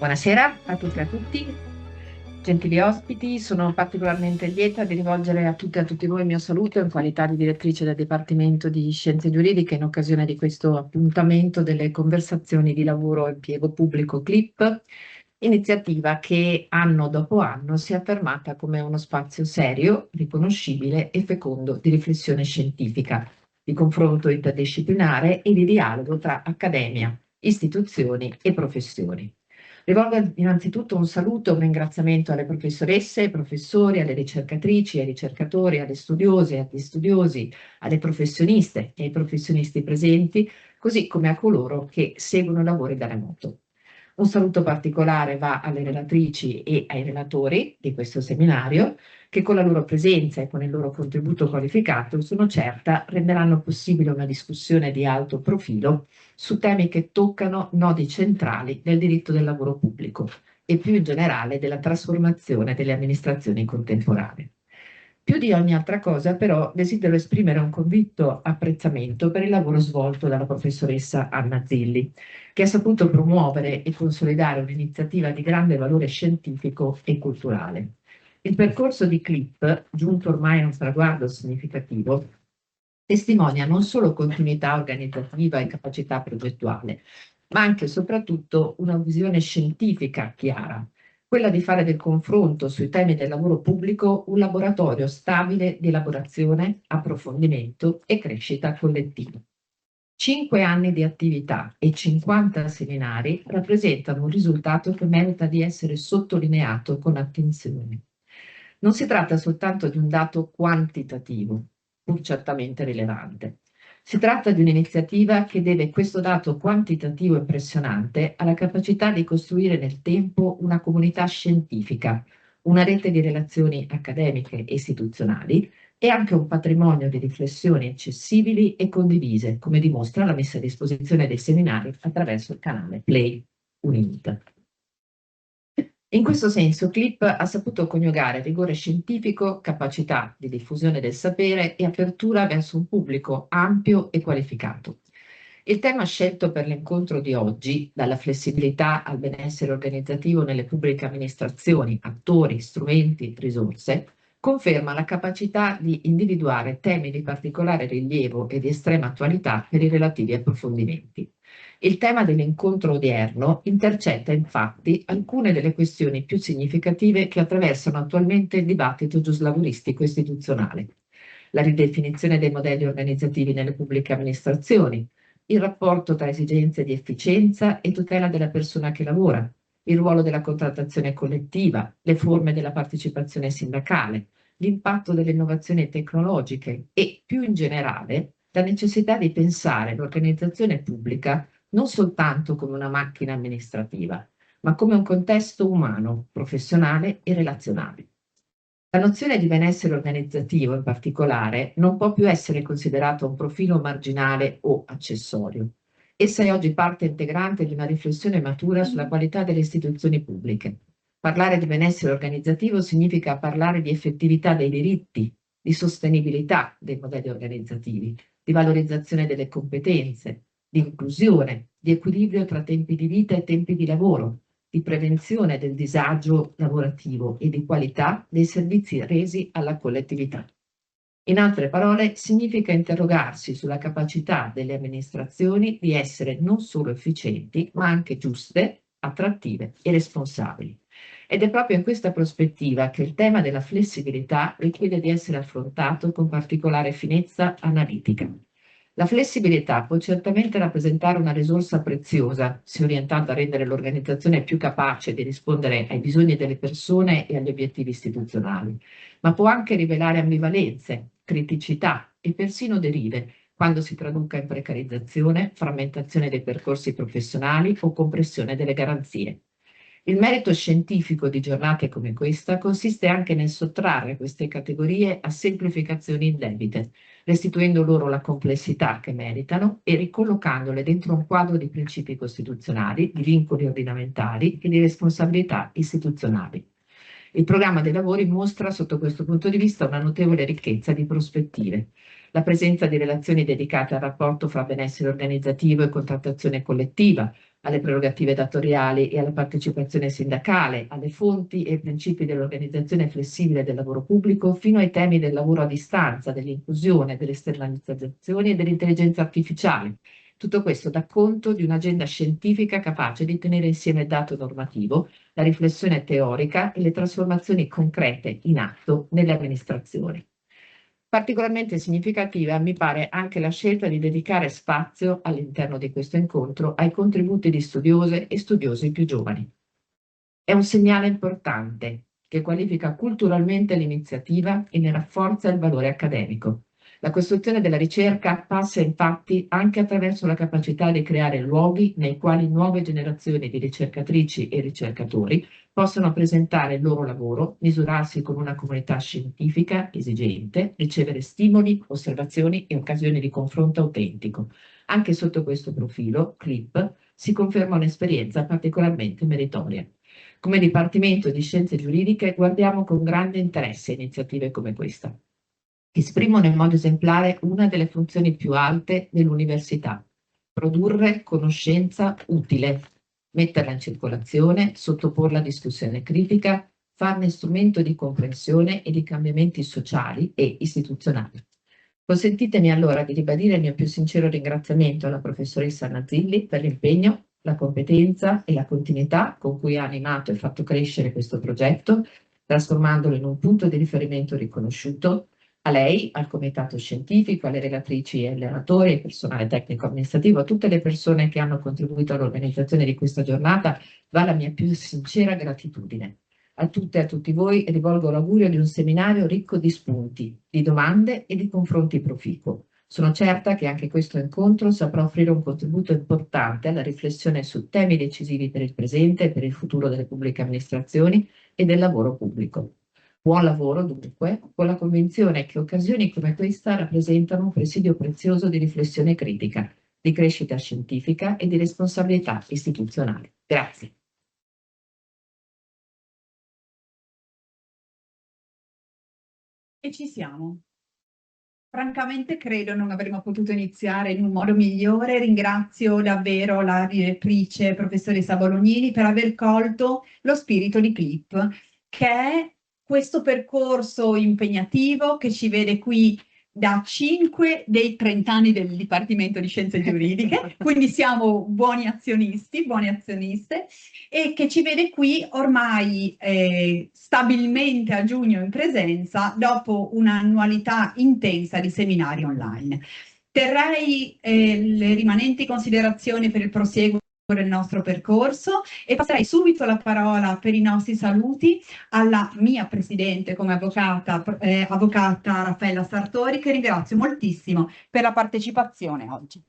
Buonasera a tutte e a tutti, gentili ospiti, sono particolarmente lieta di rivolgere a tutte e a tutti voi il mio saluto in qualità di direttrice del Dipartimento di Scienze Giuridiche in occasione di questo appuntamento delle conversazioni di lavoro e impiego pubblico CLIP, iniziativa che anno dopo anno si è affermata come uno spazio serio, riconoscibile e fecondo di riflessione scientifica, di confronto interdisciplinare e di dialogo tra accademia, istituzioni e professioni. Rivolgo innanzitutto un saluto e un ringraziamento alle professoresse, ai professori, alle ricercatrici, ai ricercatori, alle studiose, agli studiosi, alle professioniste e ai professionisti presenti, così come a coloro che seguono i lavori da remoto. Un saluto particolare va alle relatrici e ai relatori di questo seminario, che con la loro presenza e con il loro contributo qualificato, sono certa, renderanno possibile una discussione di alto profilo su temi che toccano nodi centrali del diritto del lavoro pubblico e più in generale della trasformazione delle amministrazioni contemporanee. Più di ogni altra cosa, però, desidero esprimere un convinto apprezzamento per il lavoro svolto dalla professoressa Anna Zilli, che ha saputo promuovere e consolidare un'iniziativa di grande valore scientifico e culturale. Il percorso di CLIP, giunto ormai a un traguardo significativo, testimonia non solo continuità organizzativa e capacità progettuale, ma anche e soprattutto una visione scientifica chiara, quella di fare del confronto sui temi del lavoro pubblico un laboratorio stabile di elaborazione, approfondimento e crescita collettiva. 5 anni di attività e 50 seminari rappresentano un risultato che merita di essere sottolineato con attenzione. Non si tratta soltanto di un dato quantitativo, pur certamente rilevante. Si tratta di un'iniziativa che deve questo dato quantitativo impressionante alla capacità di costruire nel tempo una comunità scientifica, una rete di relazioni accademiche e istituzionali e anche un patrimonio di riflessioni accessibili e condivise, come dimostra la messa a disposizione dei seminari attraverso il canale Play Unit. In questo senso, CLIP ha saputo coniugare rigore scientifico, capacità di diffusione del sapere e apertura verso un pubblico ampio e qualificato. Il tema scelto per l'incontro di oggi, dalla flessibilità al benessere organizzativo nelle pubbliche amministrazioni, attori, strumenti, risorse, conferma la capacità di individuare temi di particolare rilievo e di estrema attualità per i relativi approfondimenti. Il tema dell'incontro odierno intercetta infatti alcune delle questioni più significative che attraversano attualmente il dibattito giuslavoristico istituzionale. La ridefinizione dei modelli organizzativi nelle pubbliche amministrazioni, il rapporto tra esigenze di efficienza e tutela della persona che lavora, il ruolo della contrattazione collettiva, le forme della partecipazione sindacale, l'impatto delle innovazioni tecnologiche e, più in generale, la necessità di pensare l'organizzazione pubblica non soltanto come una macchina amministrativa, ma come un contesto umano, professionale e relazionale. La nozione di benessere organizzativo, in particolare, non può più essere considerata un profilo marginale o accessorio. Essa è oggi parte integrante di una riflessione matura sulla qualità delle istituzioni pubbliche. Parlare di benessere organizzativo significa parlare di effettività dei diritti, di sostenibilità dei modelli organizzativi, di valorizzazione delle competenze, di inclusione, di equilibrio tra tempi di vita e tempi di lavoro, di prevenzione del disagio lavorativo e di qualità dei servizi resi alla collettività. In altre parole, significa interrogarsi sulla capacità delle amministrazioni di essere non solo efficienti, ma anche giuste, attrattive e responsabili. Ed è proprio in questa prospettiva che il tema della flessibilità richiede di essere affrontato con particolare finezza analitica. La flessibilità può certamente rappresentare una risorsa preziosa, se orientata a rendere l'organizzazione più capace di rispondere ai bisogni delle persone e agli obiettivi istituzionali, ma può anche rivelare ambivalenze, criticità e persino derive quando si traduca in precarizzazione, frammentazione dei percorsi professionali o compressione delle garanzie. Il merito scientifico di giornate come questa consiste anche nel sottrarre queste categorie a semplificazioni indebite, restituendo loro la complessità che meritano e ricollocandole dentro un quadro di principi costituzionali, di vincoli ordinamentali e di responsabilità istituzionali. Il programma dei lavori mostra sotto questo punto di vista una notevole ricchezza di prospettive. La presenza di relazioni dedicate al rapporto fra benessere organizzativo e contrattazione collettiva, alle prerogative datoriali e alla partecipazione sindacale, alle fonti e principi dell'organizzazione flessibile del lavoro pubblico, fino ai temi del lavoro a distanza, dell'inclusione, delle esternalizzazioni e dell'intelligenza artificiale. Tutto questo dà conto di un'agenda scientifica capace di tenere insieme il dato normativo, la riflessione teorica e le trasformazioni concrete in atto nelle amministrazioni. Particolarmente significativa mi pare anche la scelta di dedicare spazio all'interno di questo incontro ai contributi di studiose e studiosi più giovani. È un segnale importante che qualifica culturalmente l'iniziativa e ne rafforza il valore accademico. La costruzione della ricerca passa infatti anche attraverso la capacità di creare luoghi nei quali nuove generazioni di ricercatrici e ricercatori possono presentare il loro lavoro, misurarsi con una comunità scientifica esigente, ricevere stimoli, osservazioni e occasioni di confronto autentico. Anche sotto questo profilo, CLIP si conferma un'esperienza particolarmente meritoria. Come Dipartimento di Scienze Giuridiche guardiamo con grande interesse iniziative come questa. Esprimono in modo esemplare una delle funzioni più alte dell'università: produrre conoscenza utile, metterla in circolazione, sottoporla a discussione critica, farne strumento di comprensione e di cambiamenti sociali e istituzionali. Consentitemi allora di ribadire il mio più sincero ringraziamento alla professoressa Nazzilli per l'impegno, la competenza e la continuità con cui ha animato e fatto crescere questo progetto, trasformandolo in un punto di riferimento riconosciuto. A lei, al comitato scientifico, alle relatrici e agli oratori, al personale tecnico-amministrativo, a tutte le persone che hanno contribuito all'organizzazione di questa giornata, va la mia più sincera gratitudine. A tutte e a tutti voi rivolgo l'augurio di un seminario ricco di spunti, di domande e di confronti proficuo. Sono certa che anche questo incontro saprà offrire un contributo importante alla riflessione su temi decisivi per il presente e per il futuro delle pubbliche amministrazioni e del lavoro pubblico. Buon lavoro dunque, con la convinzione che occasioni come questa rappresentano un presidio prezioso di riflessione critica, di crescita scientifica e di responsabilità istituzionale. Grazie. E ci siamo. Francamente credo non avremmo potuto iniziare in un modo migliore. Ringrazio davvero la direttrice, professoressa Bolognini, per aver colto lo spirito di CLIP, che è questo percorso impegnativo che ci vede qui da 5 dei 30 anni del Dipartimento di Scienze Giuridiche, quindi siamo buoni azionisti, buone azioniste, e che ci vede qui ormai stabilmente a giugno in presenza dopo un'annualità intensa di seminari online. Terrei le rimanenti considerazioni per il prosieguo del nostro percorso e passerei subito la parola per i nostri saluti alla mia presidente come avvocata Raffaella Sartori, che ringrazio moltissimo per la partecipazione oggi.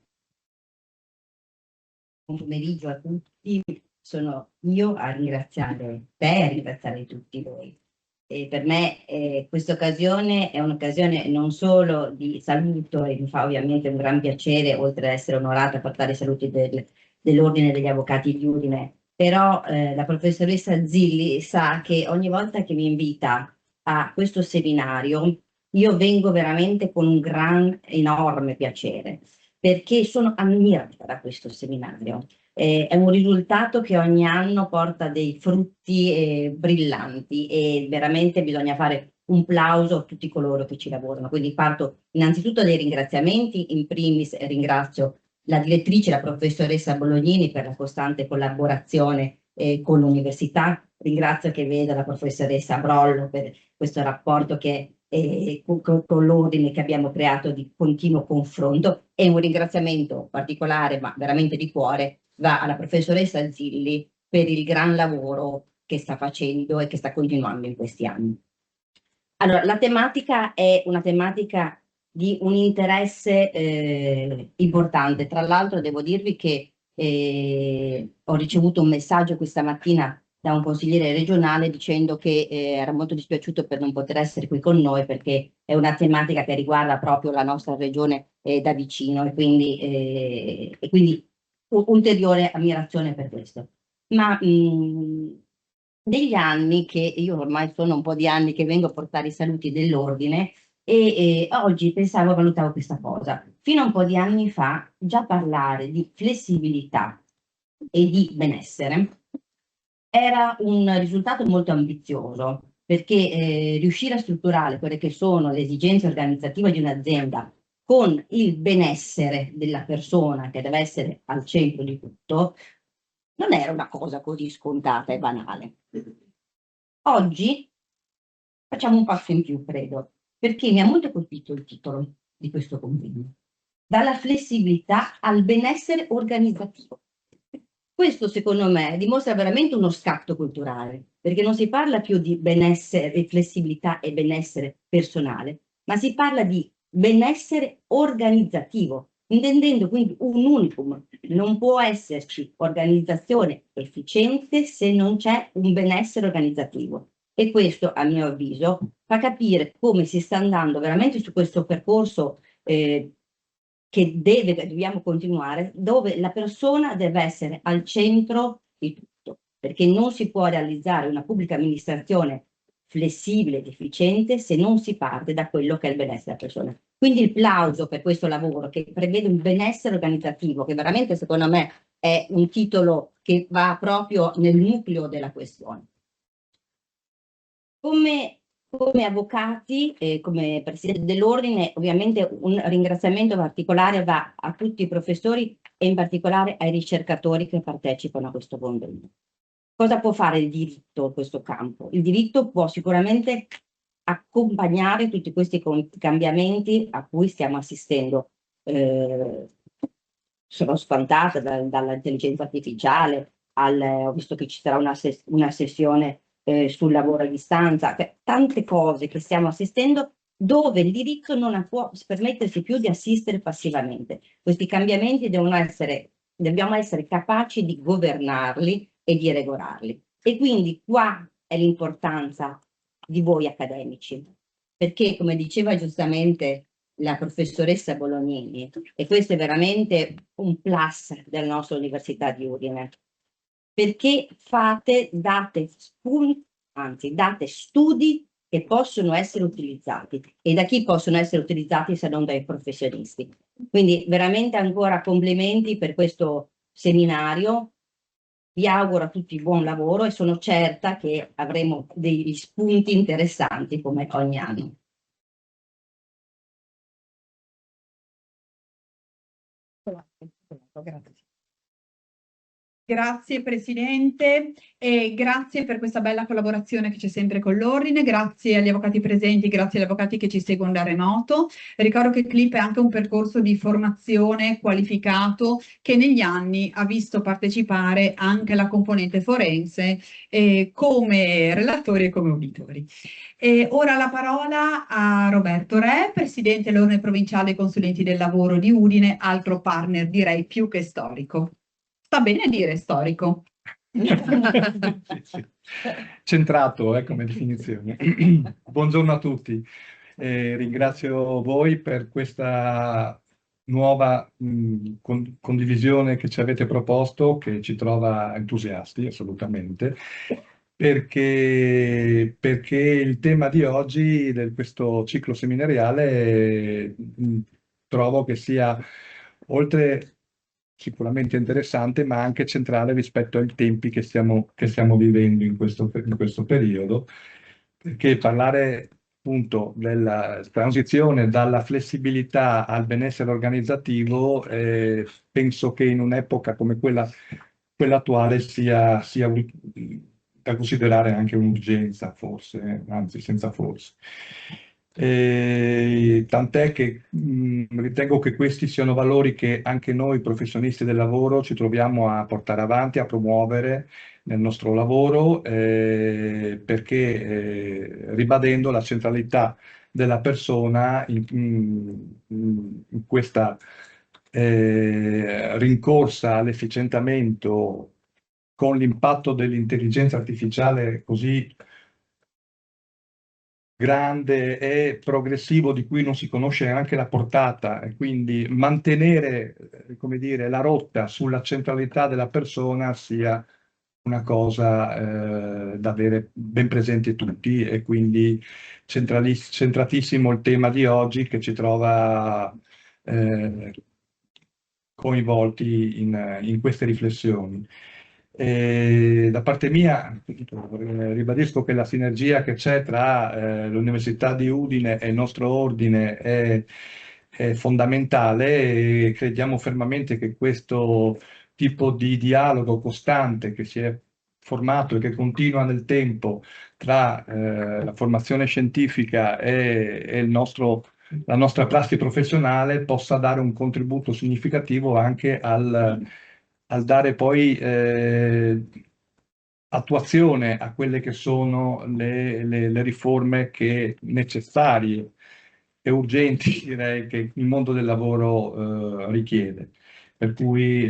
Buon pomeriggio a tutti, sono io a ringraziare te e a ringraziare tutti voi. E per me questa occasione è un'occasione non solo di saluto, e mi fa ovviamente un gran piacere, oltre ad essere onorata a portare i saluti dell'Ordine degli Avvocati di Udine, però la professoressa Zilli sa che ogni volta che mi invita a questo seminario io vengo veramente con un gran, enorme piacere, perché sono ammirata da questo seminario. È un risultato che ogni anno porta dei frutti brillanti e veramente bisogna fare un plauso a tutti coloro che ci lavorano. Quindi parto innanzitutto dai ringraziamenti, in primis ringrazio la direttrice, la professoressa Bolognini, per la costante collaborazione con l'università, ringrazio che veda la professoressa Brollo per questo rapporto che con l'ordine che abbiamo creato di continuo confronto, e un ringraziamento particolare, ma veramente di cuore, va alla professoressa Zilli per il gran lavoro che sta facendo e che sta continuando in questi anni. Allora, la tematica è una tematica di un interesse importante. Tra l'altro devo dirvi che ho ricevuto un messaggio questa mattina da un consigliere regionale dicendo che era molto dispiaciuto per non poter essere qui con noi, perché è una tematica che riguarda proprio la nostra regione da vicino, e quindi ulteriore ammirazione per questo. Ma degli anni che io ormai sono un po' di anni che vengo a portare i saluti dell'ordine e oggi pensavo, valutavo questa cosa. Fino a un po' di anni fa già parlare di flessibilità e di benessere era un risultato molto ambizioso perché riuscire a strutturare quelle che sono le esigenze organizzative di un'azienda con il benessere della persona che deve essere al centro di tutto, non era una cosa così scontata e banale. Oggi facciamo un passo in più, credo, perché mi ha molto colpito il titolo di questo convegno. Dalla flessibilità al benessere organizzativo. Questo, secondo me, dimostra veramente uno scatto culturale, perché non si parla più di benessere, flessibilità e benessere personale, ma si parla di benessere organizzativo, intendendo quindi un unicum. Non può esserci organizzazione efficiente se non c'è un benessere organizzativo. E questo, a mio avviso, fa capire come si sta andando veramente su questo percorso che dobbiamo continuare, dove la persona deve essere al centro di tutto, perché non si può realizzare una pubblica amministrazione flessibile ed efficiente se non si parte da quello che è il benessere della persona. Quindi il plauso per questo lavoro che prevede un benessere organizzativo, che veramente secondo me è un titolo che va proprio nel nucleo della questione. Come avvocati e come Presidente dell'Ordine, ovviamente un ringraziamento particolare va a tutti i professori e in particolare ai ricercatori che partecipano a questo convegno. Cosa può fare il diritto in questo campo? Il diritto può sicuramente accompagnare tutti questi cambiamenti a cui stiamo assistendo. Sono spantata dall'intelligenza artificiale, ho visto che ci sarà una sessione sul lavoro a distanza, tante cose che stiamo assistendo dove il diritto non può permettersi più di assistere passivamente. Questi cambiamenti dobbiamo essere capaci di governarli e di regolarli. E quindi qua è l'importanza di voi accademici, perché come diceva giustamente la professoressa Bolognini, e questo è veramente un plus della nostra Università di Udine, perché date spunti, anzi date studi che possono essere utilizzati. E da chi possono essere utilizzati se non dai professionisti? Quindi veramente ancora complimenti per questo seminario. Vi auguro a tutti buon lavoro e sono certa che avremo degli spunti interessanti come ogni anno. Grazie. Grazie Presidente e grazie per questa bella collaborazione che c'è sempre con l'Ordine, grazie agli avvocati presenti, grazie agli avvocati che ci seguono da remoto. Ricordo che CLIP è anche un percorso di formazione qualificato che negli anni ha visto partecipare anche la componente forense come relatori e come uditori. E ora la parola a Roberto Re, Presidente dell'Ordine Provinciale dei Consulenti del Lavoro di Udine, altro partner direi più che storico. Sta bene dire storico. Sì. Centrato come definizione. Buongiorno a tutti. Ringrazio voi per questa nuova condivisione che ci avete proposto, che ci trova entusiasti assolutamente, perché il tema di oggi, di questo ciclo seminariale, trovo che sia oltre sicuramente interessante, ma anche centrale rispetto ai tempi che stiamo vivendo in questo periodo, perché parlare appunto della transizione dalla flessibilità al benessere organizzativo, penso che in un'epoca come quella attuale sia da considerare anche un'urgenza, forse, anzi senza forse. Tant'è che ritengo che questi siano valori che anche noi professionisti del lavoro ci troviamo a portare avanti, a promuovere nel nostro lavoro, perché ribadendo la centralità della persona in questa rincorsa all'efficientamento con l'impatto dell'intelligenza artificiale così grande e progressivo di cui non si conosce neanche la portata, e quindi mantenere, come dire, la rotta sulla centralità della persona sia una cosa da avere ben presente tutti, e quindi centratissimo il tema di oggi che ci trova coinvolti in queste riflessioni. Da parte mia, ribadisco che la sinergia che c'è tra l'Università di Udine e il nostro ordine è fondamentale, e crediamo fermamente che questo tipo di dialogo costante che si è formato e che continua nel tempo tra la formazione scientifica e la nostra prassi professionale possa dare un contributo significativo anche al dare poi attuazione a quelle che sono le riforme necessarie e urgenti, direi, che il mondo del lavoro richiede. Per cui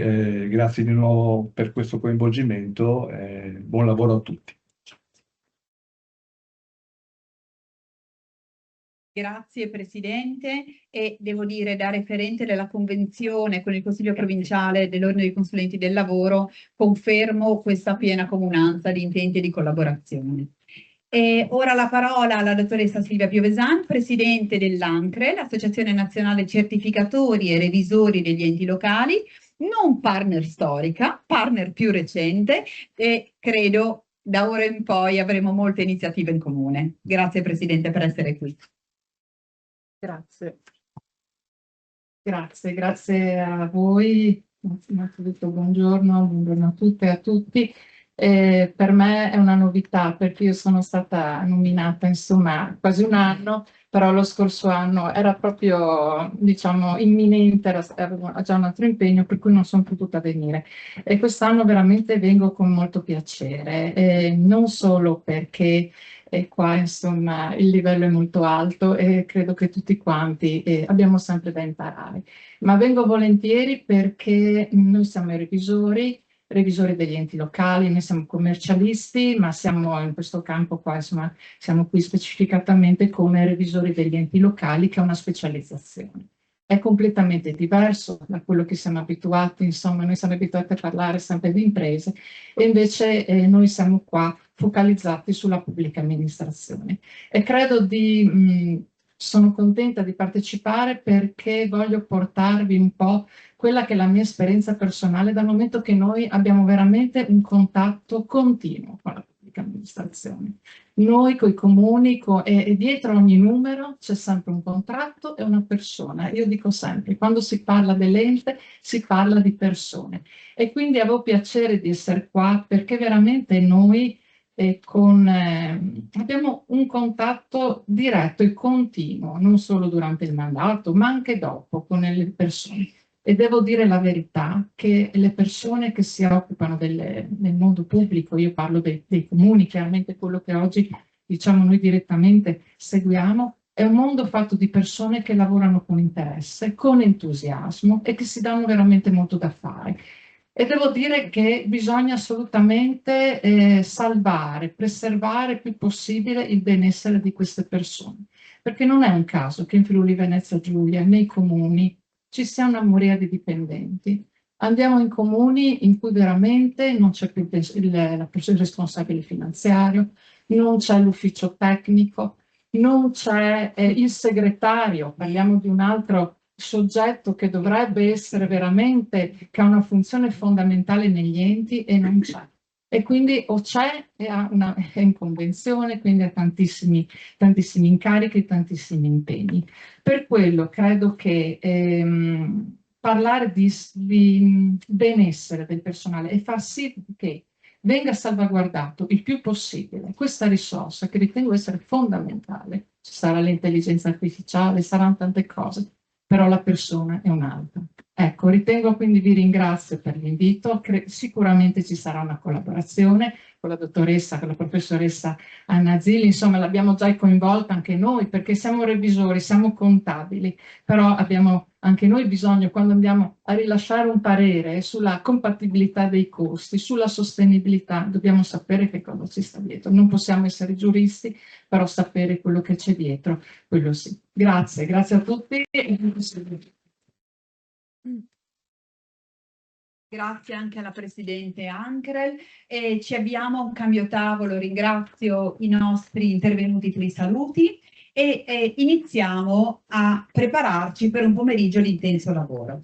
grazie di nuovo per questo coinvolgimento e buon lavoro a tutti. Grazie Presidente, e devo dire, da referente della convenzione con il Consiglio provinciale dell'Ordine dei Consulenti del Lavoro, confermo questa piena comunanza di intenti e di collaborazione. E ora la parola alla dottoressa Silvia Piovesan, Presidente dell'ANCRE, l'Associazione Nazionale Certificatori e Revisori degli Enti Locali, non partner storica, partner più recente, e credo da ora in poi avremo molte iniziative in comune. Grazie Presidente per essere qui. Grazie. Grazie a voi. Innanzitutto buongiorno a tutte e a tutti. Per me è una novità perché io sono stata nominata, insomma, quasi un anno, però lo scorso anno era proprio, diciamo, imminente, avevo già un altro impegno, per cui non sono potuta venire. E quest'anno veramente vengo con molto piacere, non solo perché e qua insomma il livello è molto alto e credo che tutti quanti abbiamo sempre da imparare. Ma vengo volentieri perché noi siamo i revisori degli enti locali, noi siamo commercialisti, ma siamo in questo campo qua, insomma, siamo qui specificatamente come revisori degli enti locali, che è una specializzazione. È completamente diverso da quello che siamo abituati, insomma, noi siamo abituati a parlare sempre di imprese e invece noi siamo qua focalizzati sulla pubblica amministrazione. E credo sono contenta di partecipare perché voglio portarvi un po' quella che è la mia esperienza personale, dal momento che noi abbiamo veramente un contatto continuo con la pubblica amministrazione. Noi con i comuni e dietro ogni numero c'è sempre un contratto e una persona. Io dico sempre, quando si parla dell'ente si parla di persone, e quindi avevo piacere di essere qua perché veramente noi abbiamo un contatto diretto e continuo, non solo durante il mandato, ma anche dopo con le persone. E devo dire la verità che le persone che si occupano del mondo pubblico, io parlo dei comuni, chiaramente quello che oggi diciamo noi direttamente seguiamo, è un mondo fatto di persone che lavorano con interesse, con entusiasmo e che si danno veramente molto da fare. E devo dire che bisogna assolutamente salvare, preservare il più possibile il benessere di queste persone, perché non è un caso che in Friuli Venezia Giulia, nei comuni, ci sia una marea di dipendenti. Andiamo in comuni in cui veramente non c'è più la persona responsabile finanziario, non c'è l'ufficio tecnico, non c'è il segretario, parliamo di un altro soggetto che dovrebbe essere veramente, che ha una funzione fondamentale negli enti e non c'è. E quindi o c'è e è in convenzione, quindi ha tantissimi incarichi, tantissimi impegni. Per quello credo che parlare di benessere del personale e far sì che venga salvaguardato il più possibile questa risorsa che ritengo essere fondamentale. Ci sarà l'intelligenza artificiale, saranno tante cose, però la persona è un'altra. Ecco, ritengo, quindi vi ringrazio per l'invito, sicuramente ci sarà una collaborazione con la dottoressa, con la professoressa Anna Zilli, insomma l'abbiamo già coinvolta anche noi perché siamo revisori, siamo contabili, però abbiamo anche noi bisogno, quando andiamo a rilasciare un parere sulla compatibilità dei costi, sulla sostenibilità, dobbiamo sapere che cosa ci sta dietro. Non possiamo essere giuristi, però sapere quello che c'è dietro, quello sì. Grazie a tutti. Grazie anche alla Presidente Ankrel e ci avviamo a un cambio tavolo. Ringrazio i nostri intervenuti per i saluti e iniziamo a prepararci per un pomeriggio di intenso lavoro.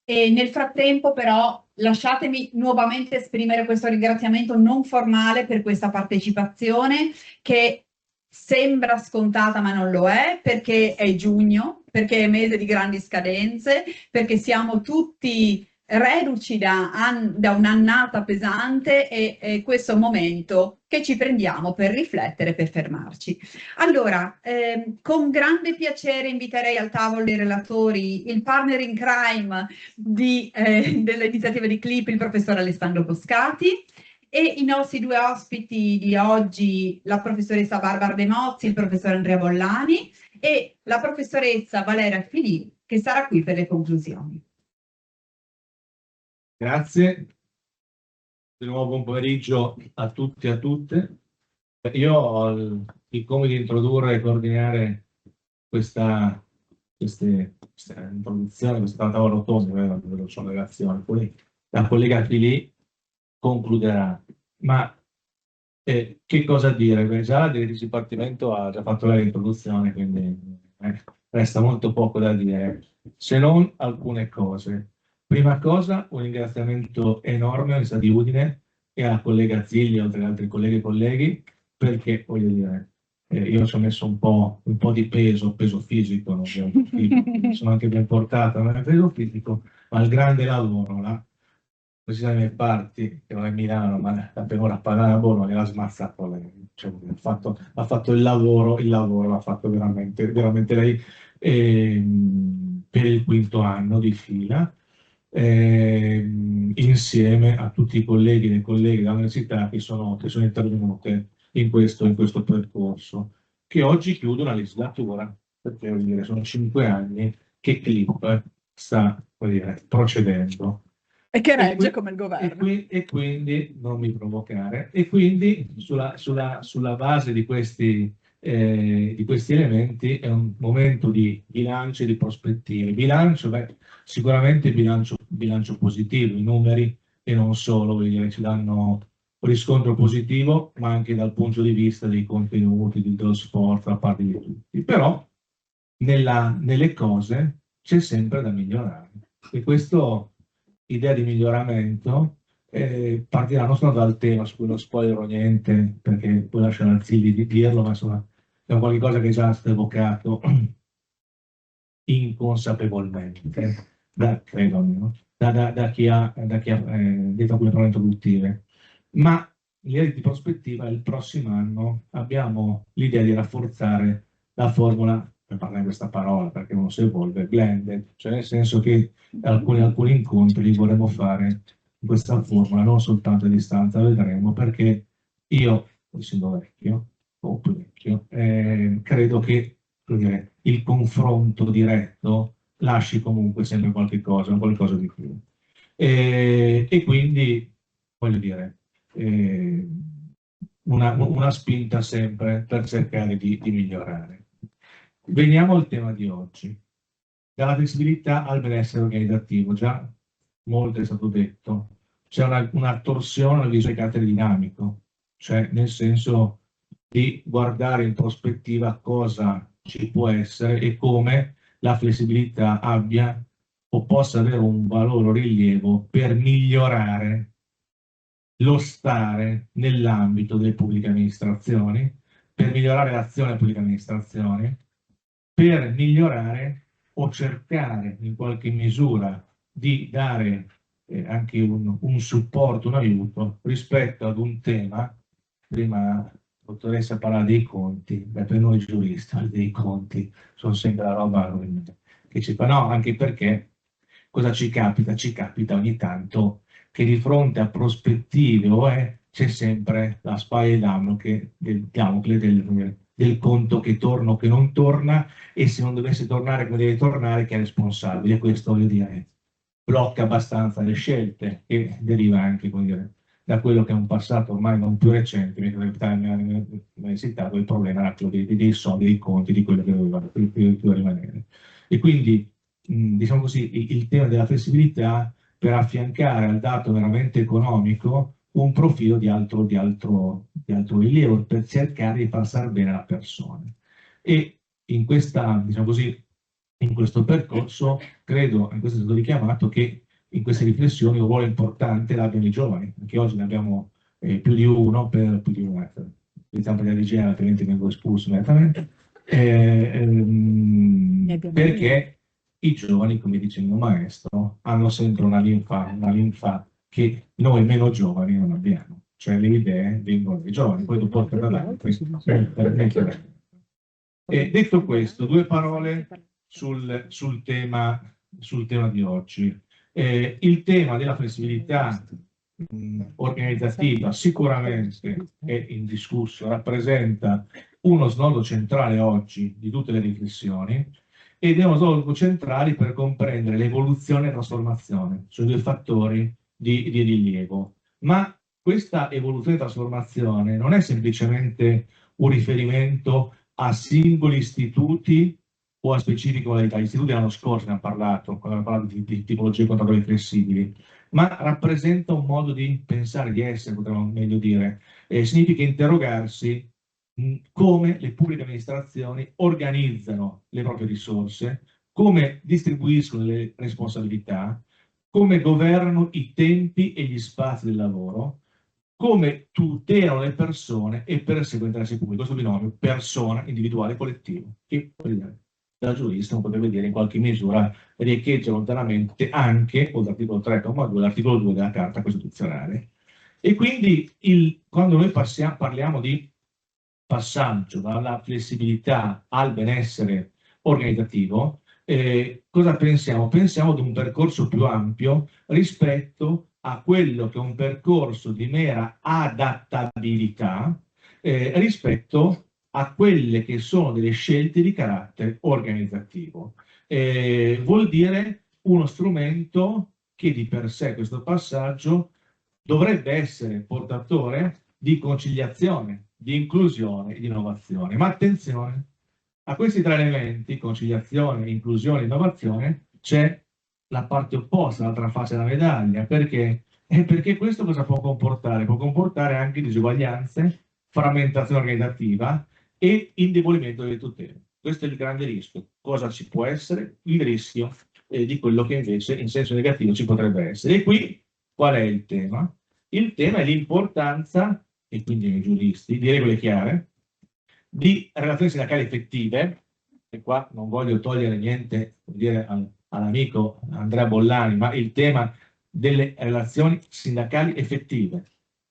E nel frattempo però lasciatemi nuovamente esprimere questo ringraziamento non formale per questa partecipazione che sembra scontata ma non lo è, perché è giugno, perché è mese di grandi scadenze, perché siamo tutti reduci da un'annata pesante e questo è un momento che ci prendiamo per riflettere, per fermarci. Allora, con grande piacere inviterei al tavolo dei relatori il partner in crime dell'iniziativa di CLIP, il professor Alessandro Boscati, e i nostri due ospiti di oggi, la professoressa Barbara De Mozzi, il professor Andrea Bollani e la professoressa Valeria Filì, che sarà qui per le conclusioni. Grazie, di nuovo buon pomeriggio a tutti e a tutte. Io ho il compito di introdurre e coordinare questa introduzione, questa tavola rotonda, dove sono relazioni. Poi la collega Filì concluderà. Ma che cosa dire? Beh, già la direttrice di dipartimento ha già fatto l'introduzione, quindi resta molto poco da dire, se non alcune cose. Prima cosa, un ringraziamento enorme all'Università di Udine e alla collega Zilli, oltre ad altri colleghi e colleghi, perché voglio dire, io ci ho messo un po' di peso fisico, non sono anche ben portato, non è peso fisico, ma il grande lavoro, la Università delle parti, che non è Milano, ma la per ora pagare a Bologna, l'ha smazzato lei, cioè, ha fatto il lavoro l'ha fatto veramente lei per il quinto anno di fila. Insieme a tutti i colleghi e le colleghe dell'università che sono intervenute in questo percorso, che oggi chiude una legislatura, perché voglio dire, sono 5 anni che CLIP sta procedendo. E che regge come il governo. E quindi, non mi provocare, e quindi sulla base di questi elementi è un momento di bilancio e di prospettive. Bilancio, sicuramente bilancio positivo, i numeri e non solo, voglio dire, ci danno un riscontro positivo, ma anche dal punto di vista dei contenuti, dello sport da parte di tutti. Però nelle cose c'è sempre da migliorare. E questo idea di miglioramento partirà non solo dal tema, su cui non spoilerò niente, perché poi lascio a Zilli di dirlo, ma insomma è un qualcosa che è già stato evocato inconsapevolmente, credo almeno, da chi ha detto alcune parole introduttive. Ma l'idea di prospettiva, il prossimo anno abbiamo l'idea di rafforzare la formula, per parlare di questa parola, perché uno si evolve, blended, cioè nel senso che alcuni incontri li vorremmo fare in questa formula, non soltanto a distanza, vedremo, perché io, essendo vecchio, o più vecchio, credo che il confronto diretto lasci comunque sempre qualcosa di più. E quindi, voglio dire, una spinta sempre per cercare di migliorare. Veniamo al tema di oggi, dalla flessibilità al benessere organizzativo. Già molto è stato detto, c'è una torsione al viso di carattere dinamico, cioè nel senso di guardare in prospettiva cosa ci può essere e come la flessibilità abbia o possa avere un valore o rilievo per migliorare lo stare nell'ambito delle pubbliche amministrazioni, per migliorare l'azione delle pubbliche amministrazioni, per migliorare o cercare in qualche misura di dare anche un supporto, un aiuto rispetto ad un tema. Prima la dottoressa parlava dei conti, per noi giuristi dei conti sono sempre la roba che ci fa, no, anche perché cosa ci capita? Ci capita ogni tanto che di fronte a prospettive c'è sempre la spada di Damocle del conto che torna o che non torna, e se non dovesse tornare come deve tornare, che è responsabile. Questo, voglio dire, blocca abbastanza le scelte e deriva anche, come dire, da quello che è un passato ormai non più recente, mi capitava all'università, dove il problema era quello dei soldi, dei conti, di quello che doveva rimanere. E quindi, diciamo così, il tema della flessibilità per affiancare al dato meramente economico un profilo di altro rilievo, per cercare di far stare bene la persona. E in questa, diciamo così, in questo percorso, credo, in questo è stato richiamato, che in queste riflessioni un ruolo importante l'abbiano i giovani, perché oggi ne abbiamo più di uno, iniziamo a parlare di genere, altrimenti vengo espulso immediatamente, perché i giovani, come dice il mio maestro, hanno sempre una linfa che noi meno giovani non abbiamo, cioè le idee vengono dai giovani, poi dopo per avanti. E detto questo, due parole sul tema di oggi. Il tema della flessibilità organizzativa sicuramente è indiscusso, rappresenta uno snodo centrale oggi di tutte le riflessioni ed è uno snodo centrale per comprendere l'evoluzione e la trasformazione, sono due fattori di rilievo. Ma questa evoluzione e trasformazione non è semplicemente un riferimento a singoli istituti o a specifiche modalità. Gli istituti l'anno scorso ne hanno parlato, quando hanno parlato di tipologie contatoriali flessibili, ma rappresenta un modo di pensare, di essere, potremmo meglio dire. Significa interrogarsi come le pubbliche amministrazioni organizzano le proprie risorse, come distribuiscono le responsabilità, come governano i tempi e gli spazi del lavoro, come tutelano le persone e perseguono l'interesse pubblico. Questo binomio persona, individuale, collettivo, che da giurista non potrebbe dire in qualche misura riecheggia lontanamente anche, oltre all'articolo 3,2, l'articolo 2 della Carta Costituzionale. E quindi quando noi parliamo di passaggio dalla flessibilità al benessere organizzativo, cosa pensiamo? Pensiamo ad un percorso più ampio rispetto a quello che è un percorso di mera adattabilità rispetto a quelle che sono delle scelte di carattere organizzativo. Vuol dire uno strumento che di per sé questo passaggio dovrebbe essere portatore di conciliazione, di inclusione e di innovazione. Ma attenzione, a questi tre elementi, conciliazione, inclusione e innovazione, c'è la parte opposta, l'altra faccia della medaglia. Perché? Perché questo cosa può comportare? Può comportare anche disuguaglianze, frammentazione organizzativa e indebolimento delle tutele. Questo è il grande rischio. Cosa ci può essere? Il rischio di quello che invece in senso negativo ci potrebbe essere. E qui qual è il tema? Il tema è l'importanza, e quindi ai giuristi, di regole chiare, di relazioni sindacali effettive, e qua non voglio togliere niente dire all'amico Andrea Bollani, ma il tema delle relazioni sindacali effettive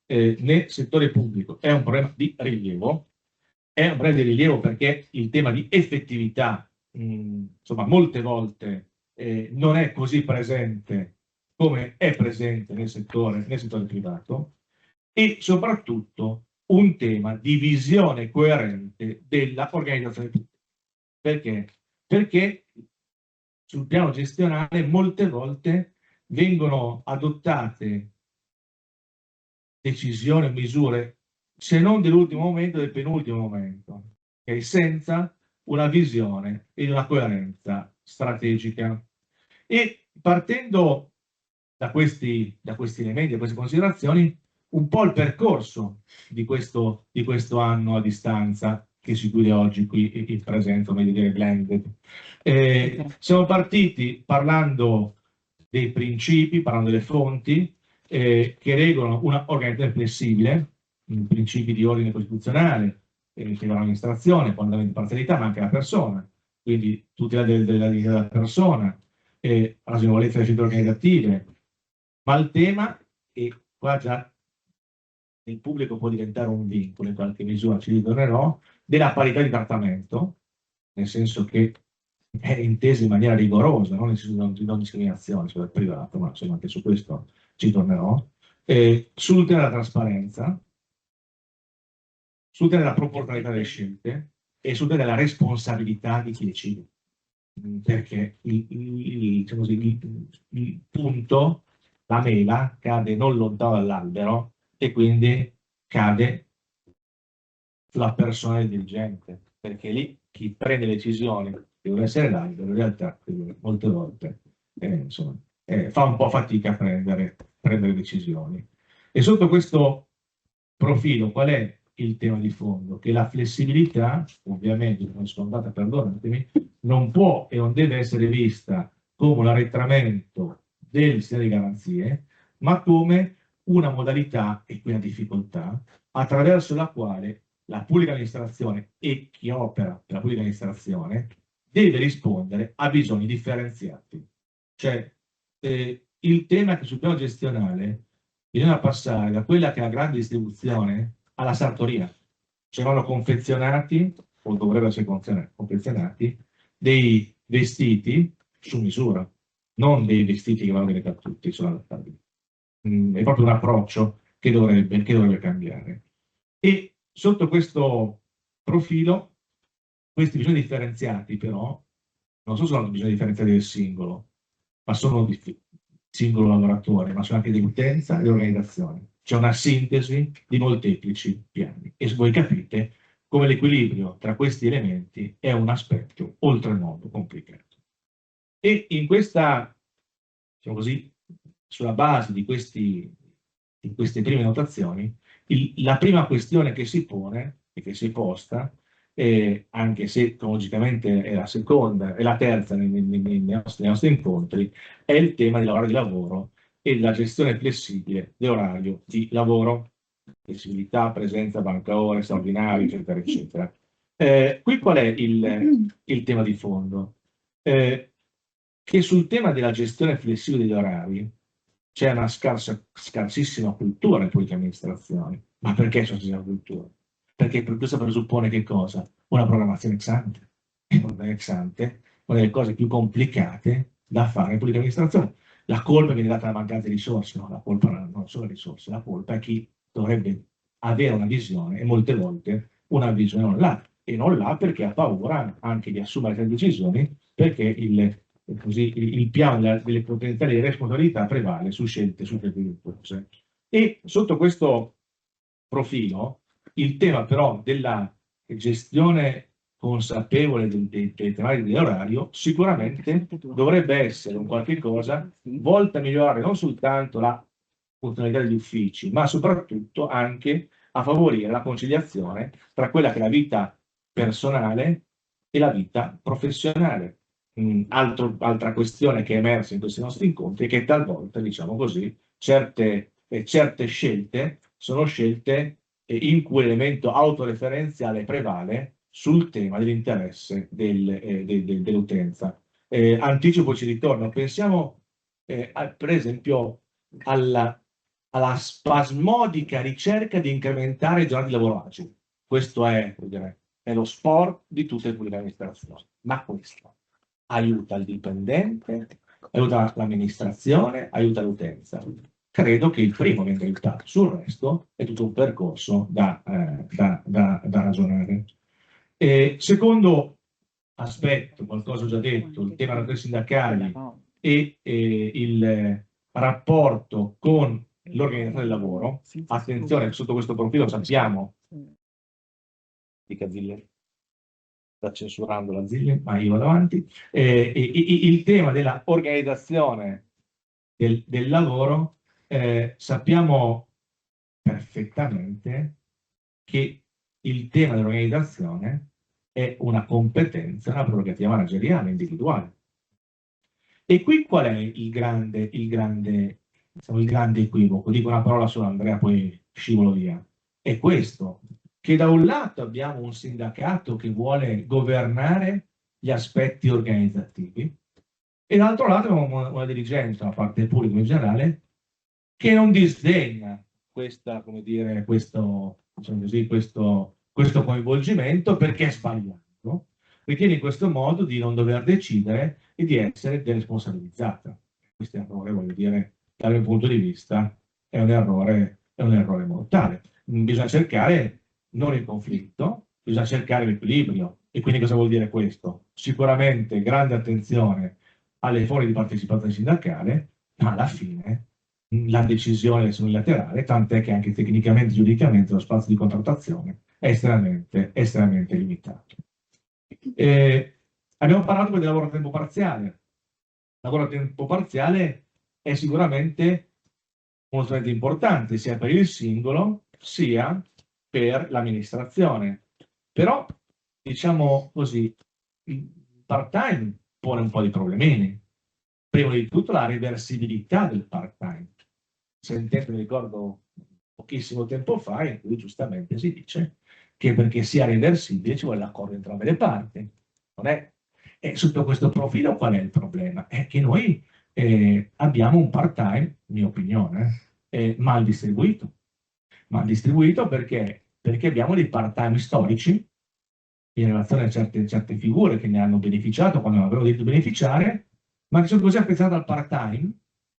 nel settore pubblico è un problema di rilievo, perché il tema di effettività, insomma, molte volte non è così presente come è presente nel settore privato, e soprattutto un tema di visione coerente dell'organizzazione pubblica. Perché? Perché sul piano gestionale molte volte vengono adottate decisioni o misure, se non dell'ultimo momento, del penultimo momento, okay? Senza una visione e una coerenza strategica. E partendo da questi elementi, da queste considerazioni, un po' il percorso di questo anno a distanza che si chiude oggi qui in presenza, o meglio dire blended. Siamo partiti parlando dei principi, parlando delle fonti che regolano una organizzazione flessibile, principi di ordine costituzionale, che l'amministrazione, fondamento di parzialità, ma anche la persona, quindi tutela della dignità della persona, ragionevolezza delle scelte organizzative. Ma il tema, e qua già il pubblico può diventare un vincolo in qualche misura, ci ritornerò, della parità di trattamento, nel senso che è intesa in maniera rigorosa, non nel senso di non discriminazione sul privato, ma insomma anche su questo ci tornerò, sul tema della trasparenza, sul tema della proporzionalità delle scelte e sul tema della responsabilità di chi decide. Perché diciamo così, il punto, la mela, cade non lontano dall'albero e quindi cade sulla persona del dirigente, perché lì chi prende le decisioni deve essere l'albero, in realtà molte volte insomma, fa un po' fatica a prendere decisioni. E sotto questo profilo, qual è il tema di fondo? Che la flessibilità, ovviamente, come scontata, perdonatemi, non può e non deve essere vista come un arretramento del sistema di garanzie, ma come una modalità e una difficoltà attraverso la quale la pubblica amministrazione e chi opera per la pubblica amministrazione deve rispondere a bisogni differenziati. Cioè, il tema è che sul piano gestionale bisogna passare da quella che è la grande distribuzione alla sartoria. Cioè vanno confezionati, o dovrebbero essere confezionati, dei vestiti su misura, non dei vestiti che vanno bene per tutti, sono adattabili. È proprio un approccio che dovrebbe cambiare. E sotto questo profilo, questi bisogni differenziati però, non sono solo bisogni differenziati del singolo, ma sono singolo lavoratore, ma sono anche di utenza e di organizzazione. C'è una sintesi di molteplici piani e voi capite come l'equilibrio tra questi elementi è un aspetto oltremodo complicato. E in questa, diciamo così, sulla base di queste prime notazioni, la prima questione che si pone e che si posta, anche se logicamente è la seconda e la terza nei nostri incontri, è il tema dell'orario di lavoro e della gestione flessibile dell'orario di lavoro, flessibilità, presenza, banca ore, straordinari, eccetera, eccetera. Qui qual è il tema di fondo? Che sul tema della gestione flessibile degli orari c'è una scarsissima cultura in pubbliche amministrazioni. Ma perché c'è scarsissima cultura? Perché questo presuppone che cosa? Una programmazione ex ante. E una programmazione ex ante è una delle cose più complicate da fare in pubbliche amministrazioni. La colpa viene data alla mancanza di risorse, no, la colpa non sono le risorse, la colpa è chi dovrebbe avere una visione e molte volte una visione non l'ha. E non l'ha perché ha paura anche di assumere delle decisioni, perché il piano delle potenziali responsabilità prevale su scelte virtuose. E sotto questo profilo, il tema però della gestione consapevole dei temari dell'orario sicuramente dovrebbe essere un qualche cosa volta a migliorare non soltanto la funzionalità degli uffici, ma soprattutto anche a favorire la conciliazione tra quella che è la vita personale e la vita professionale. Altra questione che è emersa in questi nostri incontri è che talvolta, diciamo così, certe scelte sono scelte in cui l'elemento autoreferenziale prevale sul tema dell'interesse dell'utenza. Anticipo ci ritorno, pensiamo per esempio alla spasmodica ricerca di incrementare i giorni di lavoro agili. Questo è lo sport di tutte le pubbliche amministrazioni, ma questo aiuta il dipendente, aiuta l'amministrazione, aiuta l'utenza. Credo che il primo venga aiutato, sul resto è tutto un percorso da ragionare. Secondo aspetto, qualcosa ho già detto, il tema delle sindacali e il rapporto con l'organizzazione del lavoro. Attenzione, sotto questo profilo sappiamo sta censurando la Zilli, ma io vado avanti. Il tema della organizzazione del lavoro, sappiamo perfettamente che il tema dell'organizzazione è una competenza, una prerogativa manageriale individuale. E qui qual è il grande equivoco? Dico una parola sola, Andrea, poi scivolo via. È questo, che da un lato abbiamo un sindacato che vuole governare gli aspetti organizzativi e dall'altro lato abbiamo una dirigenza, una parte pubblica in generale, che non disdegna questo coinvolgimento perché è sbagliato, ritiene in questo modo di non dover decidere e di essere deresponsabilizzata. Questo è un errore, voglio dire, dal mio punto di vista, è un errore mortale. Bisogna cercare non il conflitto, bisogna cercare l'equilibrio. E quindi cosa vuol dire questo? Sicuramente grande attenzione alle forme di partecipazione sindacale, ma alla fine la decisione è unilaterale, tant'è che anche tecnicamente e giuridicamente lo spazio di contrattazione è estremamente limitato. Abbiamo parlato poi del lavoro a tempo parziale. Il lavoro a tempo parziale è sicuramente uno strumento importante sia per il singolo sia per l'amministrazione. Però, diciamo così, il part-time pone un po' di problemini. Prima di tutto la reversibilità del part-time. Sentendo, mi ricordo pochissimo tempo fa, in cui giustamente si dice che perché sia reversibile ci vuole l'accordo di entrambe le parti. Non è? E sotto questo profilo qual è il problema? È che noi abbiamo un part-time, mia opinione, mal distribuito. Mal distribuito perché abbiamo dei part-time storici in relazione a certe figure che ne hanno beneficiato quando non avevano diritto di beneficiare, ma che sono così apprezzate al part-time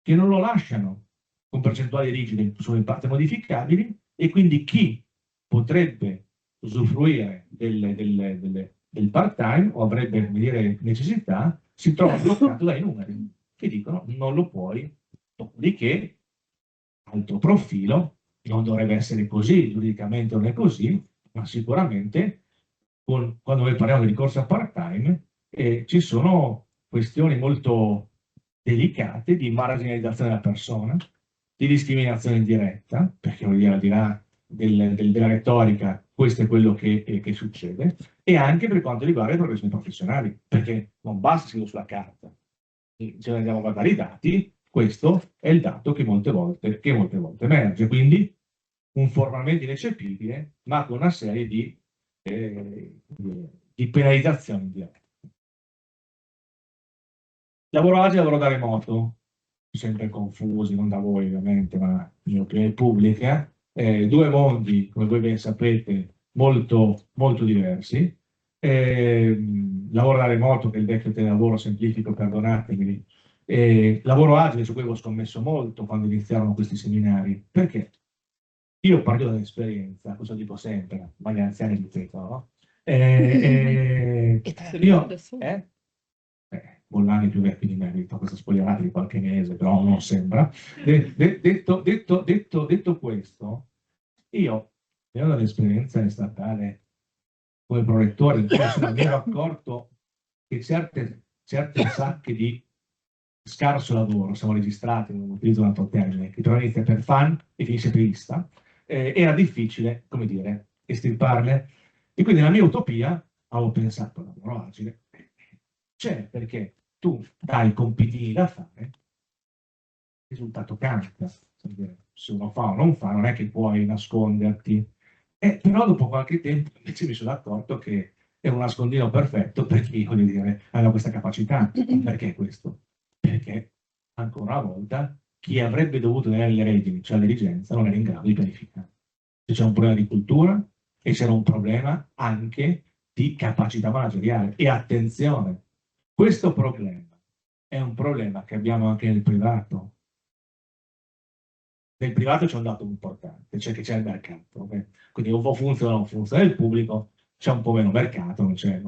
che non lo lasciano con percentuali rigide, sono in parte modificabili, e quindi chi potrebbe usufruire del part-time o avrebbe, come dire, necessità, si trova bloccato dai numeri che dicono non lo puoi. Dopodiché, altro profilo, non dovrebbe essere così, giuridicamente non è così, ma sicuramente quando noi parliamo di ricorso a part-time ci sono questioni molto delicate di marginalizzazione della persona, di discriminazione indiretta, perché vuol dire al di là della retorica, questo è quello che succede, e anche per quanto riguarda le professioni professionali, perché non basta scriverlo sulla carta. Se andiamo a guardare i dati, questo è il dato che molte volte emerge, quindi un formalmente ineccepibile, ma con una serie di penalizzazioni indirette. Lavoro agile e lavoro da remoto, sempre confusi, non da voi ovviamente, ma in opinione pubblica, due mondi, come voi ben sapete, molto, molto diversi. Lavoro da remoto, che è il vecchio telelavoro, semplifico, perdonatemi. Lavoro agile, su cui avevo scommesso molto quando iniziarono questi seminari, perché io parlo dall'esperienza, cosa dico sempre, ma gli anziani ripetono, no? Io, Bollani più vecchi di me, questa spogliarata di qualche mese, però non sembra. Detto questo, io, venendo dall'esperienza in statale come prorettore, mi ero accorto che certe sacche di scarso lavoro, siamo registrati, non utilizzo un altro termine, che però inizia per fan e finisce per ista, era difficile, come dire, estirparle. E quindi nella mia utopia avevo pensato, lavoro agile, c'è perché tu dai compitini da fare, il risultato cambia. Se uno fa o non fa, non è che puoi nasconderti. Però dopo qualche tempo invece mi sono accorto che è un nascondino perfetto per chi, voglio dire, aveva questa capacità. Perché questo? Perché, ancora una volta, chi avrebbe dovuto tenere le redini, cioè la dirigenza, non era in grado di pianificare. C'era un problema di cultura e c'era un problema anche di capacità manageriale. E attenzione, questo problema è un problema che abbiamo anche nel privato. Nel privato c'è un dato importante, cioè che c'è il mercato. Okay? Quindi un po' funziona o non funziona. Nel pubblico c'è un po' meno mercato, non c'è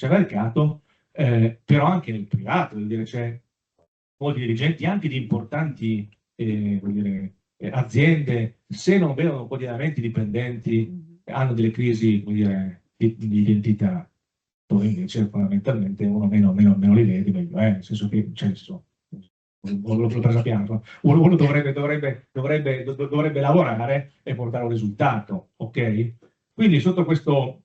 mercato, però anche nel privato, vuol dire, c'è molti dirigenti anche di importanti vuol dire, aziende, se non vedono quotidianamente i dipendenti, hanno delle crisi vuol dire, di identità, dove invece fondamentalmente uno meno li vedi, meglio è, nel senso che l'ho preso a piano, uno dovrebbe lavorare e portare un risultato, ok? Quindi sotto questo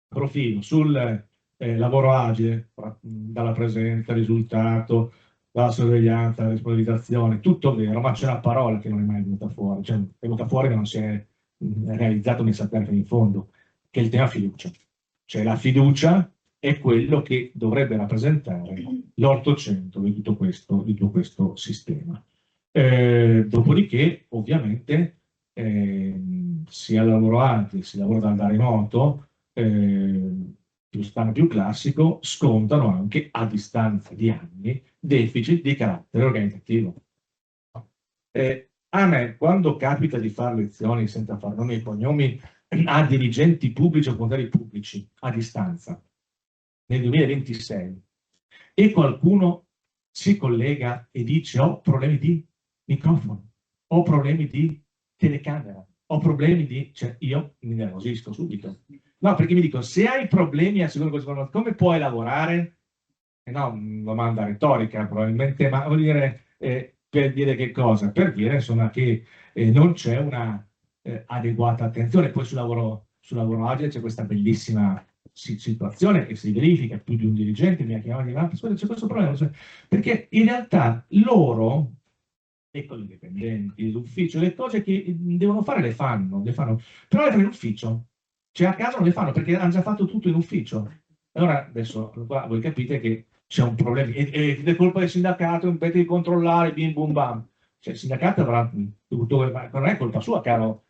profilo, sul lavoro agile, dalla presenza, risultato, dalla sorveglianza, la responsabilizzazione, tutto vero, ma c'è una parola che non è mai venuta fuori, cioè è venuta fuori ma non si è realizzato nel sapere fino in fondo, che è il tema fiducia. Cioè la fiducia è quello che dovrebbe rappresentare l'800 di tutto questo sistema. Dopodiché, ovviamente, sia il lavoro agile, sia il lavoro da remoto, più strano più classico, scontano anche a distanza di anni deficit di carattere organizzativo. A me, quando capita di fare lezioni senza fare nomi e cognomi a dirigenti pubblici o contari pubblici a distanza, nel 2026, e qualcuno si collega e dice ho problemi di microfono, ho problemi di telecamera, ho problemi di... cioè io mi nervosisco subito. No, perché mi dicono, se hai problemi a seconda come puoi lavorare? No, domanda retorica probabilmente, ma voglio dire, Per dire che cosa? Per dire insomma che non c'è una adeguata attenzione. Poi sul lavoro agile c'è questa bellissima situazione che si verifica, più di un dirigente mi ha chiamato e mi ha detto, c'è questo problema, perché in realtà loro, ecco gli dipendenti, l'ufficio, le cose che devono fare le fanno, però le fanno in ufficio, cioè a casa non le fanno perché hanno già fatto tutto in ufficio. Allora adesso qua voi capite che c'è un problema, e è colpa del sindacato, impedite di controllare, bim bum bam. Cioè il sindacato avrà ma non è colpa sua, caro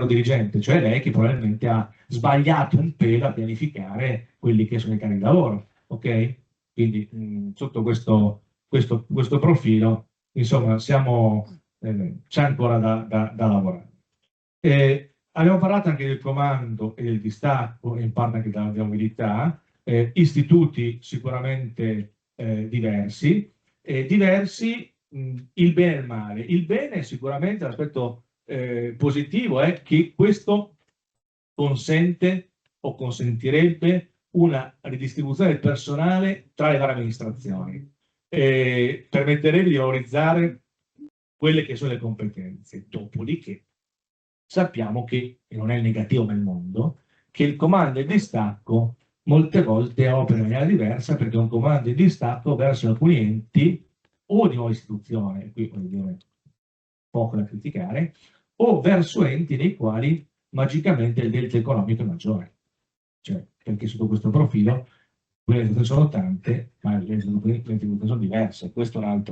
dirigente, cioè lei che probabilmente ha sbagliato un pelo a pianificare quelli che sono i cari di lavoro, ok? Quindi sotto questo profilo, insomma, c'è ancora da lavorare. Abbiamo parlato anche del comando e del distacco, e in parte anche della mobilità, istituti sicuramente diversi, il bene e il male. Il bene sicuramente l'aspetto positivo è che questo consente o consentirebbe una ridistribuzione del personale tra le varie amministrazioni, permetterebbe di valorizzare quelle che sono le competenze. Dopodiché sappiamo che, e non è il negativo nel mondo, che il comando e il distacco molte volte opera in maniera diversa, perché un comando e distacco verso alcuni enti o di nuova istituzione, qui voglio dire poco da criticare, o verso enti nei quali magicamente il delta economico è maggiore. Cioè, perché sotto questo profilo quelle istituzioni sono tante, ma le istituzioni sono diverse. Questo è un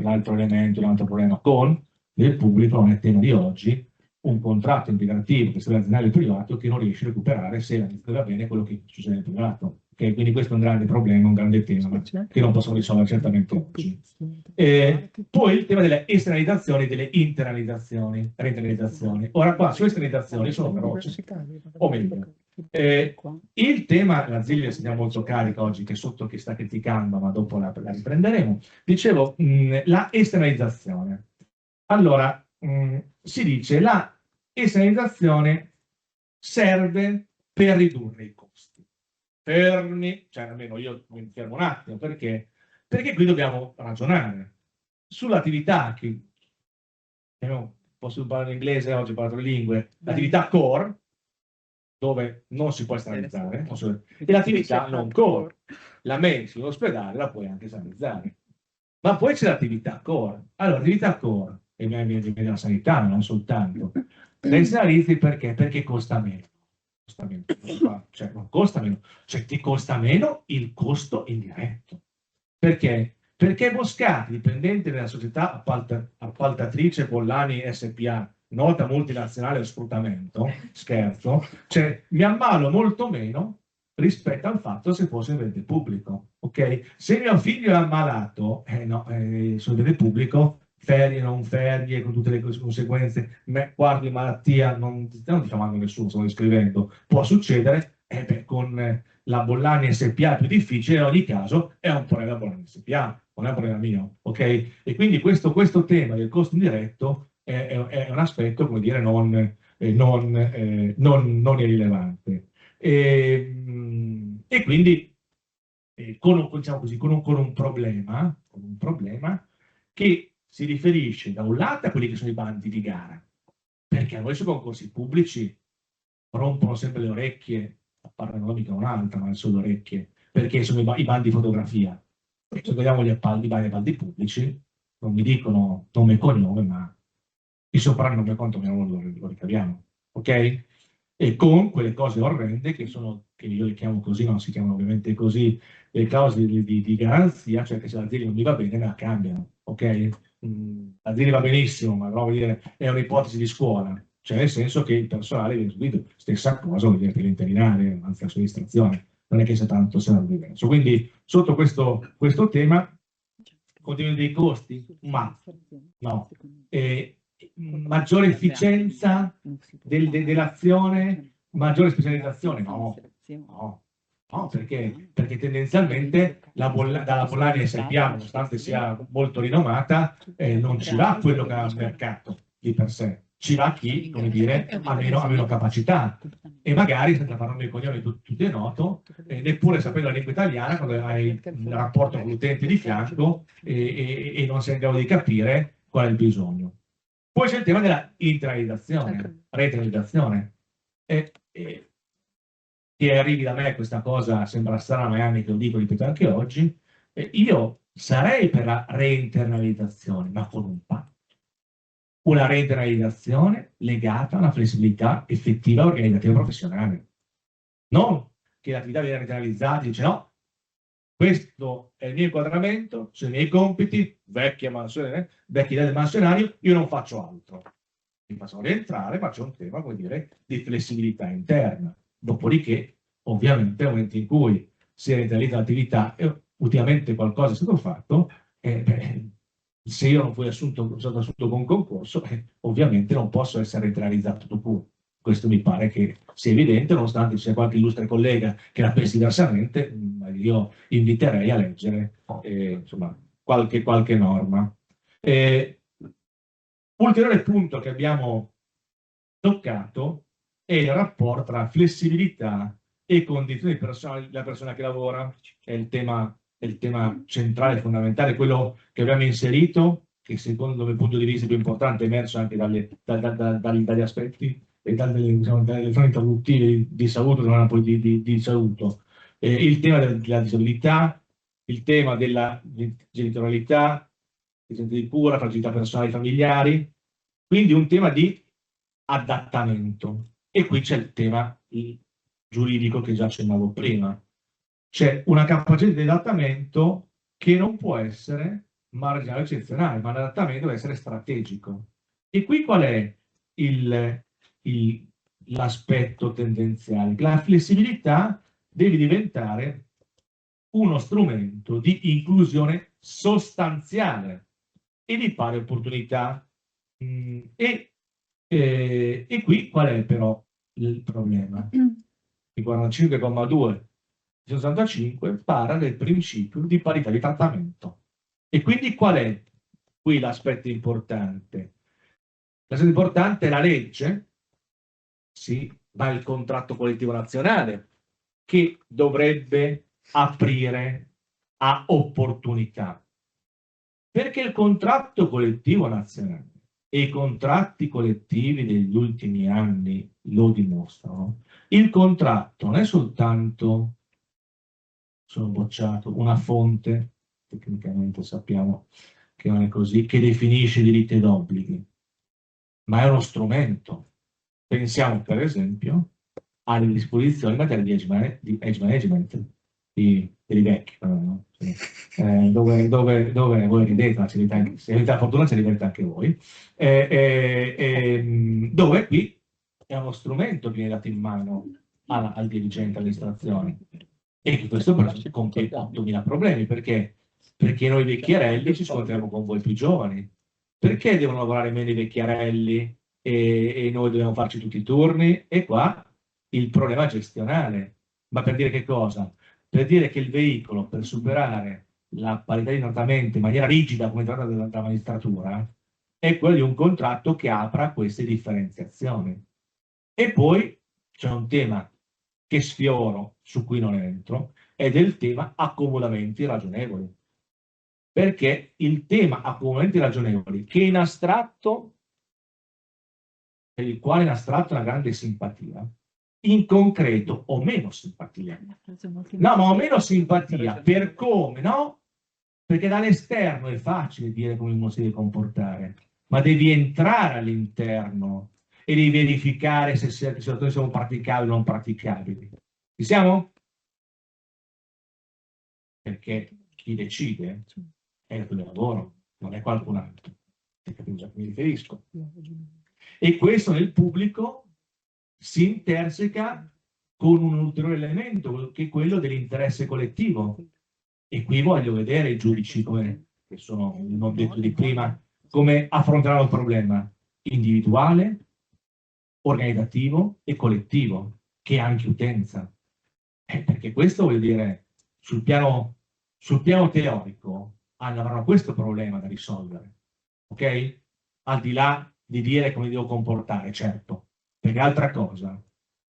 altro elemento, un altro problema. Con il pubblico non è tema di oggi, un contratto integrativo che sia aziendale o privato che non riesce a recuperare se la va bene quello che succede nel privato. Okay? Quindi questo è un grande problema, un grande tema che non possiamo risolvere certamente oggi. Poi il tema delle esternalizzazioni e delle internalizzazioni, reinternalizzazioni. Ora qua su esternalizzazioni sono veloci, o meglio. Il tema, la Zilli è molto carica oggi, che sotto che sta criticando, ma dopo la riprenderemo. Dicevo, la esternalizzazione. Allora, si dice la esternalizzazione serve per ridurre i costi. Fermi, cioè almeno io mi fermo un attimo, perché qui dobbiamo ragionare sull'attività che, posso parlare in inglese, oggi parlo in lingue, l'attività core, dove non si può esternalizzare, e l'attività non core. La mensi in ospedale la puoi anche esternalizzare. Ma poi c'è l'attività core. Allora, l'attività core, e mi viene la sanità, ma non soltanto, la esternalizzi perché? Perché costa meno. Cioè, non costa meno, cioè ti costa meno il costo indiretto. Perché? Perché Boscati, dipendente della società appaltatrice Bollani SPA, nota multinazionale allo sfruttamento, scherzo, cioè mi ammalo molto meno rispetto al fatto se fosse un ente pubblico, ok? Se mio figlio è ammalato, sul ente pubblico, ferie, non ferie, con tutte le conseguenze, quadro di malattia, non diciamo nessuno, sto scrivendo, può succedere, con la Bollani SPA è più difficile, in ogni caso è un problema Bollani SPA, non è un problema mio, ok? E quindi questo tema del costo indiretto è un aspetto, come dire, non irrilevante. E quindi diciamo così, con un problema che si riferisce da un lato a quelli che sono i bandi di gara, perché a noi sui concorsi pubblici rompono sempre le orecchie, a parte non mica un'altra, ma solo orecchie, perché sono i bandi di fotografia. Se vogliamo gli appalti pubblici, non mi dicono nome e cognome, ma il soprannome quanto meno lo ricaviamo, ok? E con quelle cose orrende che io le chiamo così, non si chiamano ovviamente così, le clausole di garanzia, cioè che se l'azienda non mi va bene me la cambiano, ok? L'azienda va benissimo, ma no, dire, è un'ipotesi di scuola, cioè nel senso che il personale viene subito, stessa cosa vuol dire per l'interinale, anzi la somministrazione, non è che sia tanto diverso. Quindi sotto questo tema, continuano dei costi? Ma no. Maggiore efficienza dell'azione, maggiore specializzazione? No, perché tendenzialmente dalla Bollani SPA, nonostante sia molto rinomata, non ci va quello che ha il mercato di per sé, ci va chi, come dire, ha meno capacità e magari senza fare nome e cognome tutti è noto, neppure sapendo la lingua italiana, quando hai il rapporto con l'utente di fianco e non sei in grado di capire qual è il bisogno. Poi c'è il tema della internalizzazione, reinternalizzazione. Che arrivi da me questa cosa sembra strana, ma è anni che lo dico, ripeto anche oggi. Io sarei per la reinternalizzazione, ma con un patto. Una reinternalizzazione legata a una flessibilità effettiva organizzativa professionale. Non che l'attività viene reinternalizzata e dice no, questo è il mio inquadramento, sono i miei compiti, vecchi idee del mansionario, io non faccio altro. Mi faccio rientrare, ma c'è un tema, come dire, di flessibilità interna. Dopodiché, ovviamente, nel momento in cui si reinternalizza l'attività e ultimamente qualcosa è stato fatto, se io non fui sono stato assunto con concorso, ovviamente non posso essere reinternalizzato tutto pure. Questo mi pare che sia evidente, nonostante ci sia qualche illustre collega che la pensi diversamente, io inviterei a leggere insomma, qualche norma. Ulteriore punto che abbiamo toccato è il rapporto tra flessibilità e condizioni personali della persona che lavora. È il tema centrale, fondamentale, quello che abbiamo inserito, che secondo il mio punto di vista è più importante, è emerso anche dagli aspetti e dalle zone introduttive di saluto, non poi di saluto. Il tema della disabilità, il tema della genitorialità, di cura, fragilità personali familiari, quindi un tema di adattamento. E qui c'è il tema giuridico che già accennavo prima. C'è una capacità di adattamento che non può essere marginale o eccezionale, ma l'adattamento deve essere strategico. E qui qual è l'aspetto tendenziale? La flessibilità deve diventare uno strumento di inclusione sostanziale e di pari opportunità. E qui qual è però il problema? Il 45,2 65 parla del principio di parità di trattamento. E quindi qual è qui l'aspetto importante? L'aspetto importante è la legge, sì, ma il contratto collettivo nazionale, che dovrebbe aprire a opportunità. Perché il contratto collettivo nazionale e i contratti collettivi degli ultimi anni lo dimostrano. Il contratto non è soltanto, sono bocciato, una fonte, tecnicamente sappiamo che non è così, che definisce diritti ed obblighi, ma è uno strumento. Pensiamo per esempio alle disposizioni in materia di age management dei vecchi, no? Dove voi ridete, ma se avete la fortuna ce ridete anche voi, dove qui è uno strumento che viene dato in mano al dirigente amministrazione e che questo compie 8.000 problemi, perché noi vecchierelli ci scontriamo con voi più giovani. Perché devono lavorare meno i vecchierelli e noi dobbiamo farci tutti i turni? E qua il problema gestionale. Ma per dire che cosa? Per dire che il veicolo, per superare la parità di trattamento in maniera rigida come tratta dalla magistratura, è quello di un contratto che apra queste differenziazioni. E poi c'è un tema che sfioro, su cui non entro, ed è il tema accumulamenti ragionevoli. Perché il tema accumulamenti ragionevoli, che in astratto, per il quale in astratto è una grande simpatia, in concreto ho meno simpatia. No, ma ho meno simpatia per come, no? Perché dall'esterno è facile dire come uno si deve comportare, ma devi entrare all'interno e devi verificare se le situazioni sono praticabili o non praticabili. Ci siamo? Perché chi decide è il tuo lavoro, non è qualcun altro. Capito a chi mi riferisco? E questo nel pubblico si interseca con un ulteriore elemento, che è quello dell'interesse collettivo. E qui voglio vedere i giudici, che sono, non ho detto di prima, come affronteranno il problema individuale, organizzativo e collettivo, che è anche utenza. Perché questo voglio dire, sul piano teorico avranno questo problema da risolvere, ok? Al di là di dire come devo comportare, certo, perché altra cosa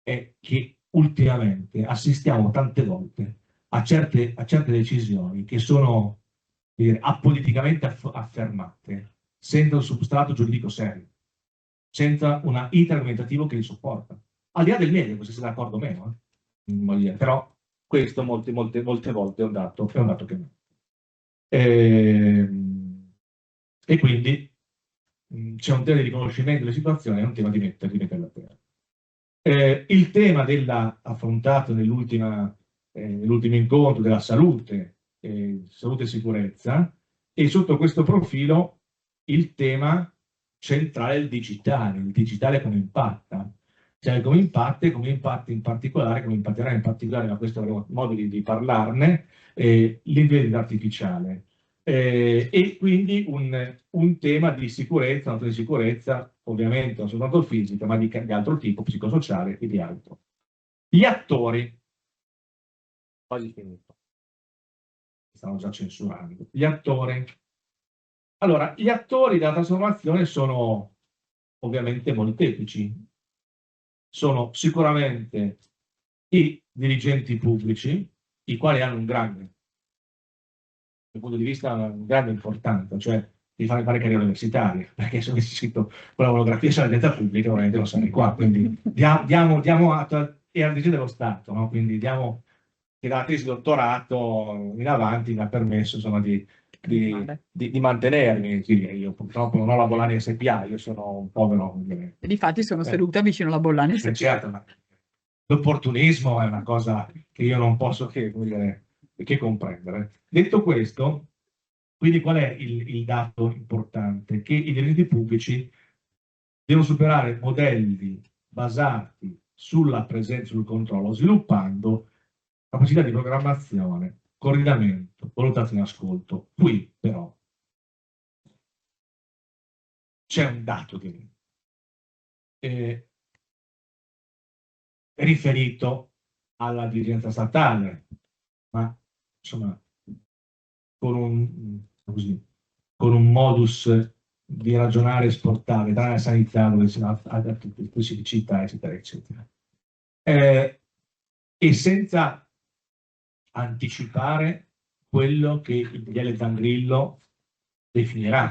è che ultimamente assistiamo tante volte a certe decisioni che sono apoliticamente affermate senza un substrato giuridico serio, senza un iter argomentativo che li supporta. Al di là del merito, se siete d'accordo o meno, però questo molte volte è un dato che no. E quindi c'è un tema di riconoscimento delle situazioni e un tema di metterla a terra. Il tema affrontato nell'ultimo incontro della salute e sicurezza, e sotto questo profilo il tema centrale è il digitale come impatta. Cioè come impatta in particolare, come impatterà in particolare, ma questo avremo modo di parlarne, l'intelligenza artificiale. E quindi un tema di sicurezza, di sicurezza ovviamente non soltanto fisica, ma di altro tipo, psicosociale e di altro. Gli attori, quasi finito, stanno già censurando, gli attori. Allora, gli attori della trasformazione sono ovviamente molteplici. Sono sicuramente i dirigenti pubblici, i quali hanno dal punto di vista, una grande importanza, cioè di fare carriera universitaria, perché se avessi scritto quella monografia sull'azienda pubblica, ovviamente non sarei qua, quindi diamo atto, e al dello Stato, no? Quindi diamo che la tesi di dottorato in avanti mi ha permesso, insomma, di mantenermi. Io purtroppo non ho la Bollani SPA, io sono un povero. E difatti sono seduta vicino alla Bollani SPA. Certo, l'opportunismo è una cosa che io non posso che comprendere. Detto questo, quindi qual è il dato importante? Che i dirigenti pubblici devono superare modelli basati sulla presenza, sul controllo, sviluppando capacità di programmazione, coordinamento, valutazione e ascolto. Qui però c'è un dato riferito alla dirigenza statale, ma insomma con un modus di ragionare e sportare tra la sanità, dove si ha specificità, eccetera, eccetera. E senza anticipare quello che il PDL Zangrillo definirà,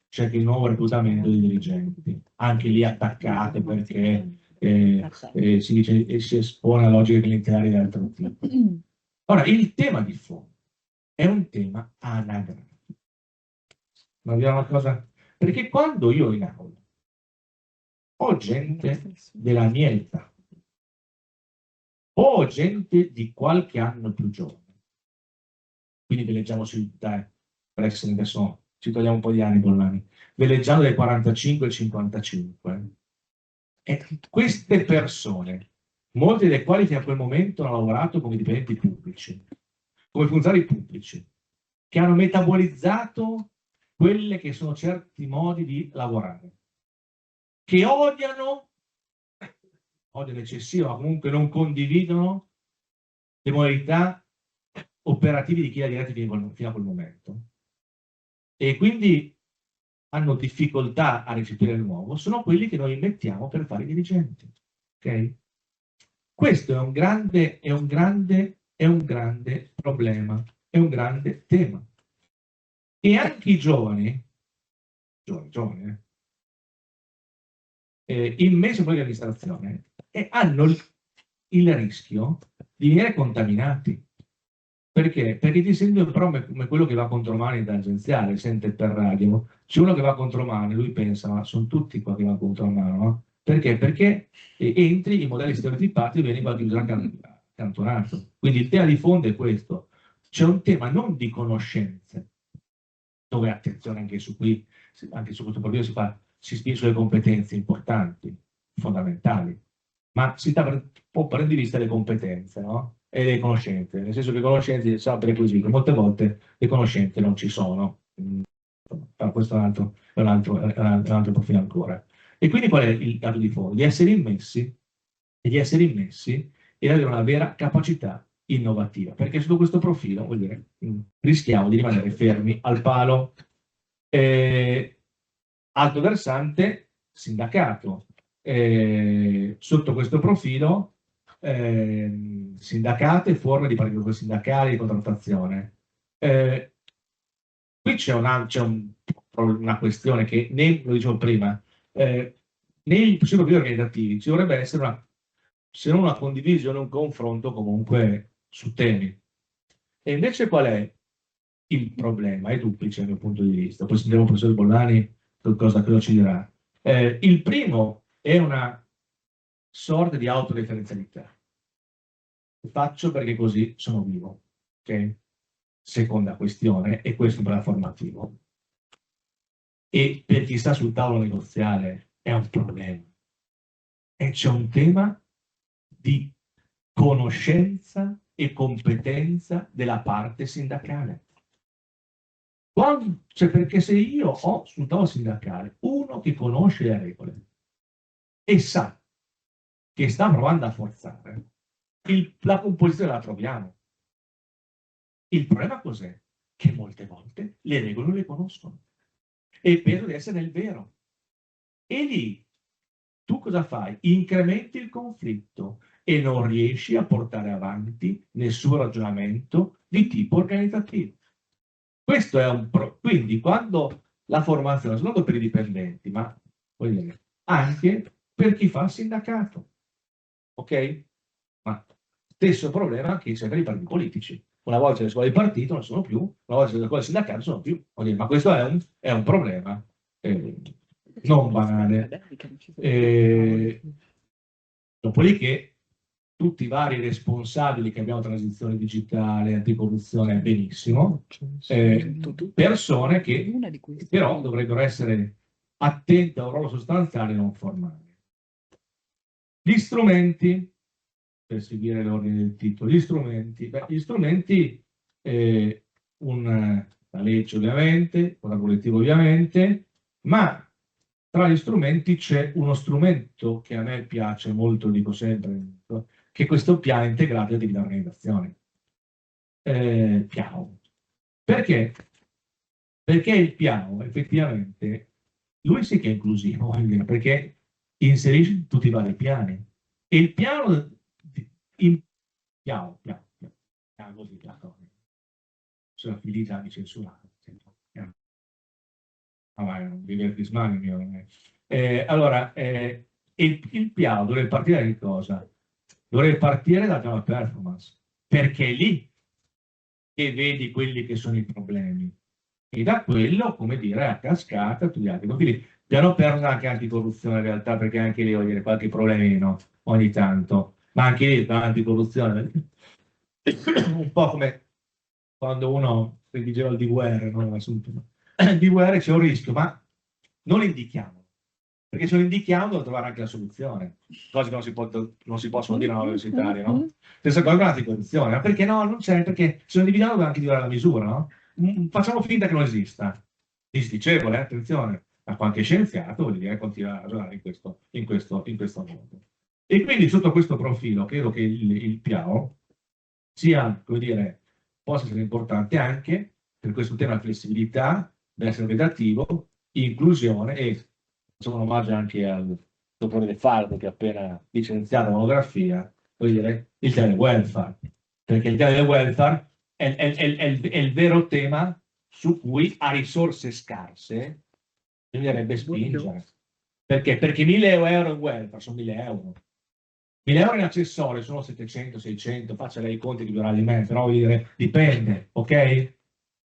cioè che il nuovo reclutamento dei dirigenti, anche lì attaccate perché si dice e si espone a logiche clientelari di altro tipo. Ora, il tema di fondo è un tema anagrafico. Ma vediamo una cosa, perché quando io in aula ho gente della mia età, o gente di qualche anno più giovane, quindi veleggiamo per essere adesso ci togliamo un po' di anni, Bollani, veleggiando dai 45 ai 55, e queste persone, molte delle quali fino a quel momento hanno lavorato come dipendenti pubblici, come funzionari pubblici, che hanno metabolizzato quelle che sono certi modi di lavorare, che odiano eccessivo, ma comunque non condividono le modalità operative di chi ha diretti fino a quel momento, e quindi hanno difficoltà a recepire il nuovo, sono quelli che noi mettiamo per fare i dirigenti. Okay? Questo è un grande problema, è un grande tema. E anche i giovani immersi in quella amministrazione hanno il rischio di venire contaminati. Perché? Perché ti senti un po' come quello che va contromano in tangenziale, sente per radio, c'è uno che va contromano e lui pensa, ma sono tutti qua che vanno contromano, no? Perché? Perché entri in modelli stereotipati e vieni qualche accantonato. Quindi il tema di fondo è questo. C'è un tema non di conoscenze, dove attenzione anche su questo profilo si spinge sulle competenze importanti, fondamentali, ma si sta un po' prendere di vista le competenze, no? E le conoscenze, nel senso che le conoscenze sono prerequisiti, molte volte le conoscenze non ci sono. Però questo è un altro profilo ancora. E quindi qual è il dato di fondo? Di essere immessi e avere una vera capacità innovativa, perché sotto questo profilo, vuol dire, rischiamo di rimanere fermi al palo. Alto versante, sindacato. Sotto questo profilo, sindacato e forme di partecipazione sindacale, di contrattazione. Qui c'è un una questione che né, lo dicevo prima, nei procedimenti organizzativi ci dovrebbe essere una, se non una condivisione, un confronto comunque su temi. E invece qual è il problema? È duplice dal mio punto di vista. Poi sentiamo il professor Bollani cosa ci dirà. Il primo è una sorta di autoreferenzialità. Lo faccio perché così sono vivo. Okay? Seconda questione, e questo per la formativo. E per chi sta sul tavolo negoziale è un problema. E c'è un tema di conoscenza e competenza della parte sindacale. Cioè, perché se io ho sul tavolo sindacale uno che conosce le regole e sa che sta provando a forzare, la composizione la troviamo. Il problema cos'è? Che molte volte le regole non le conoscono e penso di essere nel vero. E lì tu cosa fai? Incrementi il conflitto e non riesci a portare avanti nessun ragionamento di tipo organizzativo. Questo è un quindi quando la formazione, non solo per i dipendenti, ma voglio dire, anche per chi fa il sindacato. Ok? Ma stesso problema che c'è per i partiti politici. Una volta le scuole di partito non sono più, una volta le scuole sindacali non sono più. Voglio dire, ma questo è un problema non banale. Dopodiché tutti i vari responsabili che abbiamo transizione digitale, anticorruzione, benissimo, persone che però dovrebbero essere attente a un ruolo sostanziale e non formale. Gli strumenti, per seguire l'ordine del titolo, gli strumenti, la legge ovviamente, un collettivo ovviamente, ma tra gli strumenti c'è uno strumento che a me piace molto, dico sempre, che è questo piano integrato di attività organizzazione. Piano. Perché? Perché il piano effettivamente, lui sì che è inclusivo, perché inserisce tutti i vari piani. E il piano, così, sono finita di censurare. Non mi il mio. Allora, il piano dovrebbe partire da che cosa? Dovrebbe partire dalla piano performance, perché è lì che vedi quelli che sono i problemi. E da quello, come dire, a cascata tutti gli altri. Quindi piano performance anche anticorruzione in realtà, perché anche lì voglio dire qualche problemino ogni tanto, ma anche lì l'anticorruzione un po' come quando uno redigeva il DVR, no? Il DVR c'è un rischio, ma non indichiamo, perché se lo indichiamo devo trovare anche la soluzione, cose che non si possono dire all'universitario, no? Stessa cosa con l'anticorruzione, ma perché no? Non c'è, perché se lo individuiamo dobbiamo anche dire la misura, no? Facciamo finta che non esista. Disdicevole, attenzione, ma qualche scienziato vuol dire continua a ragionare in questo modo. E quindi sotto questo profilo credo che il PIAO sia, come dire, possa essere importante anche per questo tema di flessibilità, benessere vegetativo, inclusione e facciamo un omaggio anche al dottor Fardo che ha appena licenziato la monografia, voglio dire, il tema del welfare, perché il tema del welfare è il vero tema su cui a risorse scarse bisognerebbe spingere. Perché? Perché 1.000 euro in welfare sono 1.000 euro. 1.000 euro in accessori sono 700, 600, faccia lei i conti che durerà di me, però voglio dire, dipende, ok?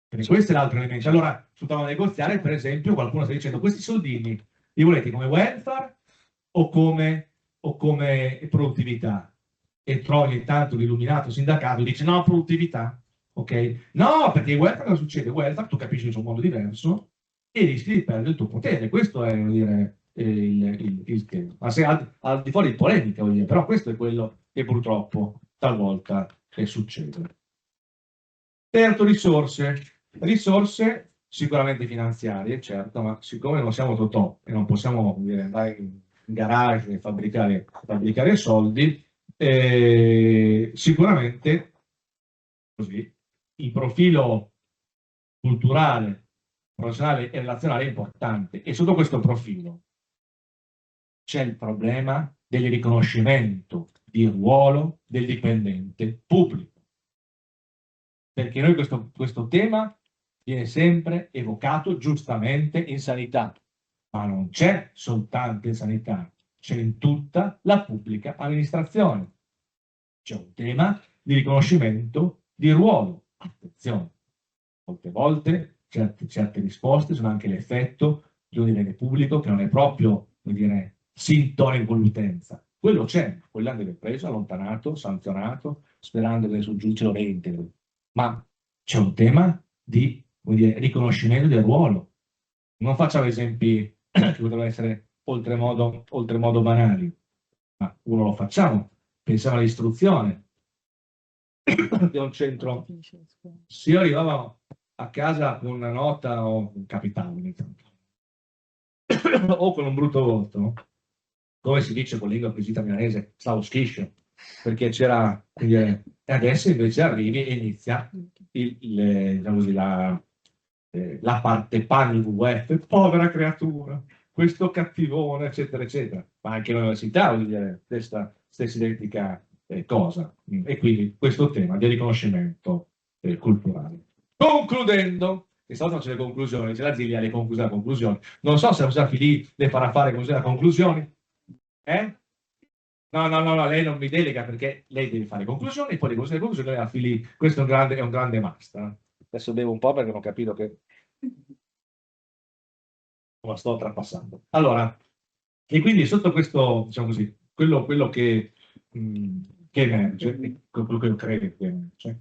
Perché questo è l'altro elemento. Allora, sul tavolo negoziale, per esempio, qualcuno sta dicendo questi soldini li volete come welfare o come produttività? E trovi tanto l'illuminato sindacato e dice no, produttività, ok? No, perché il welfare cosa succede? Il welfare, tu capisci che c'è un mondo diverso e rischi di perdere il tuo potere. Questo è, voglio dire, il tema. Ma se al di fuori di polemica, voglio dire, però questo è quello che purtroppo talvolta succede. Terzo, risorse sicuramente finanziarie, certo, ma siccome non siamo Totò e non possiamo dire, andare in garage e fabbricare soldi, sicuramente così, il profilo culturale, professionale e relazionale è importante. E sotto questo profilo c'è il problema del riconoscimento di ruolo del dipendente pubblico. Perché noi questo tema viene sempre evocato giustamente in sanità, ma non c'è soltanto in sanità, c'è in tutta la pubblica amministrazione. C'è un tema di riconoscimento di ruolo. Attenzione, molte volte certe risposte sono anche l'effetto di un dirigente pubblico che non è proprio, come dire, sintonico con l'utenza. Quello c'è, quello andrebbe preso, allontanato, sanzionato, sperando che sul giudice lo reintegri. Ma c'è un tema di, come dire, riconoscimento del ruolo. Non facciamo esempi che potrebbero essere oltremodo banali, ma uno lo facciamo. Pensiamo all'istruzione. È un centro. Se io arrivavo a casa con una nota o capitavo ogni tanto, o con un brutto voto, come si dice con lingua acquisita milanese, stavo schiscio, perché c'era, e adesso invece arrivi e inizia diciamo così, la parte pani WWF, povera creatura, questo cattivone, eccetera, eccetera. Ma anche l'università, voglio dire, stessa identica cosa. E quindi questo tema del riconoscimento culturale. Concludendo, e sto facendo le conclusioni, c'è la Ziglia le conclusioni. Non so se Usati lì le farà fare così le conclusioni. No, lei non mi delega perché lei deve fare conclusioni e poi le conclusioni lei affili. Questo è un grande master. Adesso bevo un po' perché non ho capito che la sto trapassando. Allora, e quindi sotto questo, diciamo così, quello che emerge, quello che io credo che emerge,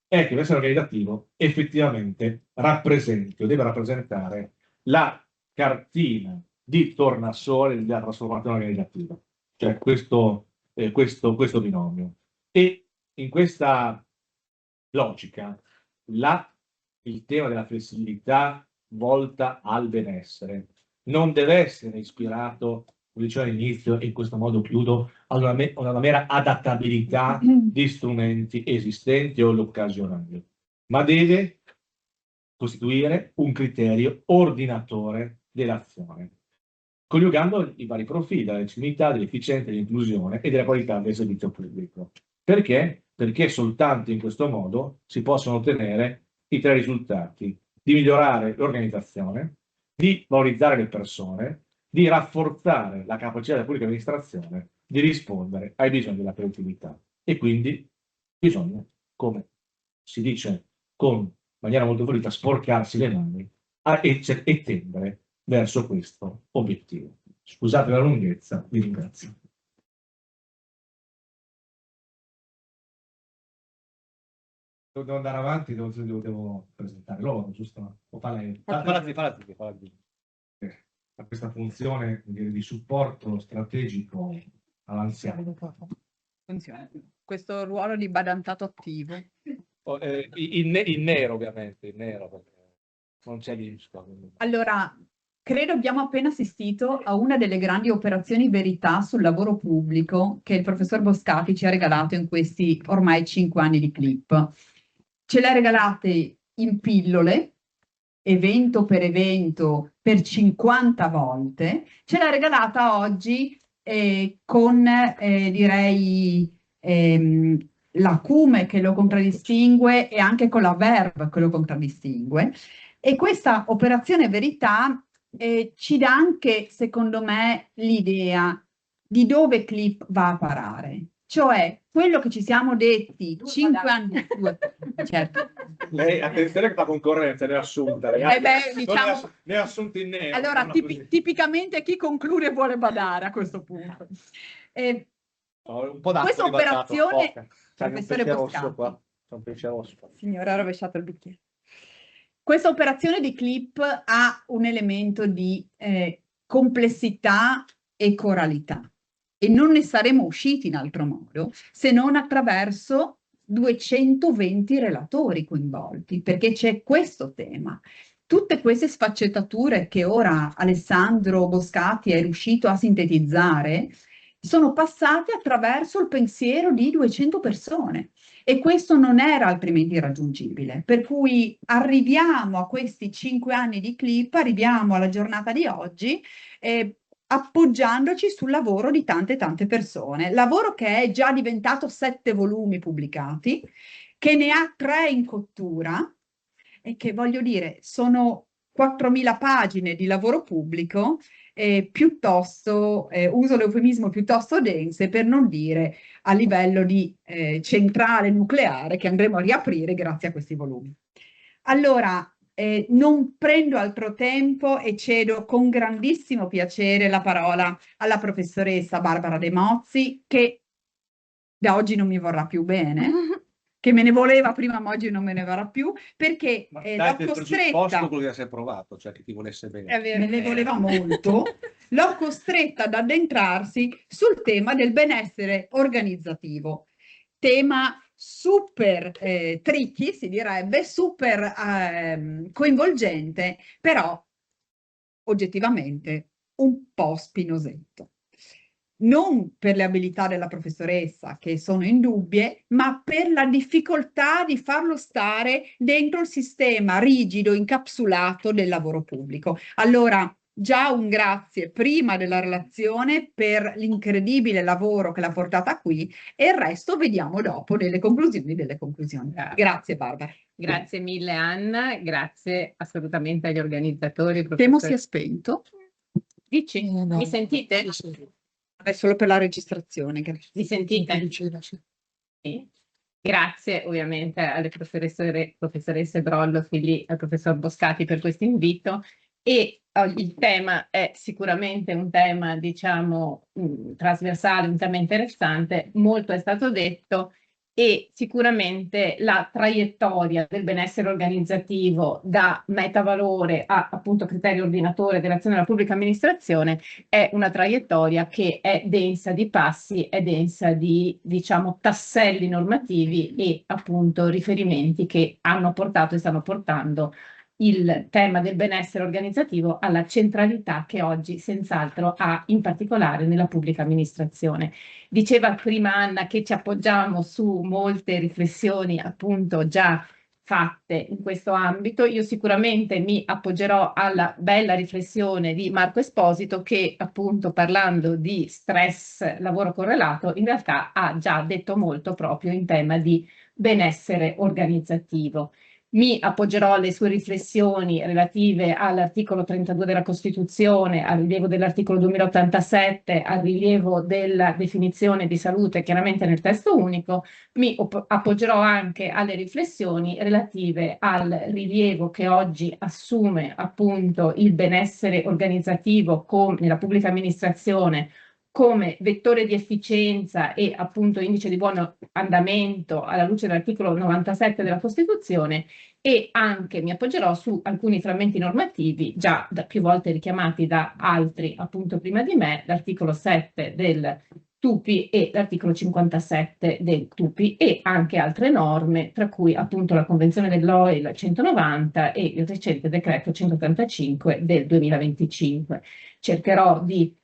è che l'essere organizzativo effettivamente rappresenti o deve rappresentare la cartina di tornasole della trasformazione organizzativa, cioè questo binomio. E in questa logica il tema della flessibilità volta al benessere non deve essere ispirato, come dicevo all'inizio, e in questo modo chiudo, a una mera adattabilità di strumenti esistenti o occasionali, ma deve costituire un criterio ordinatore dell'azione, coniugando i vari profili della legittimità, dell'efficienza, dell'inclusione e della qualità del servizio pubblico. Perché? Perché soltanto in questo modo si possono ottenere i tre risultati: di migliorare l'organizzazione, di valorizzare le persone, di rafforzare la capacità della pubblica amministrazione di rispondere ai bisogni della collettività. E quindi bisogna, come si dice con maniera molto pulita, sporcarsi le mani e tendere verso questo obiettivo. Scusate la lunghezza, vi ringrazio. Devo andare avanti, devo presentare loro, giusto? O fa lei? Falla di. A questa funzione di supporto strategico all'anziano. Funziona. Questo ruolo di badantato attivo. In nero, ovviamente, in nero, perché non c'è l'ISCO. Allora, credo abbiamo appena assistito a una delle grandi operazioni verità sul lavoro pubblico che il professor Boscati ci ha regalato in questi ormai 5 anni di clip. Ce le ha regalate in pillole, evento per 50 volte, ce l'ha regalata oggi con, direi, l'acume che lo contraddistingue e anche con la verve che lo contraddistingue. E questa operazione verità ci dà anche, secondo me, l'idea di dove Clip va a parare. Cioè, quello che ci siamo detti 5 anni fa, certo. Lei, attenzione che fa concorrenza, ne è assunta. Diciamo, ne è assunta in nero. allora, tipicamente chi conclude vuole badare a questo punto. Un po' d'acqua Questa operazione, professore Boscati. Signora, ha rovesciato il bicchiere. Questa operazione di Clip ha un elemento di complessità e coralità e non ne saremmo usciti in altro modo se non attraverso 220 relatori coinvolti, perché c'è questo tema. Tutte queste sfaccettature che ora Alessandro Boscati è riuscito a sintetizzare sono passate attraverso il pensiero di 200 persone. E questo non era altrimenti raggiungibile, per cui arriviamo a questi 5 anni di Clip, arriviamo alla giornata di oggi appoggiandoci sul lavoro di tante persone, lavoro che è già diventato 7 volumi pubblicati, che ne ha 3 in cottura è che, voglio dire, sono 4.000 pagine di lavoro pubblico, piuttosto, uso l'eufemismo piuttosto dense, per non dire a livello di centrale nucleare che andremo a riaprire grazie a questi volumi. Allora, non prendo altro tempo e cedo con grandissimo piacere la parola alla professoressa Barbara De Mozzi, che da oggi non mi vorrà più bene, che me ne voleva prima, ma oggi non me ne vorrà più, perché Ma l'ho dai per presupposto costretta, quello che ha sempre provato, cioè che ti volesse bene. me ne voleva molto, l'ho costretta ad addentrarsi sul tema del benessere organizzativo, tema super tricky, si direbbe, super coinvolgente, però oggettivamente un po' spinosetto. Non per le abilità della professoressa, che sono indubbie, ma per la difficoltà di farlo stare dentro il sistema rigido, incapsulato del lavoro pubblico. Allora, già un grazie prima della relazione per l'incredibile lavoro che l'ha portata qui, e il resto vediamo dopo delle conclusioni. Grazie Barbara. Grazie mille Anna, grazie assolutamente agli organizzatori. Temo sia spento. Dici? Mi sentite? È solo per la registrazione. Mi sentite? Sì. Grazie ovviamente alle professoresse Brollo, Fili, al professor Boscati per questo invito. E il tema è sicuramente un tema, diciamo, trasversale, un tema interessante, molto è stato detto, e sicuramente la traiettoria del benessere organizzativo da metavalore a appunto criterio ordinatore dell'azione della pubblica amministrazione è una traiettoria che è densa di passi, è densa di, diciamo, tasselli normativi e appunto riferimenti che hanno portato e stanno portando il tema del benessere organizzativo alla centralità che oggi senz'altro ha in particolare nella pubblica amministrazione. Diceva prima Anna che ci appoggiamo su molte riflessioni appunto già fatte in questo ambito. Io sicuramente mi appoggerò alla bella riflessione di Marco Esposito che appunto parlando di stress lavoro correlato in realtà ha già detto molto proprio in tema di benessere organizzativo. Mi appoggerò alle sue riflessioni relative all'articolo 32 della Costituzione, al rilievo dell'articolo 2087, al rilievo della definizione di salute chiaramente nel testo unico. Mi appoggerò anche alle riflessioni relative al rilievo che oggi assume appunto il benessere organizzativo nella pubblica amministrazione come vettore di efficienza e appunto indice di buon andamento alla luce dell'articolo 97 della Costituzione, e anche mi appoggerò su alcuni frammenti normativi già più volte richiamati da altri appunto prima di me, l'articolo 7 del TUPI e l'articolo 57 del TUPI e anche altre norme, tra cui appunto la Convenzione dell'OIL 190 e il recente decreto 185 del 2025. Cercherò di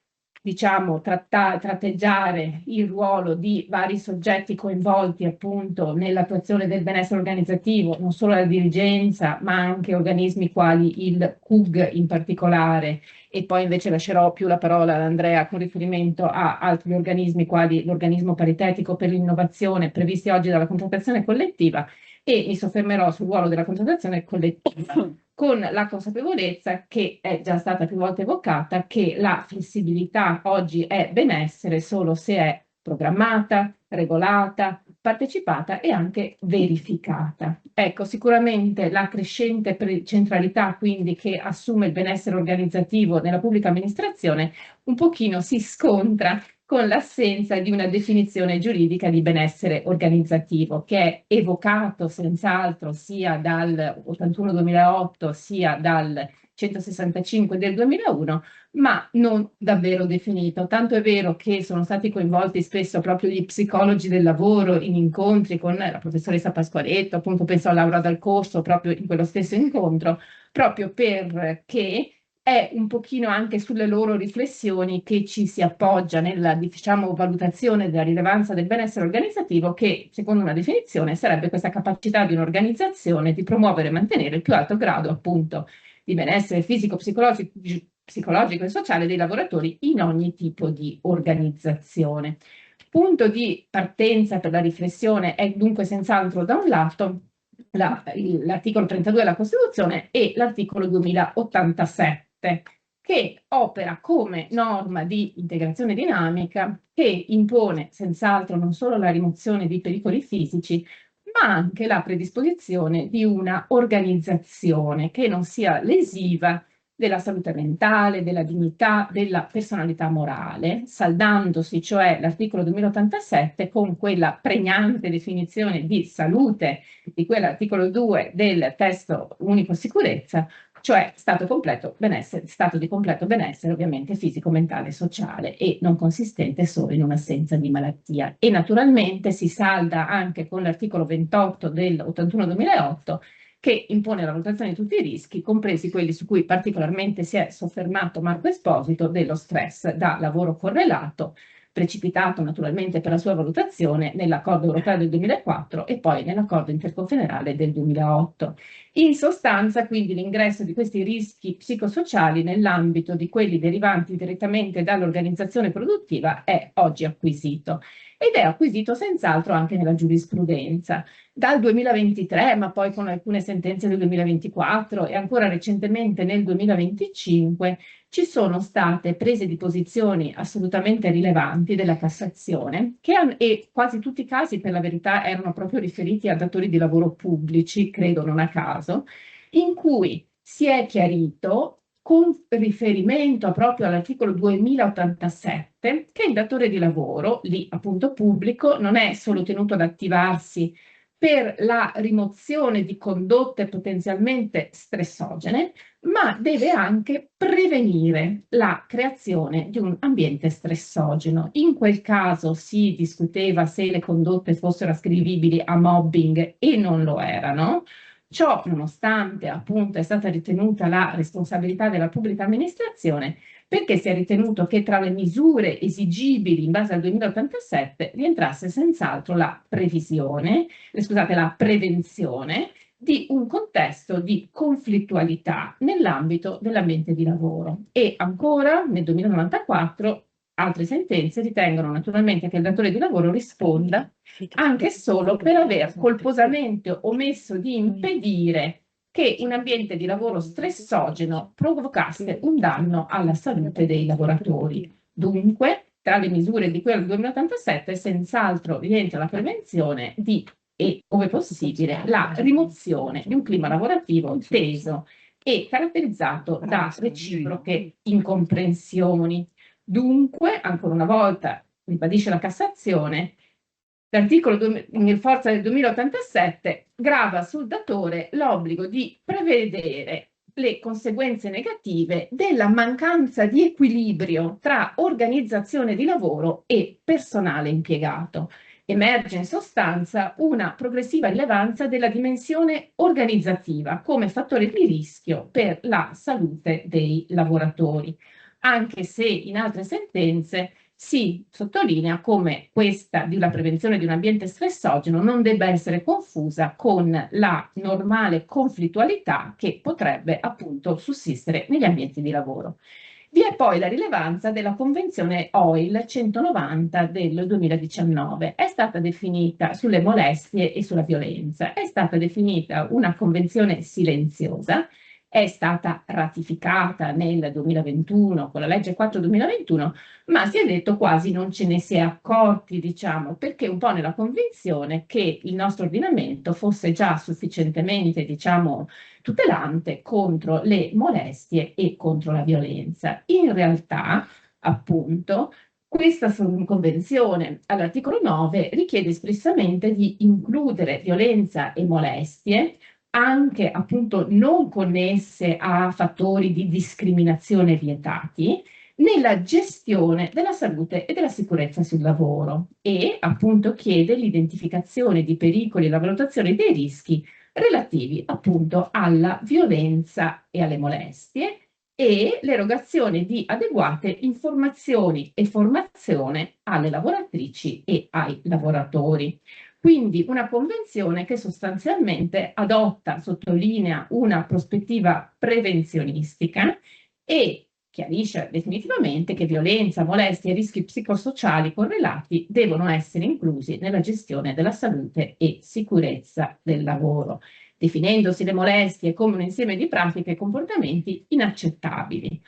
diciamo, tratteggiare il ruolo di vari soggetti coinvolti appunto nell'attuazione del benessere organizzativo, non solo la dirigenza, ma anche organismi quali il CUG in particolare, e poi invece lascerò più la parola ad Andrea con riferimento a altri organismi quali l'organismo paritetico per l'innovazione previsti oggi dalla contrattazione collettiva, e mi soffermerò sul ruolo della contrattazione collettiva con la consapevolezza che è già stata più volte evocata che la flessibilità oggi è benessere solo se è programmata, regolata, partecipata e anche verificata. Ecco, sicuramente la crescente centralità quindi che assume il benessere organizzativo nella pubblica amministrazione un pochino si scontra con l'assenza di una definizione giuridica di benessere organizzativo che è evocato senz'altro sia dal 81-2008 sia dal 165 del 2001, ma non davvero definito. Tanto è vero che sono stati coinvolti spesso proprio gli psicologi del lavoro in incontri con la professoressa Pasqualetto, appunto penso a Laura Dal Corso proprio in quello stesso incontro, proprio perché è un pochino anche sulle loro riflessioni che ci si appoggia nella, diciamo, valutazione della rilevanza del benessere organizzativo, che secondo una definizione sarebbe questa capacità di un'organizzazione di promuovere e mantenere il più alto grado appunto di benessere fisico, psicologico e sociale dei lavoratori in ogni tipo di organizzazione. Punto di partenza per la riflessione è dunque senz'altro da un lato l'articolo 32 della Costituzione e l'articolo 2087, che opera come norma di integrazione dinamica che impone senz'altro non solo la rimozione di pericoli fisici, ma anche la predisposizione di una organizzazione che non sia lesiva della salute mentale, della dignità, della personalità morale, saldandosi cioè l'articolo 2087 con quella pregnante definizione di salute di quell'articolo 2 del testo unico sicurezza, cioè stato di completo benessere ovviamente fisico, mentale e sociale e non consistente solo in un'assenza di malattia. E naturalmente si salda anche con l'articolo 28 del 81-2008 che impone la valutazione di tutti i rischi, compresi quelli su cui particolarmente si è soffermato Marco Esposito, dello stress da lavoro correlato, precipitato naturalmente per la sua valutazione nell'accordo europeo del 2004 e poi nell'accordo interconfederale del 2008. In sostanza, quindi, l'ingresso di questi rischi psicosociali nell'ambito di quelli derivanti direttamente dall'organizzazione produttiva è oggi acquisito. Ed è acquisito senz'altro anche nella giurisprudenza. Dal 2023, ma poi con alcune sentenze del 2024 e ancora recentemente nel 2025, ci sono state prese di posizioni assolutamente rilevanti della Cassazione, e quasi tutti i casi per la verità erano proprio riferiti a datori di lavoro pubblici, credo non a caso, in cui si è chiarito con riferimento proprio all'articolo 2087 che il datore di lavoro, lì appunto pubblico, non è solo tenuto ad attivarsi per la rimozione di condotte potenzialmente stressogene, ma deve anche prevenire la creazione di un ambiente stressogeno. In quel caso si discuteva se le condotte fossero ascrivibili a mobbing e non lo erano. Ciò nonostante appunto è stata ritenuta la responsabilità della pubblica amministrazione, perché si è ritenuto che tra le misure esigibili in base al 2087 rientrasse senz'altro la prevenzione di un contesto di conflittualità nell'ambito dell'ambiente di lavoro. E ancora nel 2094 altre sentenze ritengono naturalmente che il datore di lavoro risponda anche solo per aver colposamente omesso di impedire che un ambiente di lavoro stressogeno provocasse un danno alla salute dei lavoratori. Dunque, tra le misure di cui al 2087 senz'altro rientra la prevenzione e, ove possibile, la rimozione di un clima lavorativo teso e caratterizzato da reciproche incomprensioni. Dunque, ancora una volta, ribadisce la Cassazione, l'articolo in forza del 2087 grava sul datore l'obbligo di prevedere le conseguenze negative della mancanza di equilibrio tra organizzazione di lavoro e personale impiegato. Emerge in sostanza una progressiva rilevanza della dimensione organizzativa come fattore di rischio per la salute dei lavoratori, anche se in altre sentenze si sottolinea come questa di una prevenzione di un ambiente stressogeno non debba essere confusa con la normale conflittualità che potrebbe appunto sussistere negli ambienti di lavoro. Vi è poi la rilevanza della Convenzione OIL 190 del 2019. È stata definita sulle molestie e sulla violenza. È stata definita una convenzione silenziosa, è stata ratificata nel 2021 con la legge 4/2021, ma si è detto quasi non ce ne si è accorti, diciamo, perché un po' nella convinzione che il nostro ordinamento fosse già sufficientemente, diciamo, tutelante contro le molestie e contro la violenza. In realtà, appunto, questa convenzione all'articolo 9 richiede espressamente di includere violenza e molestie anche appunto non connesse a fattori di discriminazione vietati nella gestione della salute e della sicurezza sul lavoro e appunto chiede l'identificazione di pericoli e la valutazione dei rischi relativi appunto alla violenza e alle molestie e l'erogazione di adeguate informazioni e formazione alle lavoratrici e ai lavoratori. Quindi una convenzione che sostanzialmente adotta, sottolinea una prospettiva prevenzionistica e chiarisce definitivamente che violenza, molestie e rischi psicosociali correlati devono essere inclusi nella gestione della salute e sicurezza del lavoro. definendosi le molestie come un insieme di pratiche e comportamenti inaccettabili,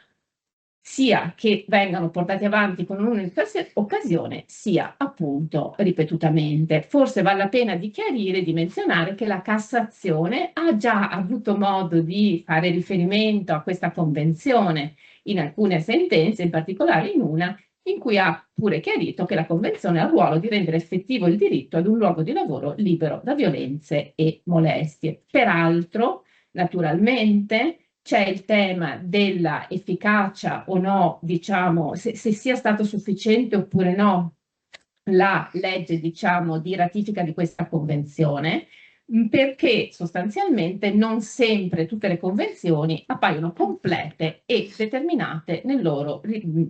sia che vengano portati avanti con un'unica occasione, sia appunto ripetutamente. Forse vale la pena di chiarire, di menzionare che la Cassazione ha già avuto modo di fare riferimento a questa convenzione in alcune sentenze, in particolare in una, in cui ha pure chiarito che la Convenzione ha il ruolo di rendere effettivo il diritto ad un luogo di lavoro libero da violenze e molestie. Peraltro, naturalmente, c'è il tema della efficacia o no, diciamo, se sia stato sufficiente oppure no la legge, diciamo, di ratifica di questa convenzione, perché sostanzialmente non sempre tutte le convenzioni appaiono complete e determinate nel loro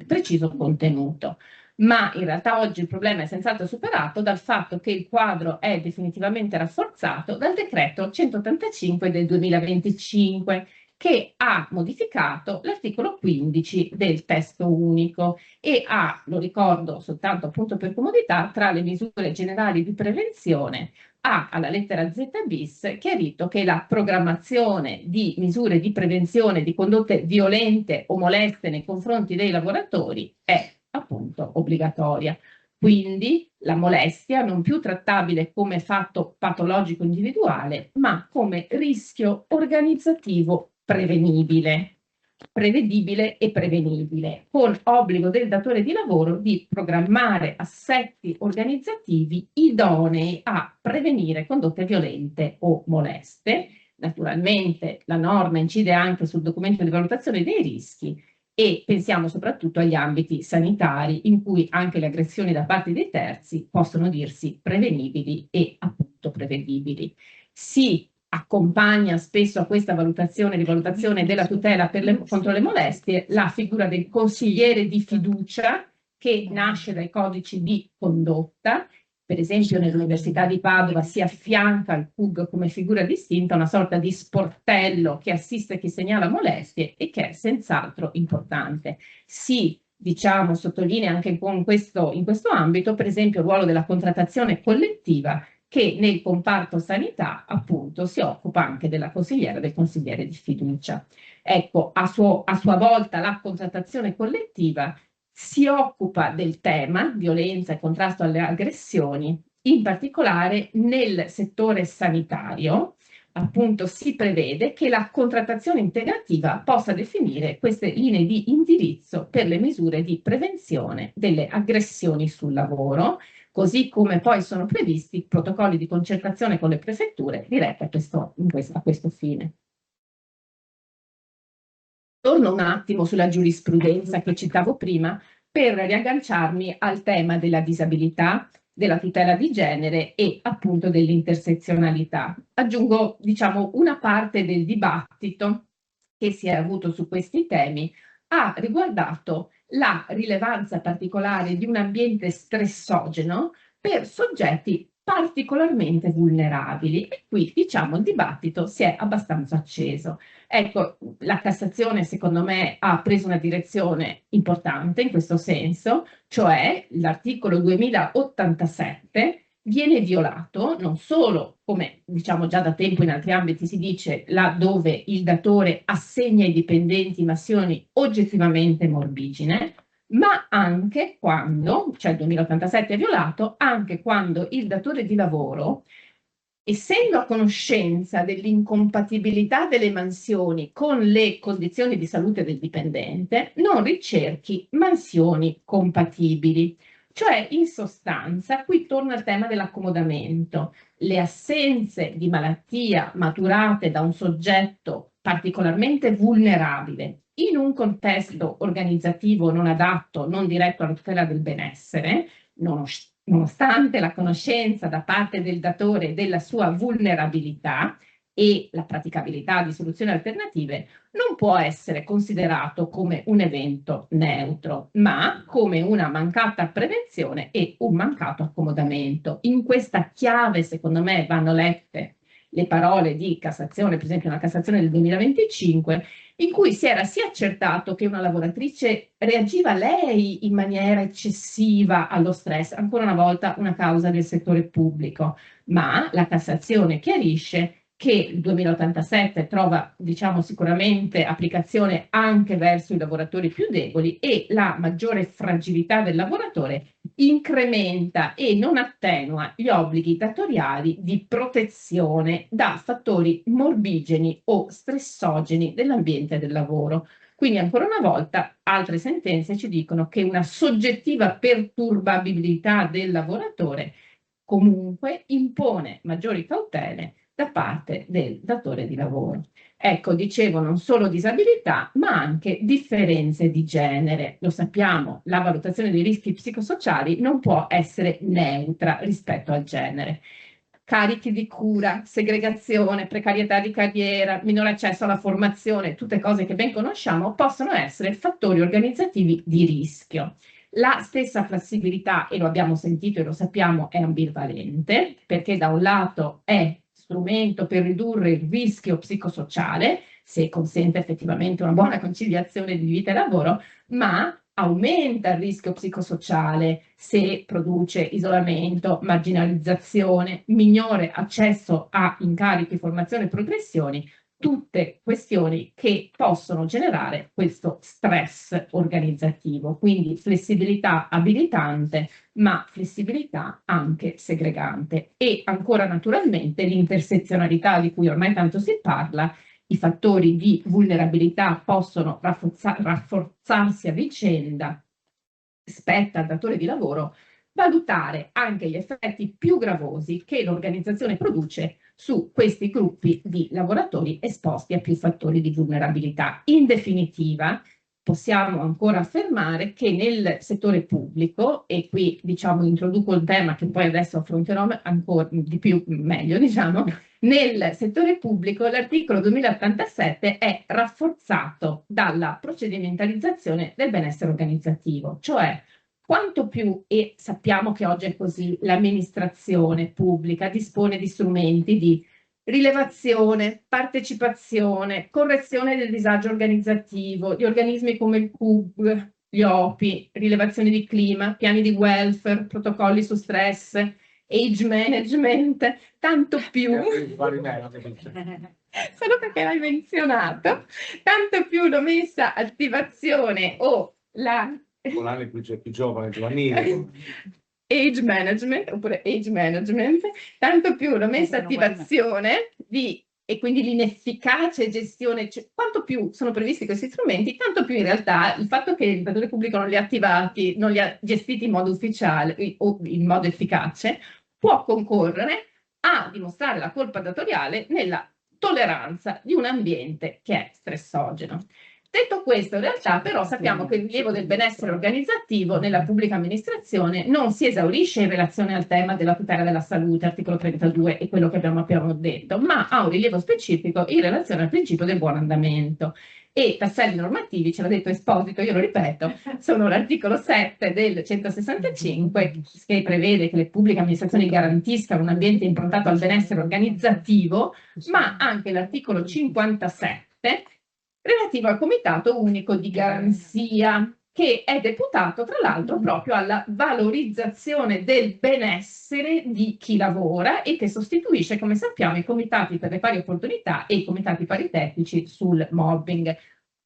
preciso contenuto. Ma in realtà oggi il problema è senz'altro superato dal fatto che il quadro è definitivamente rafforzato dal decreto 185 del 2025, che ha modificato l'articolo 15 del testo unico e ha, lo ricordo soltanto appunto per comodità, tra le misure generali di prevenzione, ha alla lettera Z bis chiarito che la programmazione di misure di prevenzione di condotte violente o moleste nei confronti dei lavoratori è appunto obbligatoria. Quindi la molestia non più trattabile come fatto patologico individuale, ma come rischio organizzativo prevedibile e prevenibile, con obbligo del datore di lavoro di programmare assetti organizzativi idonei a prevenire condotte violente o moleste. Naturalmente la norma incide anche sul documento di valutazione dei rischi e pensiamo soprattutto agli ambiti sanitari in cui anche le aggressioni da parte dei terzi possono dirsi prevenibili e appunto prevedibili. Si accompagna spesso a questa rivalutazione della tutela contro le molestie la figura del consigliere di fiducia che nasce dai codici di condotta. Per esempio nell'Università di Padova si affianca al CUG come figura distinta una sorta di sportello che assiste chi segnala molestie e che è senz'altro importante. Si sottolinea anche in questo ambito, per esempio, il ruolo della contrattazione collettiva che nel comparto sanità appunto si occupa anche della consigliera, del consigliere di fiducia. Ecco, a sua volta la contrattazione collettiva si occupa del tema violenza e contrasto alle aggressioni, in particolare nel settore sanitario. Appunto si prevede che la contrattazione integrativa possa definire queste linee di indirizzo per le misure di prevenzione delle aggressioni sul lavoro, così come poi sono previsti protocolli di concertazione con le prefetture diretti a questo fine. Torno un attimo sulla giurisprudenza che citavo prima per riagganciarmi al tema della disabilità, della tutela di genere e appunto dell'intersezionalità. Aggiungo, diciamo, una parte del dibattito che si è avuto su questi temi ha riguardato la rilevanza particolare di un ambiente stressogeno per soggetti particolarmente vulnerabili e qui diciamo il dibattito si è abbastanza acceso. Ecco, la Cassazione secondo me ha preso una direzione importante in questo senso, cioè l'articolo 2087 viene violato non solo, come diciamo già da tempo in altri ambiti si dice, là dove il datore assegna ai dipendenti mansioni oggettivamente morbigine, ma anche quando, cioè il 2087 è violato, anche quando il datore di lavoro, essendo a conoscenza dell'incompatibilità delle mansioni con le condizioni di salute del dipendente, non ricerchi mansioni compatibili. Cioè, in sostanza, qui torna il tema dell'accomodamento. Le assenze di malattia maturate da un soggetto particolarmente vulnerabile in un contesto organizzativo non adatto, non diretto alla tutela del benessere, nonostante la conoscenza da parte del datore della sua vulnerabilità e la praticabilità di soluzioni alternative, non può essere considerato come un evento neutro, ma come una mancata prevenzione e un mancato accomodamento. In questa chiave, secondo me, vanno lette le parole di Cassazione, per esempio una Cassazione del 2025, in cui si era sia accertato che una lavoratrice reagiva lei in maniera eccessiva allo stress, ancora una volta una causa del settore pubblico, ma la Cassazione chiarisce che il 2087 trova, diciamo, sicuramente applicazione anche verso i lavoratori più deboli, e la maggiore fragilità del lavoratore incrementa e non attenua gli obblighi datoriali di protezione da fattori morbigeni o stressogeni dell'ambiente del lavoro. Quindi ancora una volta altre sentenze ci dicono che una soggettiva perturbabilità del lavoratore comunque impone maggiori cautele da parte del datore di lavoro. Ecco, dicevo, non solo disabilità, ma anche differenze di genere. Lo sappiamo, la valutazione dei rischi psicosociali non può essere neutra rispetto al genere. Carichi di cura, segregazione, precarietà di carriera, minore accesso alla formazione, tutte cose che ben conosciamo, possono essere fattori organizzativi di rischio. La stessa flessibilità, e lo abbiamo sentito e lo sappiamo, è ambivalente, perché da un lato è strumento per ridurre il rischio psicosociale, se consente effettivamente una buona conciliazione di vita e lavoro, ma aumenta il rischio psicosociale se produce isolamento, marginalizzazione, minore accesso a incarichi, formazione e progressioni, tutte questioni che possono generare questo stress organizzativo. Quindi flessibilità abilitante, ma flessibilità anche segregante. E ancora naturalmente l'intersezionalità di cui ormai tanto si parla. I fattori di vulnerabilità possono rafforzarsi a vicenda. Spetta al datore di lavoro valutare anche gli effetti più gravosi che l'organizzazione produce su questi gruppi di lavoratori esposti a più fattori di vulnerabilità. In definitiva, possiamo ancora affermare che nel settore pubblico, e qui diciamo introduco un tema che poi adesso affronterò ancora di più meglio, diciamo, nel settore pubblico l'articolo 2087 è rafforzato dalla procedimentalizzazione del benessere organizzativo, cioè quanto più, e sappiamo che oggi è così, l'amministrazione pubblica dispone di strumenti di rilevazione, partecipazione, correzione del disagio organizzativo, di organismi come il CUB, gli OPI, rilevazione di clima, piani di welfare, protocolli su stress, age management, tanto più, solo perché l'hai menzionato, tanto più l'omessa attivazione o la Volare più giovane, giovanile. Age management, oppure age management, tanto più l'omessa attivazione e quindi l'inefficace gestione, cioè, quanto più sono previsti questi strumenti, tanto più in realtà il fatto che il datore pubblico non li ha attivati, non li ha gestiti in modo ufficiale o in modo efficace, può concorrere a dimostrare la colpa datoriale nella tolleranza di un ambiente che è stressogeno. Detto questo, in realtà però sappiamo che il rilievo del benessere organizzativo nella pubblica amministrazione non si esaurisce in relazione al tema della tutela della salute, articolo 32, e quello che abbiamo appena detto, ma ha un rilievo specifico in relazione al principio del buon andamento. E tasselli normativi, ce l'ha detto Esposito, io lo ripeto, sono l'articolo 7 del 165 che prevede che le pubbliche amministrazioni garantiscano un ambiente improntato al benessere organizzativo, ma anche l'articolo 57 relativo al Comitato Unico di Garanzia, che è deputato tra l'altro proprio alla valorizzazione del benessere di chi lavora e che sostituisce, come sappiamo, i comitati per le pari opportunità e i comitati paritetici sul mobbing.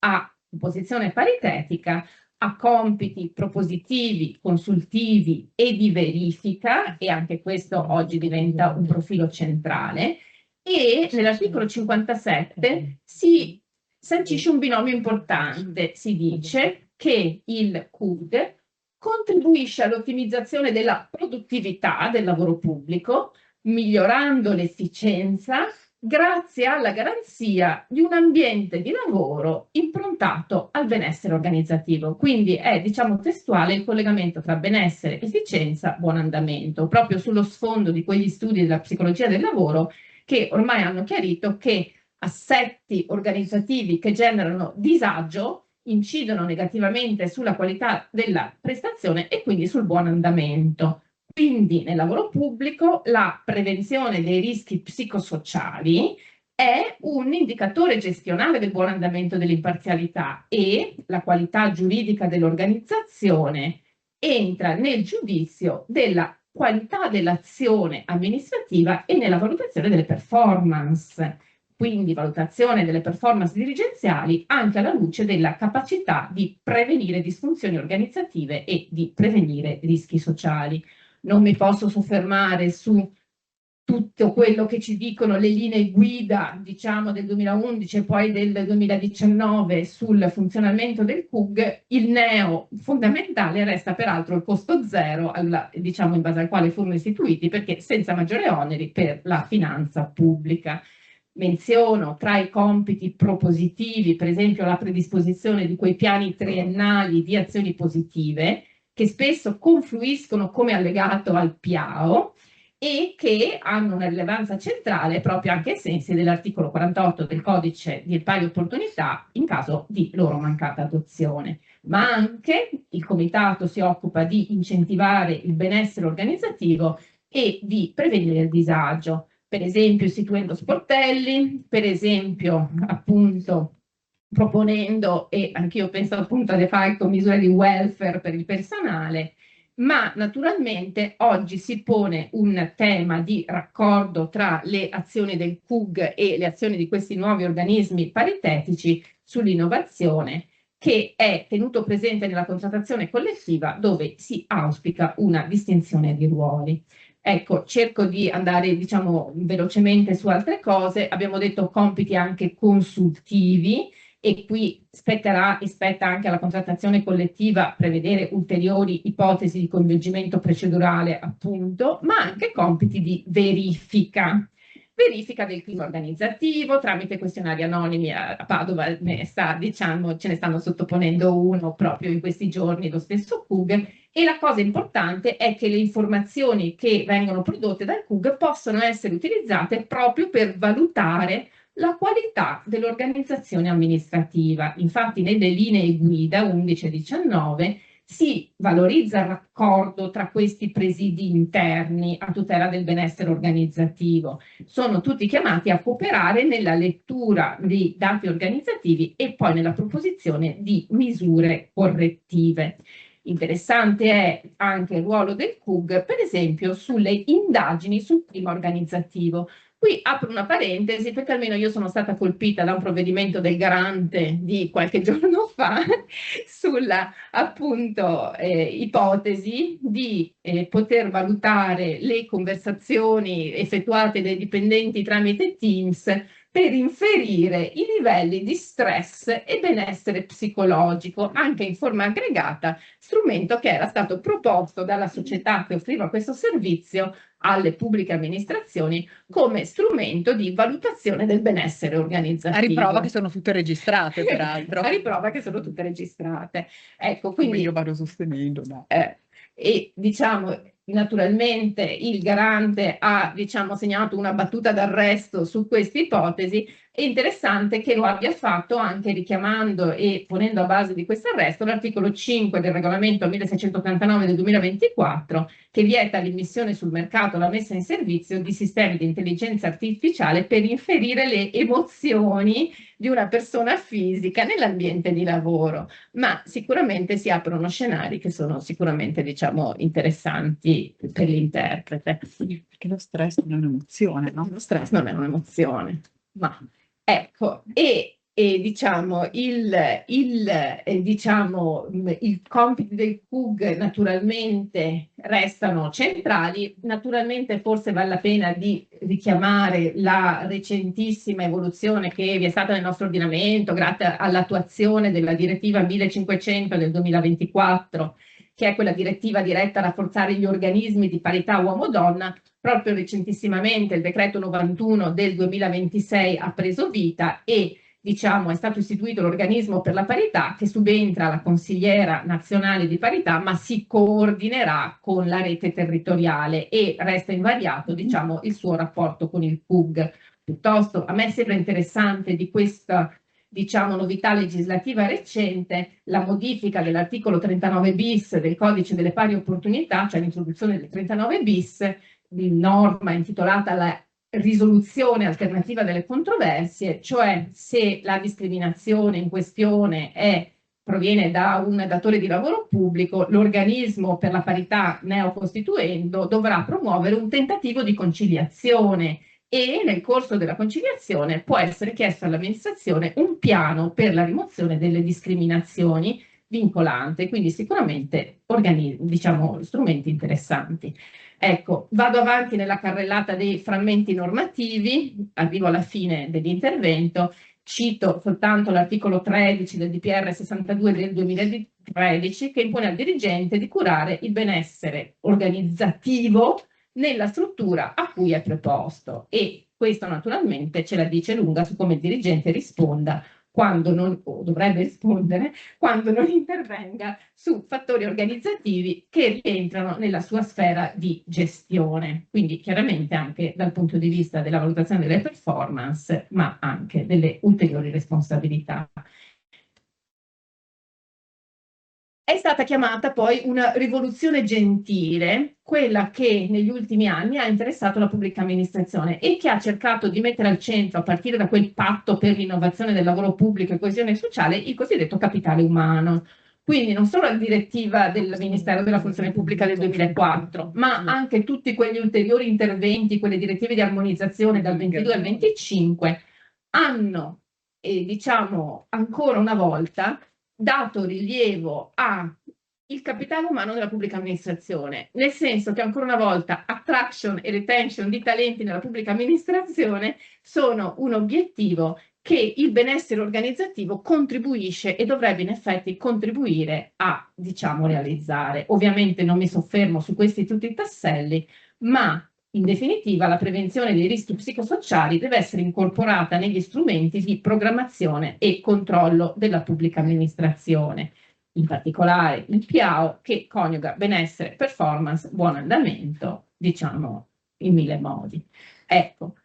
A composizione paritetica, ha compiti propositivi, consultivi e di verifica, e anche questo oggi diventa un profilo centrale, e nell'articolo 57 si sancisce un binomio importante. Si dice che il CUD contribuisce all'ottimizzazione della produttività del lavoro pubblico, migliorando l'efficienza grazie alla garanzia di un ambiente di lavoro improntato al benessere organizzativo. Quindi è, diciamo, testuale il collegamento tra benessere, efficienza, buon andamento, proprio sullo sfondo di quegli studi della psicologia del lavoro che ormai hanno chiarito che assetti organizzativi che generano disagio incidono negativamente sulla qualità della prestazione e quindi sul buon andamento. Quindi nel lavoro pubblico la prevenzione dei rischi psicosociali è un indicatore gestionale del buon andamento dell'imparzialità, e la qualità giuridica dell'organizzazione entra nel giudizio della qualità dell'azione amministrativa e nella valutazione delle performance, quindi valutazione delle performance dirigenziali anche alla luce della capacità di prevenire disfunzioni organizzative e di prevenire rischi sociali. Non mi posso soffermare su tutto quello che ci dicono le linee guida, diciamo, del 2011 e poi del 2019 sul funzionamento del CUG. Il neo fondamentale resta peraltro il costo zero, diciamo, in base al quale furono istituiti, perché senza maggiori oneri per la finanza pubblica. Menziono tra i compiti propositivi, per esempio, la predisposizione di quei piani triennali di azioni positive, che spesso confluiscono come allegato al PIAO, e che hanno una rilevanza centrale proprio anche ai sensi dell'articolo 48 del codice di pari opportunità in caso di loro mancata adozione. Ma anche il comitato si occupa di incentivare il benessere organizzativo e di prevenire il disagio, per esempio istituendo sportelli, per esempio appunto proponendo, e anch'io penso appunto alle FAICO, misure di welfare per il personale. Ma naturalmente oggi si pone un tema di raccordo tra le azioni del CUG e le azioni di questi nuovi organismi paritetici sull'innovazione, che è tenuto presente nella contrattazione collettiva, dove si auspica una distinzione di ruoli. Ecco, cerco di andare, diciamo, velocemente su altre cose. Abbiamo detto compiti anche consultivi, e qui spetta anche alla contrattazione collettiva prevedere ulteriori ipotesi di coinvolgimento procedurale, appunto, ma anche compiti di verifica del clima organizzativo tramite questionari anonimi. A Padova diciamo, ce ne stanno sottoponendo uno proprio in questi giorni, lo stesso CUG, e la cosa importante è che le informazioni che vengono prodotte dal CUG possono essere utilizzate proprio per valutare la qualità dell'organizzazione amministrativa. Infatti nelle linee guida 11 e 19 si valorizza il raccordo tra questi presidi interni a tutela del benessere organizzativo. Sono tutti chiamati a cooperare nella lettura dei dati organizzativi e poi nella proposizione di misure correttive. Interessante è anche il ruolo del CUG, per esempio, sulle indagini sul clima organizzativo. Qui apro una parentesi perché almeno io sono stata colpita da un provvedimento del Garante di qualche giorno fa sulla appunto ipotesi di poter valutare le conversazioni effettuate dai dipendenti tramite Teams per inferire i livelli di stress e benessere psicologico anche in forma aggregata, strumento che era stato proposto dalla società che offriva questo servizio alle pubbliche amministrazioni come strumento di valutazione del benessere organizzativo. A riprova che sono tutte registrate, peraltro. A riprova che sono tutte registrate. Ecco, Come quindi io vado sostenendo. e diciamo naturalmente il Garante ha, diciamo, segnato una battuta d'arresto su questa ipotesi. È interessante che lo abbia fatto anche richiamando e ponendo a base di questo arresto l'articolo 5 del regolamento 1689 del 2024, che vieta l'immissione sul mercato, la messa in servizio di sistemi di intelligenza artificiale per inferire le emozioni di una persona fisica nell'ambiente di lavoro. Ma sicuramente si aprono scenari che sono sicuramente, diciamo, interessanti per l'interprete. Perché lo stress non è un'emozione, no? Lo stress non è un'emozione, ma ecco, diciamo i compiti del CUG naturalmente restano centrali. Naturalmente forse vale la pena di richiamare la recentissima evoluzione che vi è stata nel nostro ordinamento grazie all'attuazione della direttiva 1500 del 2024, che è quella direttiva diretta a rafforzare gli organismi di parità uomo-donna. Proprio recentissimamente il decreto 91 del 2026 ha preso vita e, diciamo, è stato istituito l'organismo per la parità, che subentra alla consigliera nazionale di parità, ma si coordinerà con la rete territoriale e resta invariato, diciamo, il suo rapporto con il CUG. Piuttosto, a me sembra interessante di questa, diciamo, novità legislativa recente la modifica dell'articolo 39 bis del codice delle pari opportunità, cioè l'introduzione del 39 bis, di norma intitolata la risoluzione alternativa delle controversie, cioè se la discriminazione in questione è proviene da un datore di lavoro pubblico, l'organismo per la parità neocostituendo dovrà promuovere un tentativo di conciliazione e nel corso della conciliazione può essere chiesto all'amministrazione un piano per la rimozione delle discriminazioni vincolante, quindi sicuramente diciamo, strumenti interessanti. Ecco, vado avanti nella carrellata dei frammenti normativi, arrivo alla fine dell'intervento, cito soltanto l'articolo 13 del DPR 62 del 2013 che impone al dirigente di curare il benessere organizzativo nella struttura a cui è preposto e questo naturalmente ce la dice lunga su come il dirigente risponda quando non, o dovrebbe rispondere, quando non intervenga su fattori organizzativi che rientrano nella sua sfera di gestione. Quindi chiaramente anche dal punto di vista della valutazione delle performance, ma anche delle ulteriori responsabilità. È stata chiamata poi una rivoluzione gentile, quella che negli ultimi anni ha interessato la pubblica amministrazione e che ha cercato di mettere al centro, a partire da quel patto per l'innovazione del lavoro pubblico e coesione sociale, il cosiddetto capitale umano. Quindi non solo la direttiva del Ministero della Funzione Pubblica del 2004, ma anche tutti quegli ulteriori interventi, quelle direttive di armonizzazione dal 22 al 25, hanno, diciamo, ancora una volta, dato rilievo al capitale umano della pubblica amministrazione, nel senso che ancora una volta attraction e retention di talenti nella pubblica amministrazione sono un obiettivo che il benessere organizzativo contribuisce e dovrebbe in effetti contribuire a, diciamo, realizzare. Ovviamente non mi soffermo su questi tutti i tasselli, ma in definitiva la prevenzione dei rischi psicosociali deve essere incorporata negli strumenti di programmazione e controllo della pubblica amministrazione, in particolare il PIAO che coniuga benessere, performance, buon andamento, diciamo in mille modi. Ecco,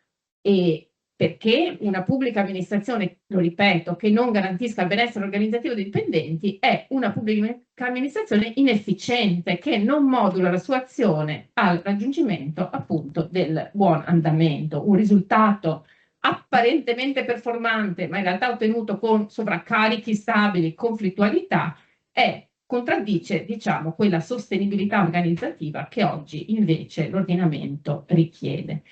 e perché una pubblica amministrazione, lo ripeto, che non garantisca il benessere organizzativo dei dipendenti è una pubblica amministrazione inefficiente che non modula la sua azione al raggiungimento appunto del buon andamento, un risultato apparentemente performante ma in realtà ottenuto con sovraccarichi stabili, conflittualità, contraddice, diciamo, quella sostenibilità organizzativa che oggi invece l'ordinamento richiede.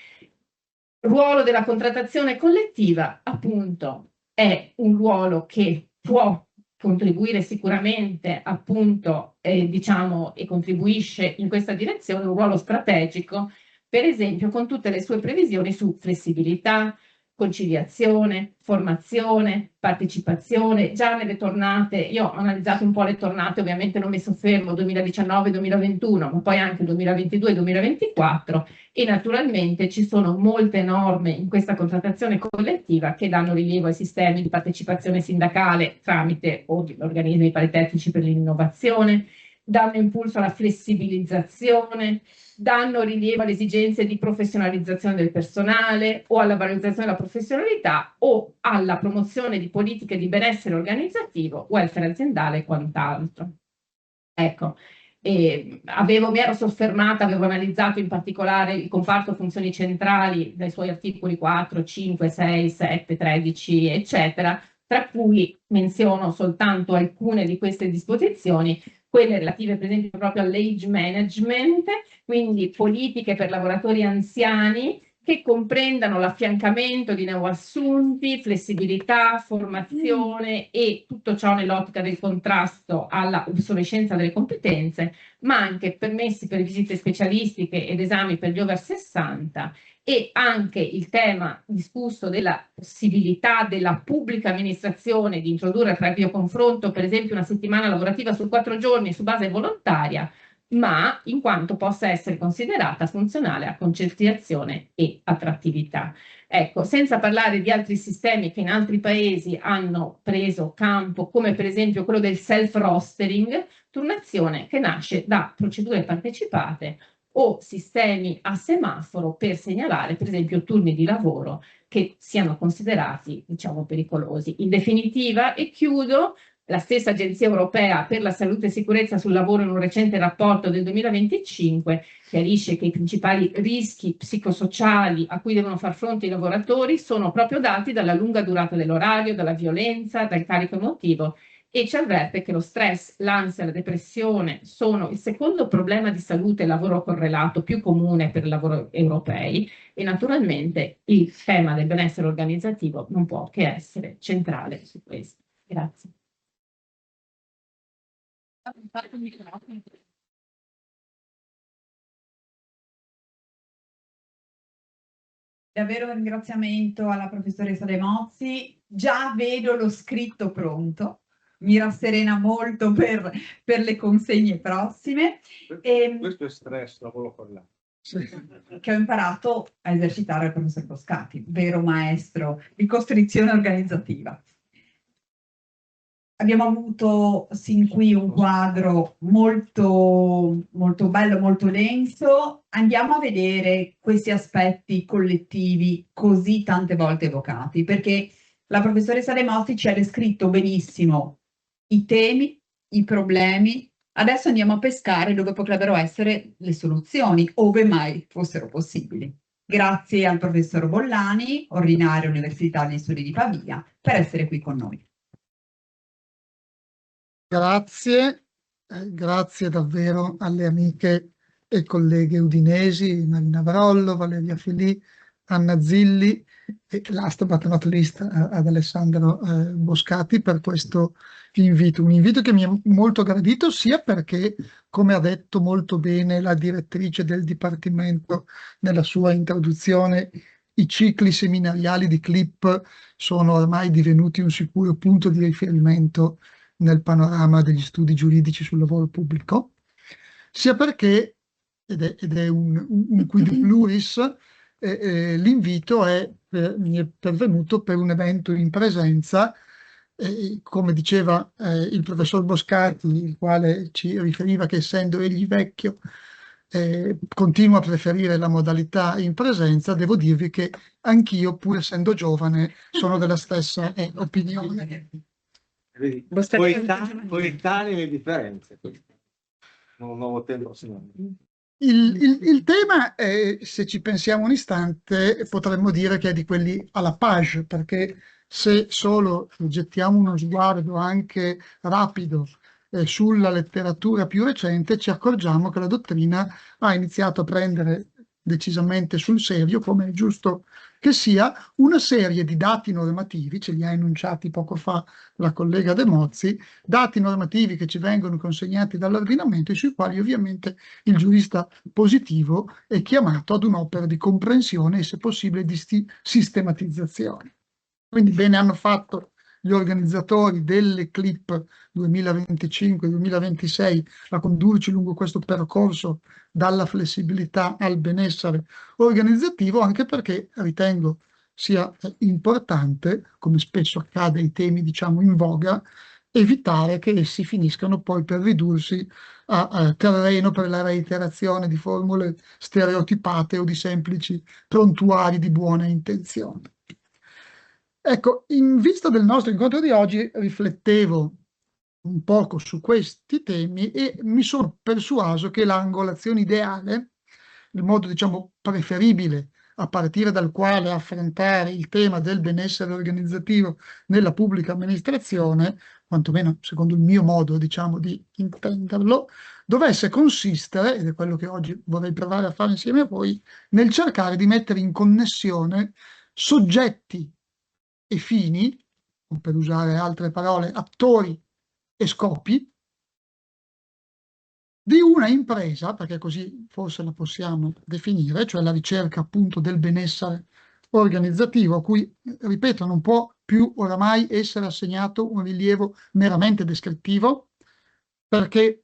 Ruolo della contrattazione collettiva, appunto, è un ruolo che può contribuire sicuramente, appunto, diciamo, e contribuisce in questa direzione, un ruolo strategico, per esempio con tutte le sue previsioni su flessibilità, conciliazione, formazione, partecipazione, già nelle tornate, io ho analizzato un po' le tornate, ovviamente non mi soffermo 2019-2021, ma poi anche 2022-2024 e naturalmente ci sono molte norme in questa contrattazione collettiva che danno rilievo ai sistemi di partecipazione sindacale tramite organismi paritetici per l'innovazione, danno impulso alla flessibilizzazione, danno rilievo alle esigenze di professionalizzazione del personale o alla valorizzazione della professionalità o alla promozione di politiche di benessere organizzativo, welfare aziendale e quant'altro. Ecco, mi ero soffermata, avevo analizzato in particolare il comparto funzioni centrali dai suoi articoli 4, 5, 6, 7, 13, eccetera, tra cui menziono soltanto alcune di queste disposizioni, quelle relative per esempio proprio all'age management, quindi politiche per lavoratori anziani che comprendano l'affiancamento di neoassunti, flessibilità, formazione e tutto ciò nell'ottica del contrasto alla obsolescenza delle competenze, ma anche permessi per visite specialistiche ed esami per gli over 60 e anche il tema discusso della possibilità della pubblica amministrazione di introdurre previo confronto, per esempio, una settimana lavorativa su 4 giorni su base volontaria, ma in quanto possa essere considerata funzionale a conciliazione e attrattività. Ecco, senza parlare di altri sistemi che in altri paesi hanno preso campo, come per esempio quello del self-rostering, turnazione che nasce da procedure partecipate o sistemi a semaforo per segnalare, per esempio, turni di lavoro che siano considerati, diciamo, pericolosi. In definitiva, e chiudo, la stessa Agenzia Europea per la Salute e Sicurezza sul Lavoro in un recente rapporto del 2025 chiarisce che i principali rischi psicosociali a cui devono far fronte i lavoratori sono proprio dati dalla lunga durata dell'orario, dalla violenza, dal carico emotivo e ci avverte che lo stress, l'ansia, la depressione sono il secondo problema di salute e lavoro correlato più comune per i lavori europei e naturalmente il tema del benessere organizzativo non può che essere centrale su questo. Grazie. Davvero un ringraziamento alla professoressa De Mozzi. Già vedo lo scritto pronto, mi rasserena molto per le consegne prossime. Questo è stress, lavoro con l'altro. Che ho imparato a esercitare il professor Boscati, vero maestro di costrizione organizzativa. Abbiamo avuto sin qui un quadro molto, molto bello, molto denso. Andiamo a vedere questi aspetti collettivi così tante volte evocati, perché la professoressa De Mozzi ci ha descritto benissimo i temi, i problemi. Adesso andiamo a pescare dove potrebbero essere le soluzioni, ove mai fossero possibili. Grazie al professor Bollani, ordinario Università degli Studi di Pavia, per essere qui con noi. Grazie, grazie davvero alle amiche e colleghe udinesi, Marina Brollo, Valeria Filì, Anna Zilli e last but not least ad Alessandro Boscati per questo invito. Un invito che mi è molto gradito sia perché, come ha detto molto bene la direttrice del Dipartimento nella sua introduzione, i cicli seminariali di CLIP sono ormai divenuti un sicuro punto di riferimento nel panorama degli studi giuridici sul lavoro pubblico, sia perché, ed è un quid pluris, l'invito mi è pervenuto per un evento in presenza, come diceva il professor Boscati, il quale ci riferiva che essendo egli vecchio continua a preferire la modalità in presenza. Devo dirvi che anch'io, pur essendo giovane, sono della stessa opinione. Vedi, coetanee le differenze. Un nuovo tempo. Il tema, se ci pensiamo un istante, potremmo dire che è di quelli alla page, perché se solo gettiamo uno sguardo anche rapido sulla letteratura più recente, ci accorgiamo che la dottrina ha iniziato a prendere decisamente sul serio, come è giusto che sia, una serie di dati normativi, ce li ha enunciati poco fa la collega De Mozzi, dati normativi che ci vengono consegnati dall'ordinamento e sui quali ovviamente il giurista positivo è chiamato ad un'opera di comprensione e, se possibile, di sistematizzazione. Quindi bene hanno fatto gli organizzatori delle CLIP 2025-2026 a condurci lungo questo percorso dalla flessibilità al benessere organizzativo, anche perché ritengo sia importante, come spesso accade ai temi diciamo in voga, evitare che essi finiscano poi per ridursi a terreno per la reiterazione di formule stereotipate o di semplici prontuari di buona intenzione. Ecco, in vista del nostro incontro di oggi riflettevo un poco su questi temi e mi sono persuaso che l'angolazione ideale, il modo diciamo preferibile a partire dal quale affrontare il tema del benessere organizzativo nella pubblica amministrazione, quantomeno secondo il mio modo diciamo di intenderlo, dovesse consistere, ed è quello che oggi vorrei provare a fare insieme a voi, nel cercare di mettere in connessione soggetti e fini, o per usare altre parole, attori e scopi, di una impresa, perché così forse la possiamo definire, cioè la ricerca appunto del benessere organizzativo, a cui, ripeto, non può più oramai essere assegnato un rilievo meramente descrittivo, perché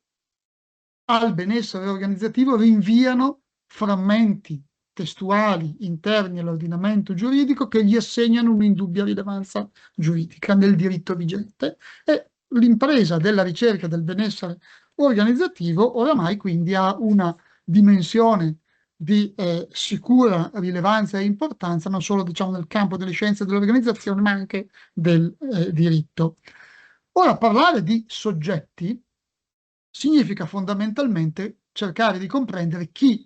al benessere organizzativo rinviano frammenti testuali interni all'ordinamento giuridico che gli assegnano un'indubbia rilevanza giuridica nel diritto vigente, e l'impresa della ricerca del benessere organizzativo oramai quindi ha una dimensione di sicura rilevanza e importanza non solo diciamo nel campo delle scienze dell'organizzazione ma anche del diritto. Ora, parlare di soggetti significa fondamentalmente cercare di comprendere chi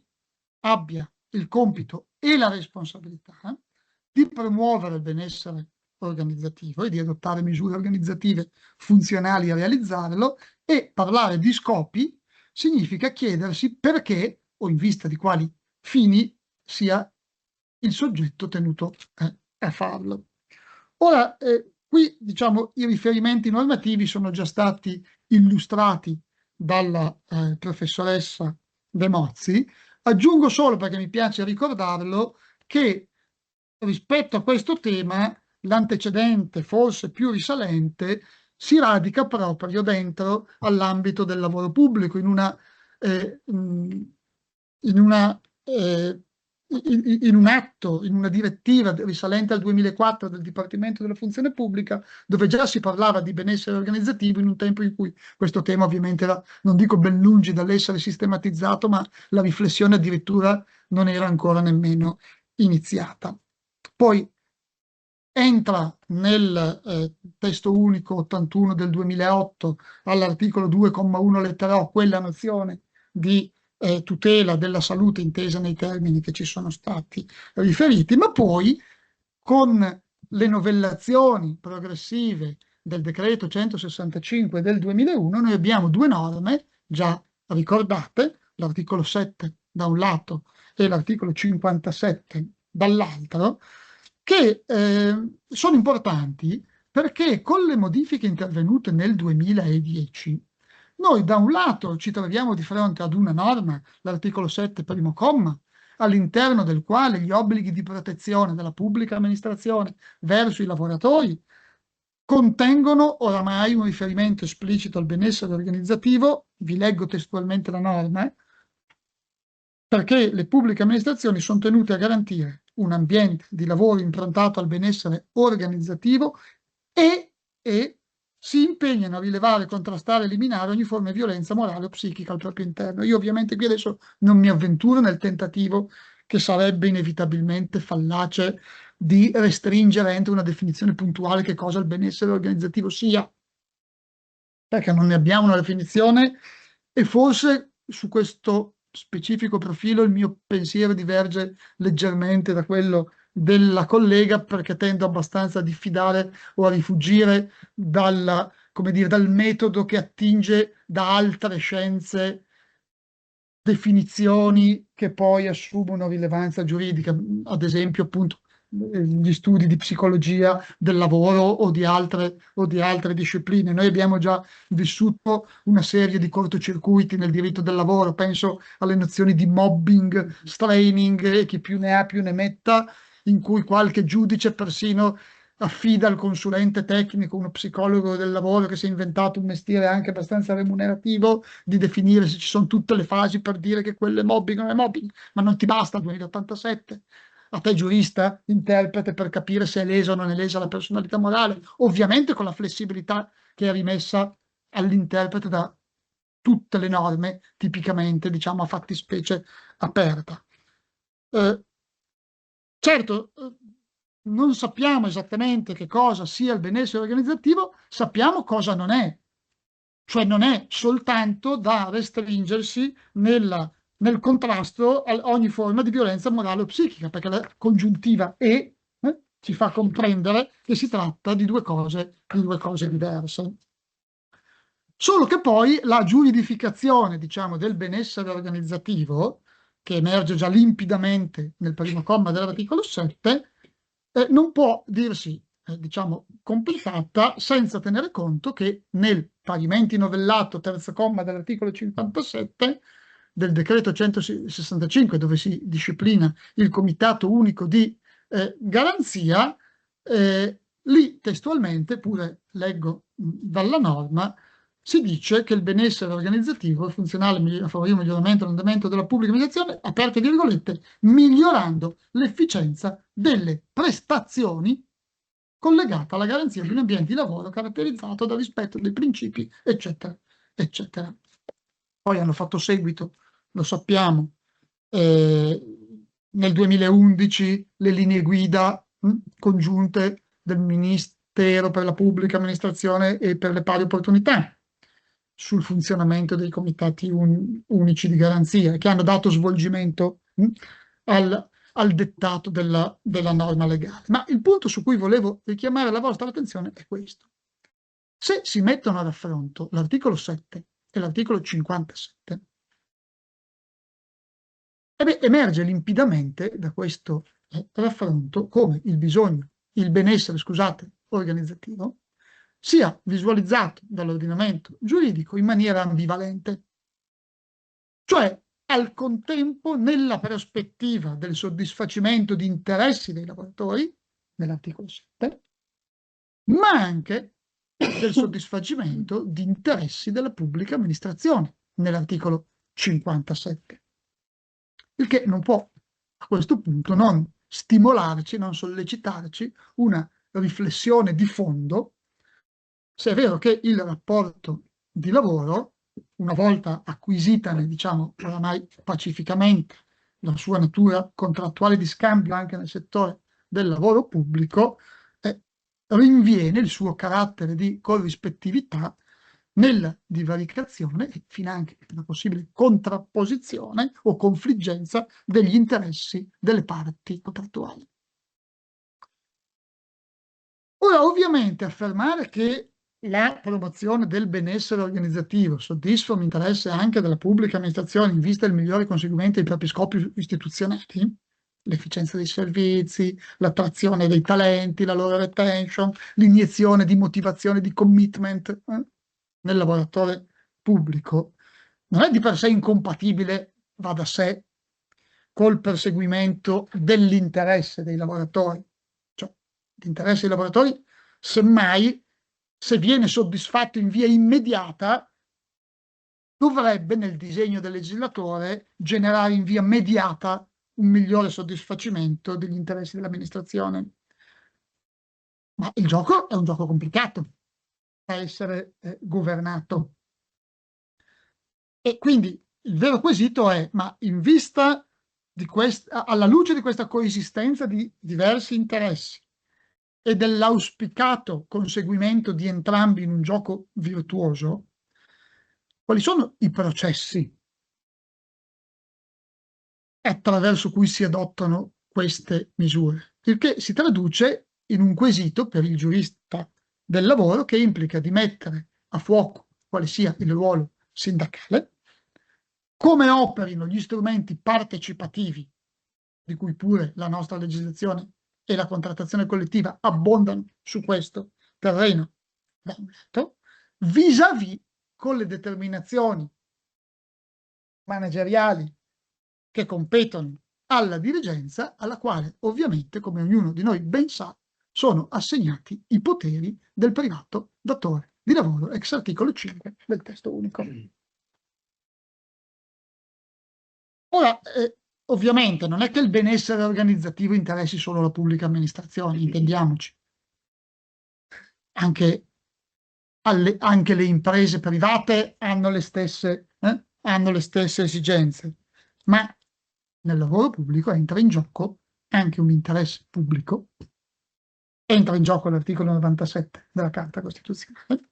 abbia il compito e la responsabilità di promuovere il benessere organizzativo e di adottare misure organizzative funzionali a realizzarlo, e parlare di scopi significa chiedersi perché o in vista di quali fini sia il soggetto tenuto a farlo. Ora, qui diciamo i riferimenti normativi sono già stati illustrati dalla professoressa De Mozzi. Aggiungo solo, perché mi piace ricordarlo, che rispetto a questo tema l'antecedente, forse più risalente, si radica proprio dentro all'ambito del lavoro pubblico, in un atto, in una direttiva risalente al 2004 del Dipartimento della Funzione Pubblica, dove già si parlava di benessere organizzativo in un tempo in cui questo tema ovviamente era, non dico ben lungi dall'essere sistematizzato, ma la riflessione addirittura non era ancora nemmeno iniziata. Poi entra nel testo unico 81 del 2008 all'articolo 2,1 lettera O quella nozione di tutela della salute intesa nei termini che ci sono stati riferiti, ma poi con le novellazioni progressive del decreto 165 del 2001 noi abbiamo due norme già ricordate, l'articolo 7 da un lato e l'articolo 57 dall'altro, che sono importanti perché con le modifiche intervenute nel 2010 noi da un lato ci troviamo di fronte ad una norma, l'articolo 7 primo comma, all'interno del quale gli obblighi di protezione della pubblica amministrazione verso i lavoratori contengono oramai un riferimento esplicito al benessere organizzativo. Vi leggo testualmente la norma, perché le pubbliche amministrazioni sono tenute a garantire un ambiente di lavoro improntato al benessere organizzativo e si impegnano a rilevare, contrastare, eliminare ogni forma di violenza morale o psichica al proprio interno. Io ovviamente qui adesso non mi avventuro nel tentativo, che sarebbe inevitabilmente fallace, di restringere entro una definizione puntuale che cosa il benessere organizzativo sia, perché non ne abbiamo una definizione e forse su questo specifico profilo il mio pensiero diverge leggermente da quello della collega, perché tendo abbastanza a diffidare o a rifugire dal metodo che attinge da altre scienze definizioni che poi assumono rilevanza giuridica, ad esempio appunto gli studi di psicologia del lavoro o di altre discipline. Noi abbiamo già vissuto una serie di cortocircuiti nel diritto del lavoro, penso alle nozioni di mobbing, straining e chi più ne ha più ne metta, in cui qualche giudice persino affida al consulente tecnico, uno psicologo del lavoro che si è inventato un mestiere anche abbastanza remunerativo, di definire se ci sono tutte le fasi per dire che quello è mobbing o non è mobbing, ma non ti basta il 2087. A te giurista, interprete, per capire se è lesa o non è lesa la personalità morale, ovviamente con la flessibilità che è rimessa all'interprete da tutte le norme, tipicamente diciamo a fattispecie aperta. Certo, non sappiamo esattamente che cosa sia il benessere organizzativo, sappiamo cosa non è, cioè non è soltanto da restringersi nel contrasto a ogni forma di violenza morale o psichica, perché la congiuntiva ci fa comprendere che si tratta di due cose diverse. Solo che poi la giuridificazione, diciamo, del benessere organizzativo, che emerge già limpidamente nel primo comma dell'articolo 7, non può dirsi, diciamo, completata senza tenere conto che nel parimenti novellato terzo comma dell'articolo 57 del decreto 165, dove si disciplina il comitato unico di garanzia, lì testualmente, pure leggo dalla norma, si dice che il benessere organizzativo è funzionale a favorire il miglioramento e l'andamento della pubblica amministrazione, aperte virgolette, migliorando l'efficienza delle prestazioni collegate alla garanzia di un ambiente di lavoro caratterizzato dal rispetto dei principi, eccetera, eccetera. Poi hanno fatto seguito, lo sappiamo, nel 2011 le linee guida congiunte del Ministero per la Pubblica Amministrazione e per le pari opportunità sul funzionamento dei comitati unici di garanzia, che hanno dato svolgimento al dettato della norma legale. Ma il punto su cui volevo richiamare la vostra attenzione è questo. Se si mettono a raffronto l'articolo 7 e l'articolo 57, emerge limpidamente da questo raffronto come il benessere, organizzativo, sia visualizzato dall'ordinamento giuridico in maniera ambivalente. Cioè, al contempo, nella prospettiva del soddisfacimento di interessi dei lavoratori, nell'articolo 7, ma anche del soddisfacimento di interessi della pubblica amministrazione, nell'articolo 57. Il che non può, a questo punto, non stimolarci, non sollecitarci una riflessione di fondo, se è vero che il rapporto di lavoro, una volta acquisitane, diciamo, oramai pacificamente, la sua natura contrattuale di scambio anche nel settore del lavoro pubblico, rinviene il suo carattere di corrispettività nella divaricazione e finanche una possibile contrapposizione o confliggenza degli interessi delle parti contrattuali. Ora, ovviamente, affermare che la promozione del benessere organizzativo soddisfa un interesse anche della pubblica amministrazione in vista del migliore conseguimento dei propri scopi istituzionali, l'efficienza dei servizi, l'attrazione dei talenti, la loro retention, l'iniezione di motivazione, di commitment nel lavoratore pubblico, non è di per sé incompatibile, va da sé, col perseguimento dell'interesse dei lavoratori. Cioè, l'interesse dei lavoratori, semmai, se viene soddisfatto in via immediata, dovrebbe nel disegno del legislatore generare in via mediata un migliore soddisfacimento degli interessi dell'amministrazione. Ma il gioco è un gioco complicato a essere governato. E quindi il vero quesito è, ma in vista di alla luce di questa coesistenza di diversi interessi e dell'auspicato conseguimento di entrambi in un gioco virtuoso, quali sono i processi attraverso cui si adottano queste misure? Il che si traduce in un quesito per il giurista del lavoro che implica di mettere a fuoco quale sia il ruolo sindacale, come operino gli strumenti partecipativi, di cui pure la nostra legislazione e la contrattazione collettiva abbondano su questo terreno, da un lato, vis-à-vis con le determinazioni manageriali che competono alla dirigenza, alla quale ovviamente, come ognuno di noi ben sa, sono assegnati i poteri del privato datore di lavoro, ex articolo 5 del testo unico. Ora, ovviamente non è che il benessere organizzativo interessi solo la pubblica amministrazione, intendiamoci. Anche le imprese private hanno le stesse esigenze, ma nel lavoro pubblico entra in gioco anche un interesse pubblico, entra in gioco l'articolo 97 della Carta Costituzionale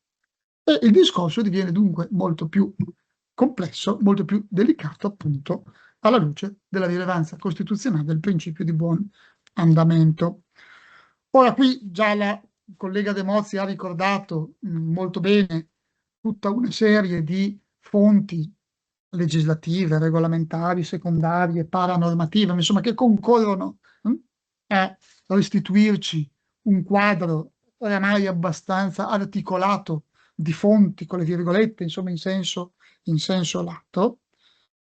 e il discorso diviene dunque molto più complesso, molto più delicato, appunto, alla luce della rilevanza costituzionale del principio di buon andamento. Ora, qui già la collega De Mozzi ha ricordato molto bene tutta una serie di fonti legislative, regolamentari, secondarie, paranormative, insomma, che concorrono a restituirci un quadro oramai abbastanza articolato di fonti, con le virgolette, insomma, in senso lato.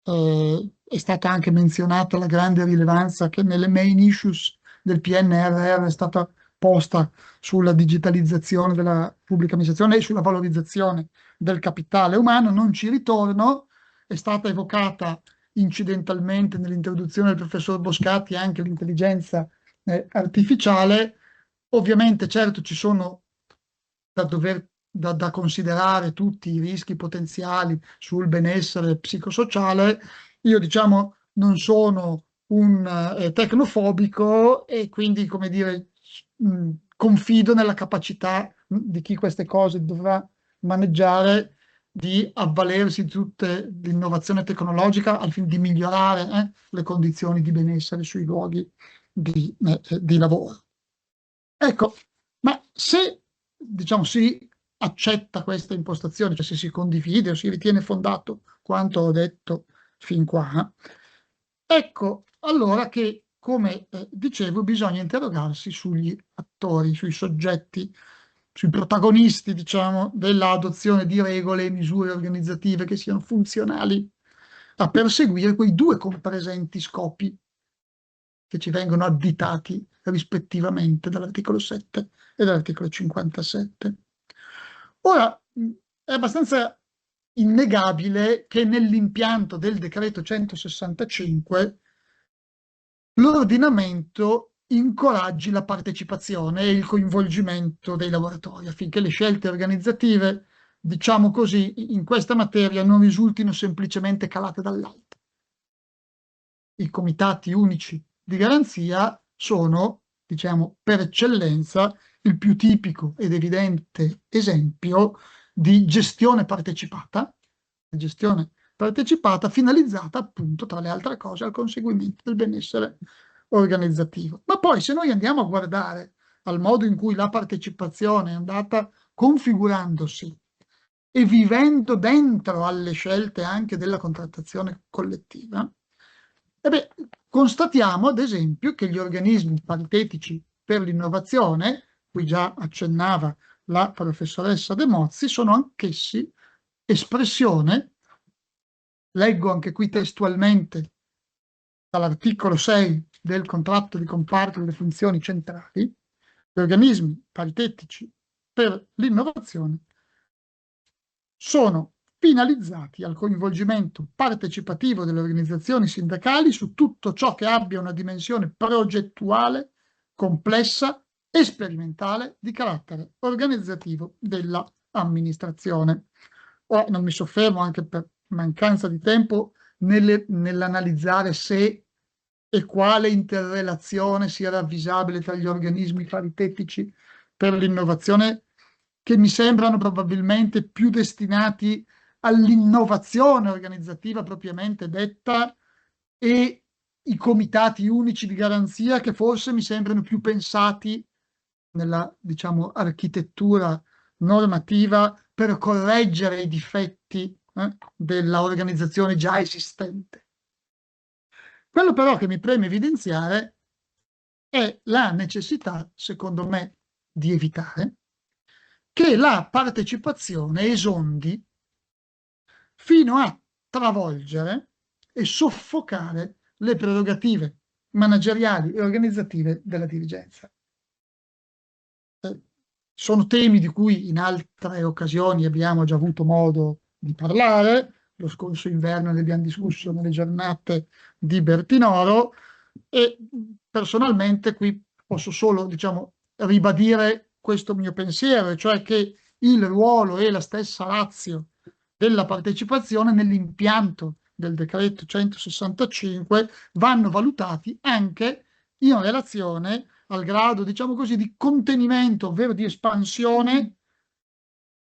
È stata anche menzionata la grande rilevanza che nelle main issues del PNRR è stata posta sulla digitalizzazione della pubblica amministrazione e sulla valorizzazione del capitale umano. Non ci ritorno, è stata evocata incidentalmente nell'introduzione del professor Boscati anche l'intelligenza artificiale. Ovviamente, certo, ci sono da considerare tutti i rischi potenziali sul benessere psicosociale. Io, diciamo, non sono un tecnofobico e quindi, come dire, confido nella capacità di chi queste cose dovrà maneggiare di avvalersi di tutta l'innovazione tecnologica al fine di migliorare le condizioni di benessere sui luoghi di lavoro. Ecco, ma se diciamo si accetta questa impostazione, cioè se si condivide o si ritiene fondato quanto ho detto fin qua, ecco allora che, come dicevo, bisogna interrogarsi sugli attori, sui soggetti, sui protagonisti, diciamo, dell'adozione di regole e misure organizzative che siano funzionali a perseguire quei due compresenti scopi che ci vengono additati rispettivamente dall'articolo 7 e dall'articolo 57. Ora, è abbastanza innegabile che nell'impianto del decreto 165 l'ordinamento incoraggi la partecipazione e il coinvolgimento dei lavoratori affinché le scelte organizzative, diciamo così, in questa materia non risultino semplicemente calate dall'alto. I comitati unici di garanzia sono, diciamo, per eccellenza il più tipico ed evidente esempio di gestione partecipata finalizzata appunto, tra le altre cose, al conseguimento del benessere organizzativo. Ma poi se noi andiamo a guardare al modo in cui la partecipazione è andata configurandosi e vivendo dentro alle scelte anche della contrattazione collettiva, constatiamo ad esempio che gli organismi paritetici per l'innovazione, cui già accennava la professoressa De Mozzi, sono anch'essi espressione, leggo anche qui testualmente dall'articolo 6 del contratto di comparto delle funzioni centrali, gli organismi paritetici per l'innovazione sono finalizzati al coinvolgimento partecipativo delle organizzazioni sindacali su tutto ciò che abbia una dimensione progettuale, complessa e sperimentale di carattere organizzativo della amministrazione. Ora, non mi soffermo, anche per mancanza di tempo, nell'analizzare se e quale interrelazione sia ravvisabile tra gli organismi paritetici per l'innovazione, che mi sembrano probabilmente più destinati all'innovazione organizzativa propriamente detta, e i comitati unici di garanzia, che forse mi sembrano più pensati nella, diciamo, architettura normativa per correggere i difetti della organizzazione già esistente. Quello però che mi preme evidenziare è la necessità, secondo me, di evitare che la partecipazione esondi fino a travolgere e soffocare le prerogative manageriali e organizzative della dirigenza. Sono temi di cui in altre occasioni abbiamo già avuto modo di parlare. Lo scorso inverno ne abbiamo discusso nelle giornate di Bertinoro, e personalmente qui posso solo, diciamo, ribadire questo mio pensiero, cioè che il ruolo e la stessa ratio della partecipazione nell'impianto del decreto 165 vanno valutati anche in relazione al grado, diciamo così, di contenimento, ovvero di espansione,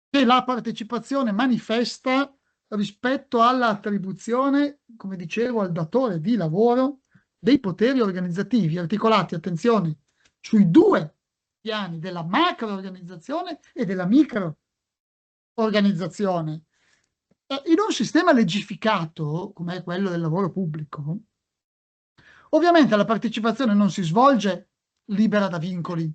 che la partecipazione manifesta rispetto all'attribuzione, come dicevo, al datore di lavoro dei poteri organizzativi articolati, attenzione, sui due piani della macro-organizzazione e della micro-organizzazione. In un sistema legificato, come è quello del lavoro pubblico, ovviamente la partecipazione non si svolge libera da vincoli.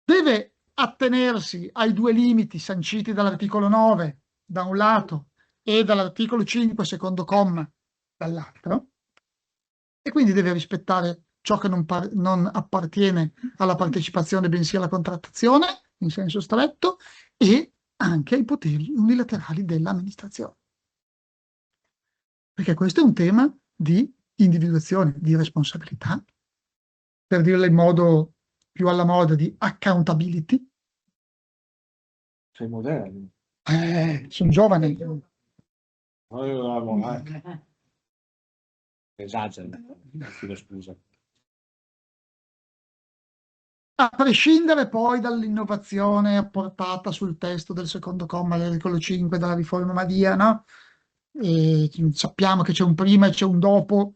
Deve attenersi ai due limiti sanciti dall'articolo 9 da un lato e dall'articolo 5 secondo comma dall'altro, e quindi deve rispettare ciò che non appartiene alla partecipazione bensì alla contrattazione in senso stretto, e anche ai poteri unilaterali dell'amministrazione. Perché questo è un tema di individuazione di responsabilità, per dirla in modo più alla moda, di accountability. Sei moderno. Sono giovane. Esagero, chiedo scusa. a prescindere poi dall'innovazione apportata sul testo del secondo comma dell'articolo 5 della riforma Madia, no? E sappiamo che c'è un prima e c'è un dopo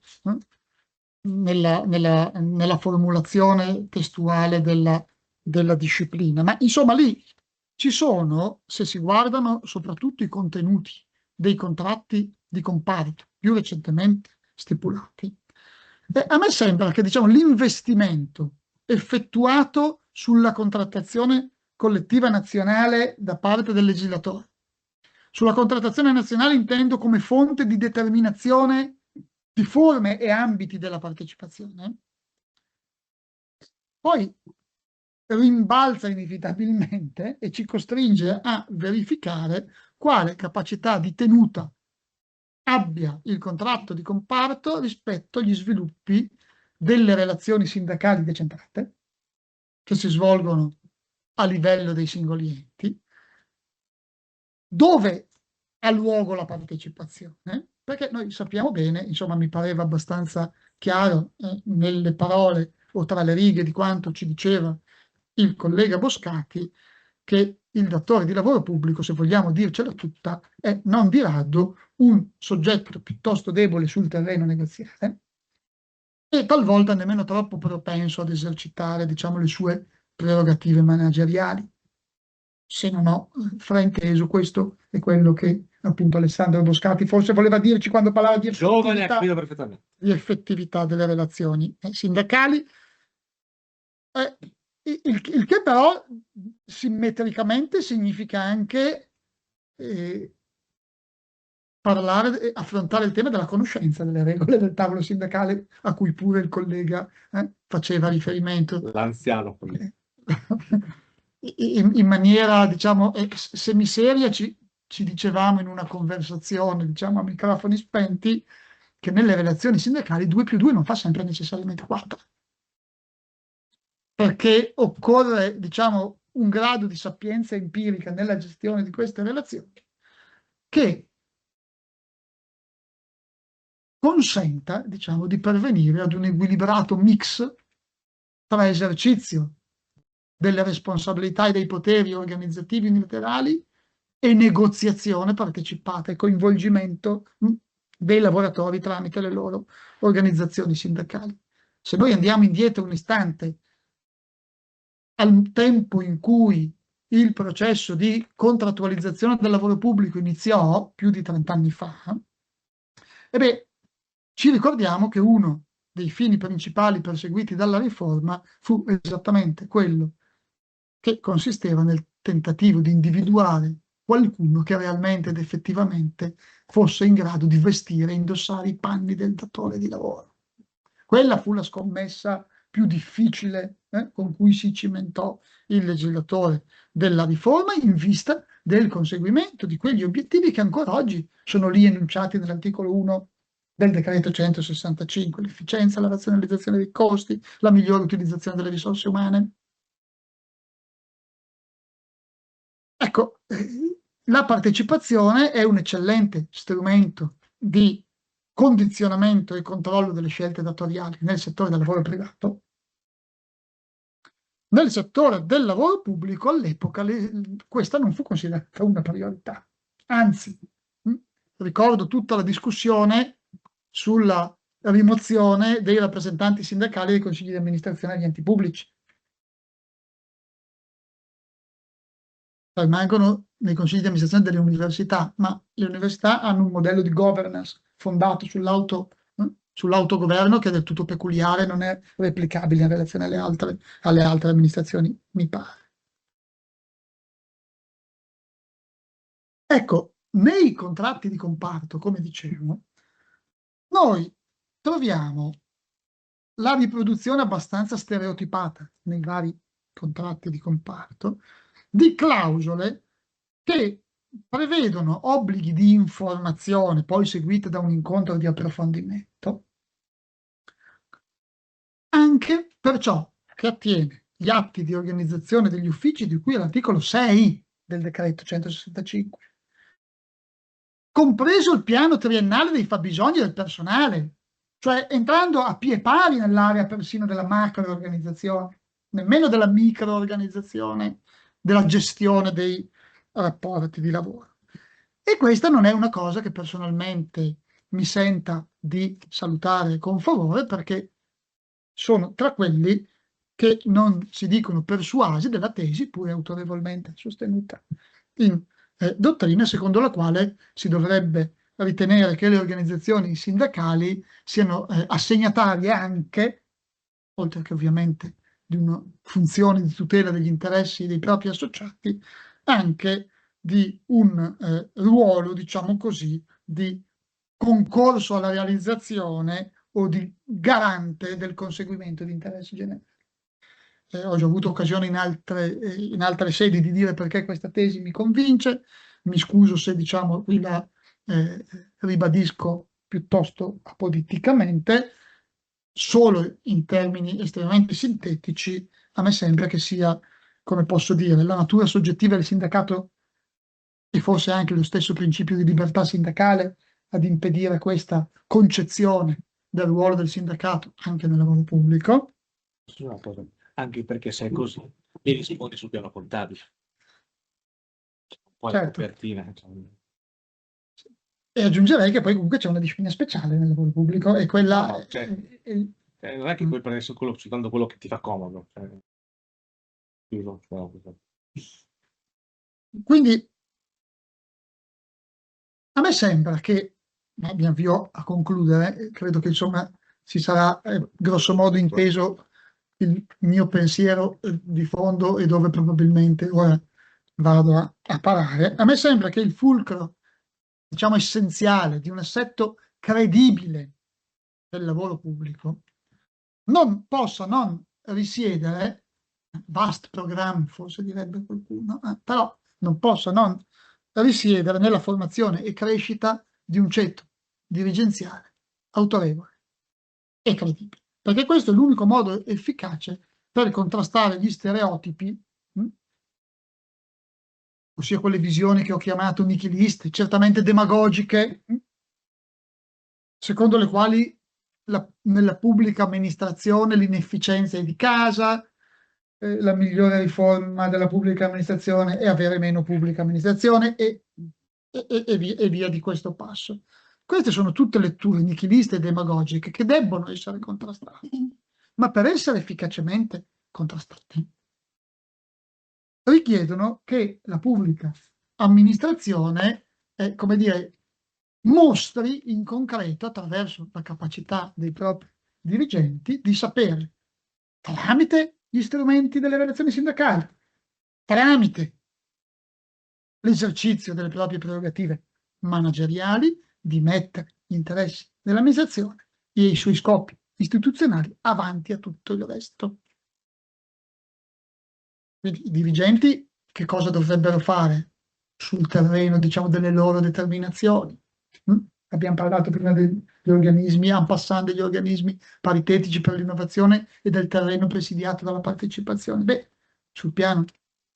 nella formulazione testuale della disciplina. Ma insomma lì ci sono, se si guardano soprattutto i contenuti dei contratti di comparto più recentemente stipulati, a me sembra che diciamo, l'investimento effettuato sulla contrattazione collettiva nazionale da parte del legislatore. Sulla contrattazione nazionale intendo come fonte di determinazione di forme e ambiti della partecipazione. Poi rimbalza inevitabilmente e ci costringe a verificare quale capacità di tenuta abbia il contratto di comparto rispetto agli sviluppi delle relazioni sindacali decentrate che si svolgono a livello dei singoli enti, dove ha luogo la partecipazione, perché noi sappiamo bene, insomma mi pareva abbastanza chiaro nelle parole o tra le righe di quanto ci diceva il collega Boscati, che il datore di lavoro pubblico, se vogliamo dircela tutta, è non di rado un soggetto piuttosto debole sul terreno negoziale e talvolta nemmeno troppo propenso ad esercitare, diciamo, le sue prerogative manageriali. Se non ho frainteso, questo è quello che appunto Alessandro Boscati forse voleva dirci quando parlava di effettività delle relazioni sindacali. Il che però simmetricamente significa anche affrontare il tema della conoscenza delle regole del tavolo sindacale a cui pure il collega faceva riferimento. L'anziano. In maniera, diciamo, semiseria ci dicevamo in una conversazione, diciamo, a microfoni spenti, che nelle relazioni sindacali 2 più 2 non fa sempre necessariamente 4. Perché occorre, diciamo, un grado di sapienza empirica nella gestione di queste relazioni che consenta, diciamo, di pervenire ad un equilibrato mix tra esercizio delle responsabilità e dei poteri organizzativi unilaterali e negoziazione partecipata e coinvolgimento dei lavoratori tramite le loro organizzazioni sindacali. Se noi andiamo indietro un istante al tempo in cui il processo di contrattualizzazione del lavoro pubblico iniziò più di 30 anni fa, ci ricordiamo che uno dei fini principali perseguiti dalla riforma fu esattamente quello che consisteva nel tentativo di individuare qualcuno che realmente ed effettivamente fosse in grado di vestire e indossare i panni del datore di lavoro. Quella fu la scommessa più difficile con cui si cimentò il legislatore della riforma in vista del conseguimento di quegli obiettivi che ancora oggi sono lì enunciati nell'articolo 1 del decreto 165, l'efficienza, la razionalizzazione dei costi, la migliore utilizzazione delle risorse umane. Ecco, la partecipazione è un eccellente strumento di condizionamento e controllo delle scelte datoriali nel settore del lavoro privato. Nel settore del lavoro pubblico all'epoca questa non fu considerata una priorità. Anzi, ricordo tutta la discussione sulla rimozione dei rappresentanti sindacali dei consigli di amministrazione degli enti pubblici. Rimangono nei consigli di amministrazione delle università, ma le università hanno un modello di governance fondato sull'autogoverno che è del tutto peculiare, non è replicabile in relazione alle altre amministrazioni, mi pare. Ecco, nei contratti di comparto, come dicevo, noi troviamo la riproduzione abbastanza stereotipata nei vari contratti di comparto di clausole che prevedono obblighi di informazione, poi seguite da un incontro di approfondimento, anche per ciò che attiene gli atti di organizzazione degli uffici di cui è l'articolo 6 del decreto 165, compreso il piano triennale dei fabbisogni del personale, cioè entrando a pie pari nell'area persino della macro organizzazione. nemmeno della microorganizzazione, della gestione dei rapporti di lavoro. E questa non è una cosa che personalmente mi senta di salutare con favore, perché sono tra quelli che non si dicono persuasi della tesi, pure autorevolmente sostenuta in dottrina, secondo la quale si dovrebbe ritenere che le organizzazioni sindacali siano assegnatarie anche, oltre che ovviamente di una funzione di tutela degli interessi dei propri associati, anche di un ruolo, diciamo così, di concorso alla realizzazione o di garante del conseguimento di interessi generali. Ho già avuto occasione in altre sedi di dire perché questa tesi mi convince, mi scuso se diciamo qui la ribadisco piuttosto apoliticamente, solo in termini estremamente sintetici. A me sembra che sia, come posso dire, la natura soggettiva del sindacato e forse anche lo stesso principio di libertà sindacale ad impedire questa concezione del ruolo del sindacato anche nel lavoro pubblico. Una cosa, anche perché se è così, mi rispondi sul piano contabile. Poi Certo. la copertina. E aggiungerei che poi comunque c'è una disciplina speciale nel lavoro pubblico e quella... No, non è che puoi prendere soltanto quello che ti fa comodo. Quindi a me sembra che, mi avvio a concludere, credo che insomma si sarà grosso modo inteso il mio pensiero di fondo e dove probabilmente ora vado a parare. A me sembra che il fulcro, diciamo, essenziale di un assetto credibile del lavoro pubblico non possa non risiedere, vast program forse direbbe qualcuno, però non possa non risiedere nella formazione e crescita di un ceto dirigenziale autorevole e credibile, perché questo è l'unico modo efficace per contrastare gli stereotipi, ossia quelle visioni che ho chiamato nichiliste, certamente demagogiche, secondo le quali nella pubblica amministrazione l'inefficienza è di casa, la migliore riforma della pubblica amministrazione è avere meno pubblica amministrazione e via di questo passo. Queste sono tutte letture nichiliste e demagogiche che debbono essere contrastate, ma per essere efficacemente contrastate richiedono che la pubblica amministrazione, come dire, mostri in concreto, attraverso la capacità dei propri dirigenti, di sapere, tramite gli strumenti delle relazioni sindacali, tramite l'esercizio delle proprie prerogative manageriali, di mettere gli interessi dell'amministrazione e i suoi scopi istituzionali avanti a tutto il resto. Quindi i dirigenti che cosa dovrebbero fare sul terreno, diciamo, delle loro determinazioni? Abbiamo parlato prima degli organismi, en passant degli organismi paritetici per l'innovazione e del terreno presidiato dalla partecipazione. Beh, sul piano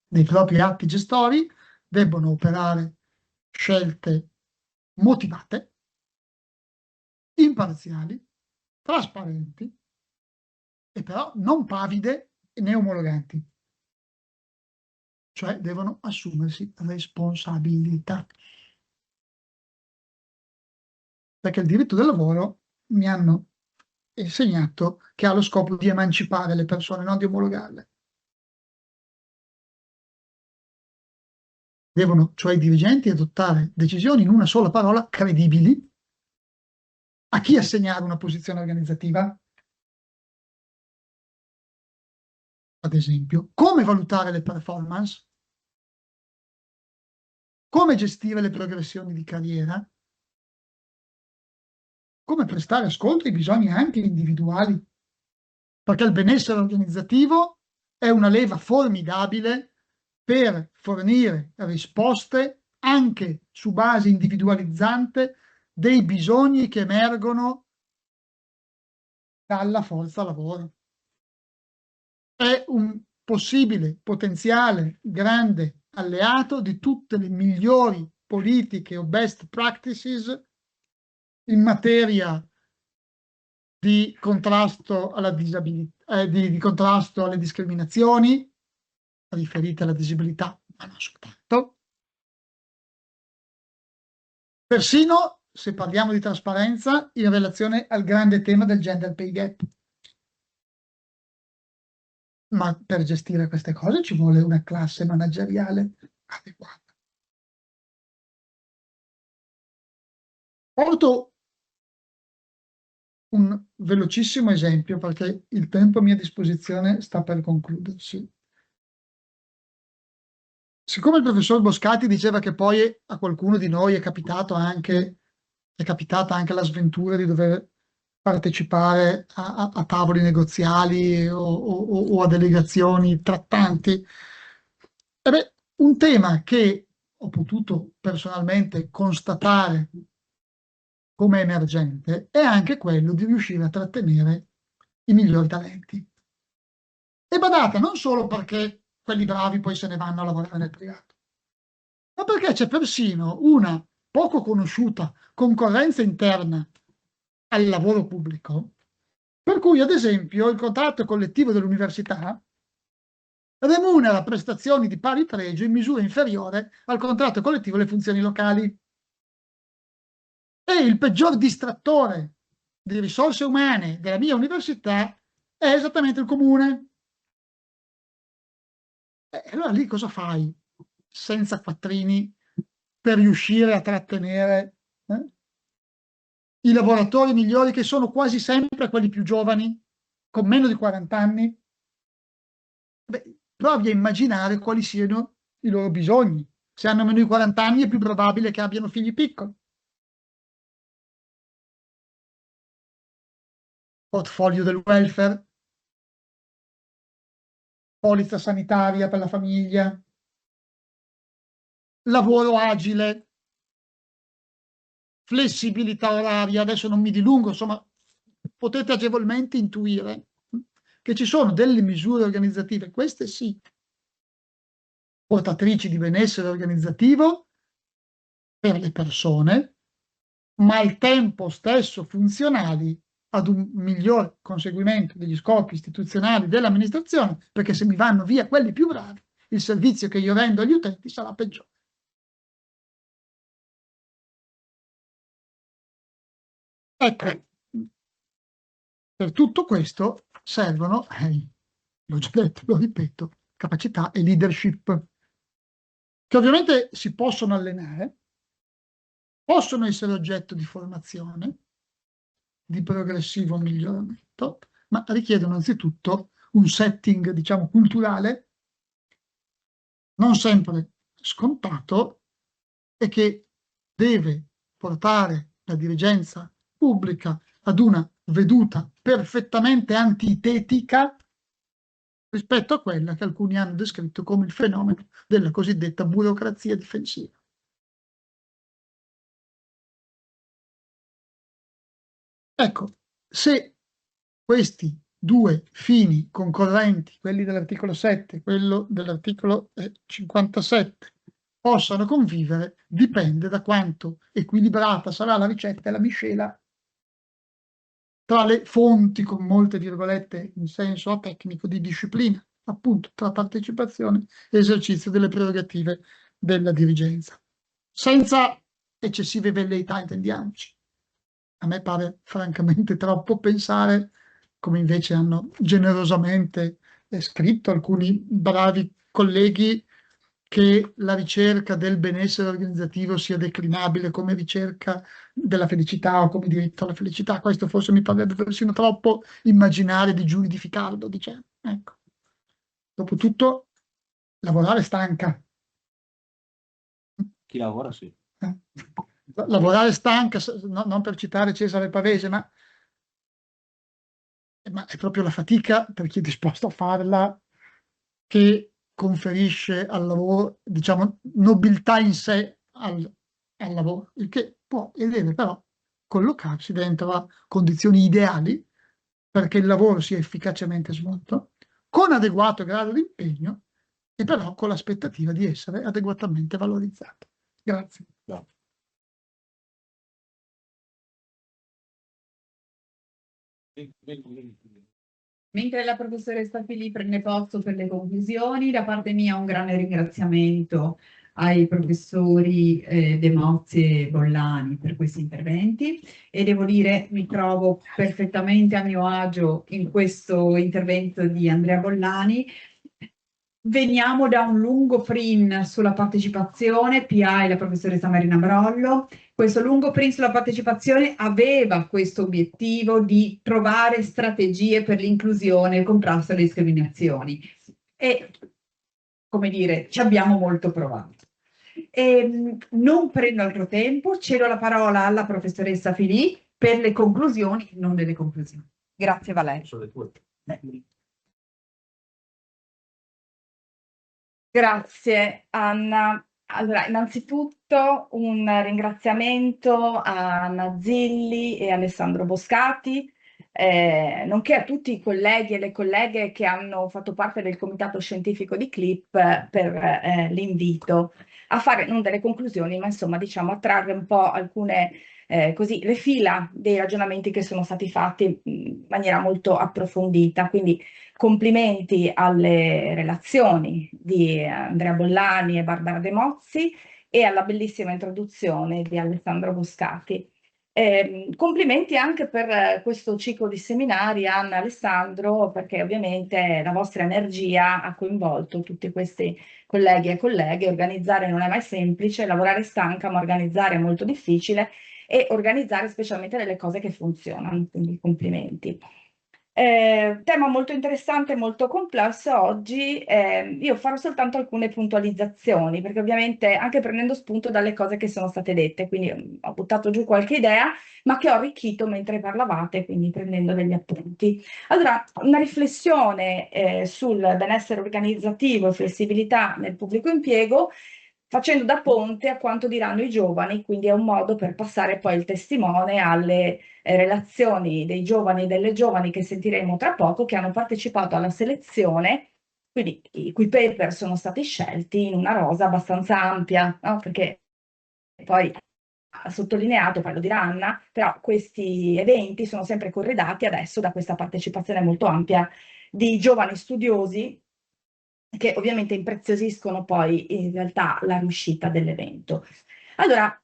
dei propri atti gestori debbono operare scelte motivate, imparziali, trasparenti e però non pavide né omologanti. Cioè devono assumersi responsabilità. Perché il diritto del lavoro mi hanno insegnato che ha lo scopo di emancipare le persone, non di omologarle. Devono, cioè i dirigenti, adottare decisioni in una sola parola credibili. A chi assegnare una posizione organizzativa? Ad esempio, come valutare le performance? Come gestire le progressioni di carriera? Come prestare ascolto ai bisogni anche individuali? Perché il benessere organizzativo è una leva formidabile per fornire risposte anche su base individualizzante dei bisogni che emergono dalla forza lavoro. È un possibile, potenziale, grande alleato di tutte le migliori politiche o best practices in materia di contrasto alla disabilità, di contrasto alle discriminazioni riferite alla disabilità, ma non soltanto. Persino, se parliamo di trasparenza, in relazione al grande tema del gender pay gap. Ma per gestire queste cose ci vuole una classe manageriale adeguata. Porto un velocissimo esempio perché il tempo a mia disposizione sta per concludersi. Siccome il professor Boscati diceva che poi a qualcuno di noi è capitata anche la sventura di dover partecipare a tavoli negoziali o a delegazioni trattanti, un tema che ho potuto personalmente constatare come emergente è anche quello di riuscire a trattenere i migliori talenti. E badate, non solo perché quelli bravi poi se ne vanno a lavorare nel privato, ma perché c'è persino una poco conosciuta concorrenza interna al lavoro pubblico, per cui ad esempio il contratto collettivo dell'università remunera prestazioni di pari pregio in misura inferiore al contratto collettivo delle funzioni locali. E il peggior distrattore di risorse umane della mia università è esattamente il comune. Allora lì cosa fai senza quattrini per riuscire a trattenere i lavoratori migliori, che sono quasi sempre quelli più giovani, con meno di 40 anni? Provi a immaginare quali siano i loro bisogni. Se hanno meno di 40 anni è più probabile che abbiano figli piccoli. Portfolio del welfare, polizza sanitaria per la famiglia, lavoro agile, flessibilità oraria. Adesso non mi dilungo, insomma, potete agevolmente intuire che ci sono delle misure organizzative, queste sì, portatrici di benessere organizzativo per le persone, ma al tempo stesso funzionali ad un miglior conseguimento degli scopi istituzionali dell'amministrazione, perché se mi vanno via quelli più bravi, il servizio che io rendo agli utenti sarà peggiore. Ecco, per tutto questo servono, l'ho già detto, lo ripeto, capacità e leadership, che ovviamente si possono allenare, possono essere oggetto di formazione, di progressivo miglioramento, ma richiedono anzitutto un setting, diciamo, culturale non sempre scontato e che deve portare la dirigenza pubblica ad una veduta perfettamente antitetica rispetto a quella che alcuni hanno descritto come il fenomeno della cosiddetta burocrazia difensiva. Ecco, se questi due fini concorrenti, quelli dell'articolo 7 e quello dell'articolo 57, possano convivere, dipende da quanto equilibrata sarà la ricetta e la miscela tra le fonti, con molte virgolette in senso atecnico, di disciplina, appunto tra partecipazione e esercizio delle prerogative della dirigenza. Senza eccessive velleità, intendiamoci. A me pare francamente troppo pensare, come invece hanno generosamente scritto alcuni bravi colleghi, che la ricerca del benessere organizzativo sia declinabile come ricerca della felicità o come diritto alla felicità. Questo forse mi parrebbe persino troppo immaginare di giuridificarlo, diciamo. Ecco. Dopotutto, lavorare stanca. Chi lavora sì. Lavorare stanca, non per citare Cesare Pavese, ma è proprio la fatica per chi è disposto a farla che conferisce al lavoro, diciamo, nobiltà in sé al lavoro, il che può e deve però collocarsi dentro a condizioni ideali perché il lavoro sia efficacemente svolto, con adeguato grado di impegno e però con l'aspettativa di essere adeguatamente valorizzato. Grazie. No. Mentre la professoressa Filì prende posto per le conclusioni, da parte mia un grande ringraziamento ai professori De Mozzi e Bollani per questi interventi, e devo dire mi trovo perfettamente a mio agio in questo intervento di Andrea Bollani. Veniamo da un lungo PRIN sulla partecipazione, PA e la professoressa Marina Brollo. Questo lungo PRIN sulla partecipazione aveva questo obiettivo di trovare strategie per l'inclusione e il contrasto alle discriminazioni. E, come dire, ci abbiamo molto provato. Non prendo altro tempo, cedo la parola alla professoressa Filì per le conclusioni, non delle conclusioni. Grazie Valeria. Grazie Anna. Allora, innanzitutto un ringraziamento a Anna Zilli e Alessandro Boscati, nonché a tutti i colleghi e le colleghe che hanno fatto parte del comitato scientifico di CLIP per l'invito a fare non delle conclusioni, ma insomma diciamo a trarre un po' alcune così le fila dei ragionamenti che sono stati fatti in maniera molto approfondita. Quindi complimenti alle relazioni di Andrea Bollani e Barbara De Mozzi e alla bellissima introduzione di Alessandro Boscati. Complimenti anche per questo ciclo di seminari, Anna e Alessandro, perché ovviamente la vostra energia ha coinvolto tutti questi colleghi e colleghe. Organizzare non è mai semplice, lavorare stanca, ma organizzare è molto difficile, e organizzare specialmente delle cose che funzionano, quindi complimenti. Tema molto interessante e molto complesso oggi. Io farò soltanto alcune puntualizzazioni, perché ovviamente anche prendendo spunto dalle cose che sono state dette, quindi ho buttato giù qualche idea, ma che ho arricchito mentre parlavate, quindi prendendo degli appunti. Allora, una riflessione sul benessere organizzativo e flessibilità nel pubblico impiego, facendo da ponte a quanto diranno i giovani, quindi è un modo per passare poi il testimone alle relazioni dei giovani e delle giovani che sentiremo tra poco, che hanno partecipato alla selezione, quindi i cui paper sono stati scelti in una rosa abbastanza ampia, no? Perché poi ha sottolineato, poi lo dirà Anna, però questi eventi sono sempre corredati adesso da questa partecipazione molto ampia di giovani studiosi, che ovviamente impreziosiscono poi in realtà la riuscita dell'evento. Allora,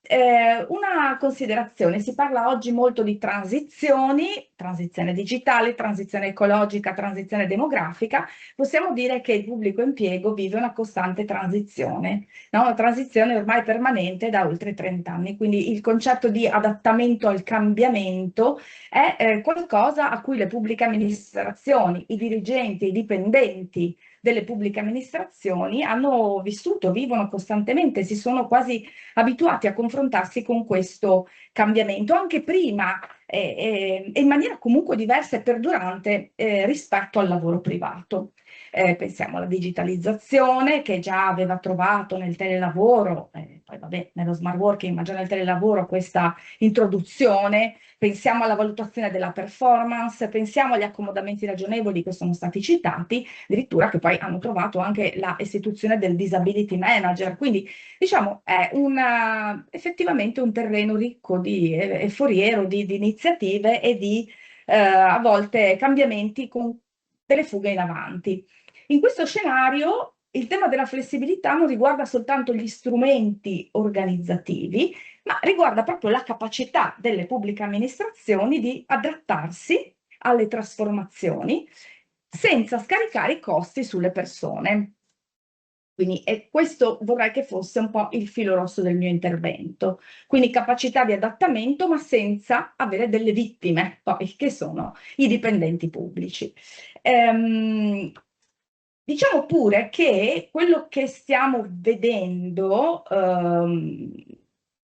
una considerazione: si parla oggi molto di transizioni, transizione digitale, transizione ecologica, transizione demografica. Possiamo dire che il pubblico impiego vive una costante transizione, no? Una transizione ormai permanente da oltre 30 anni, quindi il concetto di adattamento al cambiamento è qualcosa a cui le pubbliche amministrazioni, i dirigenti, i dipendenti delle pubbliche amministrazioni hanno vissuto, vivono costantemente, si sono quasi abituati a confrontarsi con questo cambiamento, anche prima e in maniera comunque diversa e perdurante rispetto al lavoro privato. Pensiamo alla digitalizzazione, che già aveva trovato nel telelavoro, poi vabbè, nello smart working, ma già nel telelavoro questa introduzione. Pensiamo alla valutazione della performance, pensiamo agli accomodamenti ragionevoli che sono stati citati, addirittura che poi hanno trovato anche la istituzione del disability manager. Quindi diciamo è effettivamente un terreno ricco e foriero di iniziative e di a volte cambiamenti con delle fughe in avanti. In questo scenario il tema della flessibilità non riguarda soltanto gli strumenti organizzativi, ma riguarda proprio la capacità delle pubbliche amministrazioni di adattarsi alle trasformazioni senza scaricare i costi sulle persone. Quindi questo vorrei che fosse un po' il filo rosso del mio intervento. Quindi capacità di adattamento, ma senza avere delle vittime, poi, che sono i dipendenti pubblici. Diciamo pure che quello che stiamo vedendo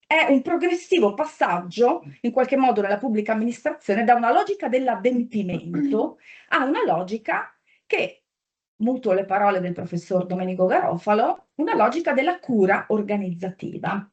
è un progressivo passaggio, in qualche modo, nella pubblica amministrazione, da una logica dell'adempimento a una logica che, mutuo le parole del professor Domenico Garofalo, una logica della cura organizzativa.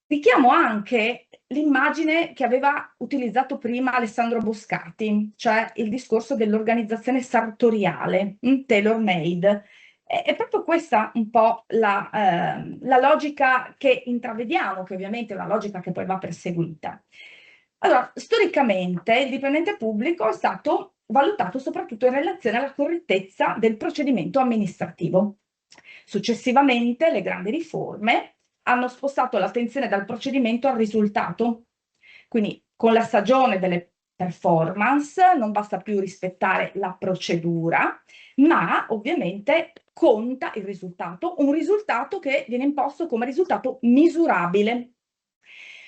Richiamo anche l'immagine che aveva utilizzato prima Alessandro Boscati, cioè il discorso dell'organizzazione sartoriale, tailor-made. È proprio questa un po' la logica che intravediamo, che ovviamente è una logica che poi va perseguita. Allora, storicamente il dipendente pubblico è stato valutato soprattutto in relazione alla correttezza del procedimento amministrativo. Successivamente le grandi riforme hanno spostato l'attenzione dal procedimento al risultato. Quindi con la stagione delle performance non basta più rispettare la procedura, ma ovviamente conta il risultato, un risultato che viene imposto come risultato misurabile.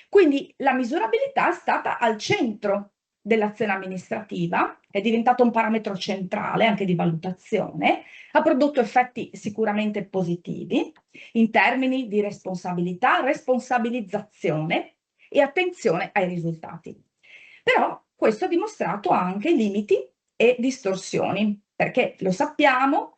Quindi la misurabilità è stata al centro dell'azione amministrativa, è diventato un parametro centrale anche di valutazione, ha prodotto effetti sicuramente positivi in termini di responsabilità, responsabilizzazione e attenzione ai risultati. Però questo ha dimostrato anche limiti e distorsioni, perché lo sappiamo,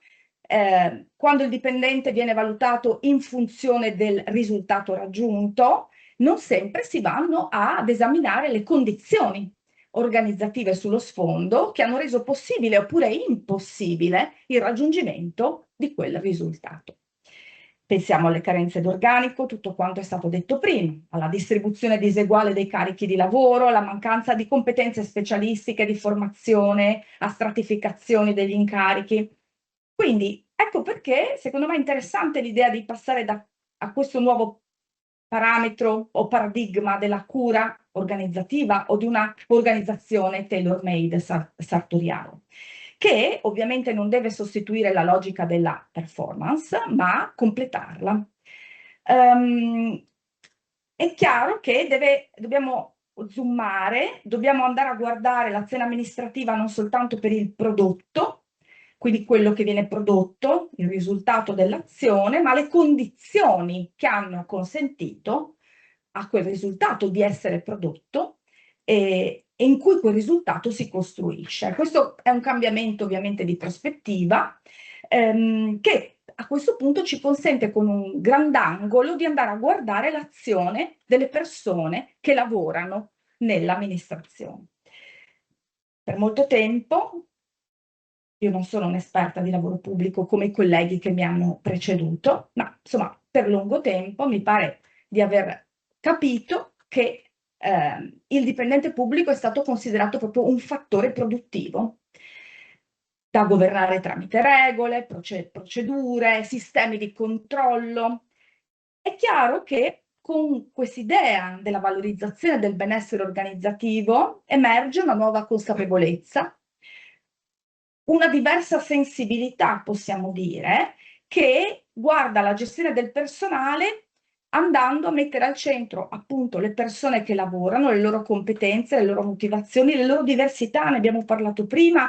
quando il dipendente viene valutato in funzione del risultato raggiunto, non sempre si vanno ad esaminare le condizioni organizzative sullo sfondo che hanno reso possibile oppure impossibile il raggiungimento di quel risultato. Pensiamo alle carenze d'organico, tutto quanto è stato detto prima, alla distribuzione diseguale dei carichi di lavoro, alla mancanza di competenze specialistiche, di formazione, a stratificazioni degli incarichi. Quindi ecco perché secondo me è interessante l'idea di passare a questo nuovo parametro o paradigma della cura organizzativa o di una organizzazione tailor-made sartoriale, che ovviamente non deve sostituire la logica della performance, ma completarla. È chiaro che dobbiamo zoomare, dobbiamo andare a guardare l'azione amministrativa non soltanto per il prodotto, quindi quello che viene prodotto, il risultato dell'azione, ma le condizioni che hanno consentito a quel risultato di essere prodotto e in cui quel risultato si costruisce. Questo è un cambiamento ovviamente di prospettiva che a questo punto ci consente con un grandangolo di andare a guardare l'azione delle persone che lavorano nell'amministrazione. Per molto tempo, io non sono un'esperta di lavoro pubblico come i colleghi che mi hanno preceduto, ma insomma per lungo tempo mi pare di aver capito che il dipendente pubblico è stato considerato proprio un fattore produttivo da governare tramite regole, procedure, sistemi di controllo. È chiaro che con quest'idea della valorizzazione del benessere organizzativo emerge una nuova consapevolezza, una diversa sensibilità, possiamo dire, che guarda la gestione del personale andando a mettere al centro appunto le persone che lavorano, le loro competenze, le loro motivazioni, le loro diversità, ne abbiamo parlato prima,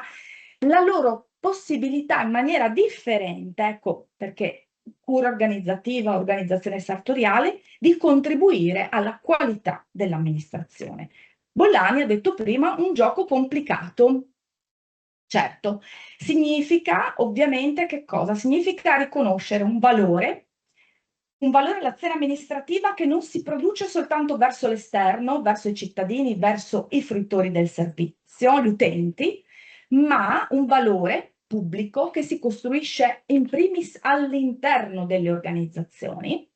la loro possibilità in maniera differente, ecco perché cura organizzativa, organizzazione sartoriale, di contribuire alla qualità dell'amministrazione. Bollani ha detto prima un gioco complicato. Certo, significa ovviamente che cosa? Significa riconoscere un valore all'azione amministrativa che non si produce soltanto verso l'esterno, verso i cittadini, verso i fruitori del servizio, gli utenti, ma un valore pubblico che si costruisce in primis all'interno delle organizzazioni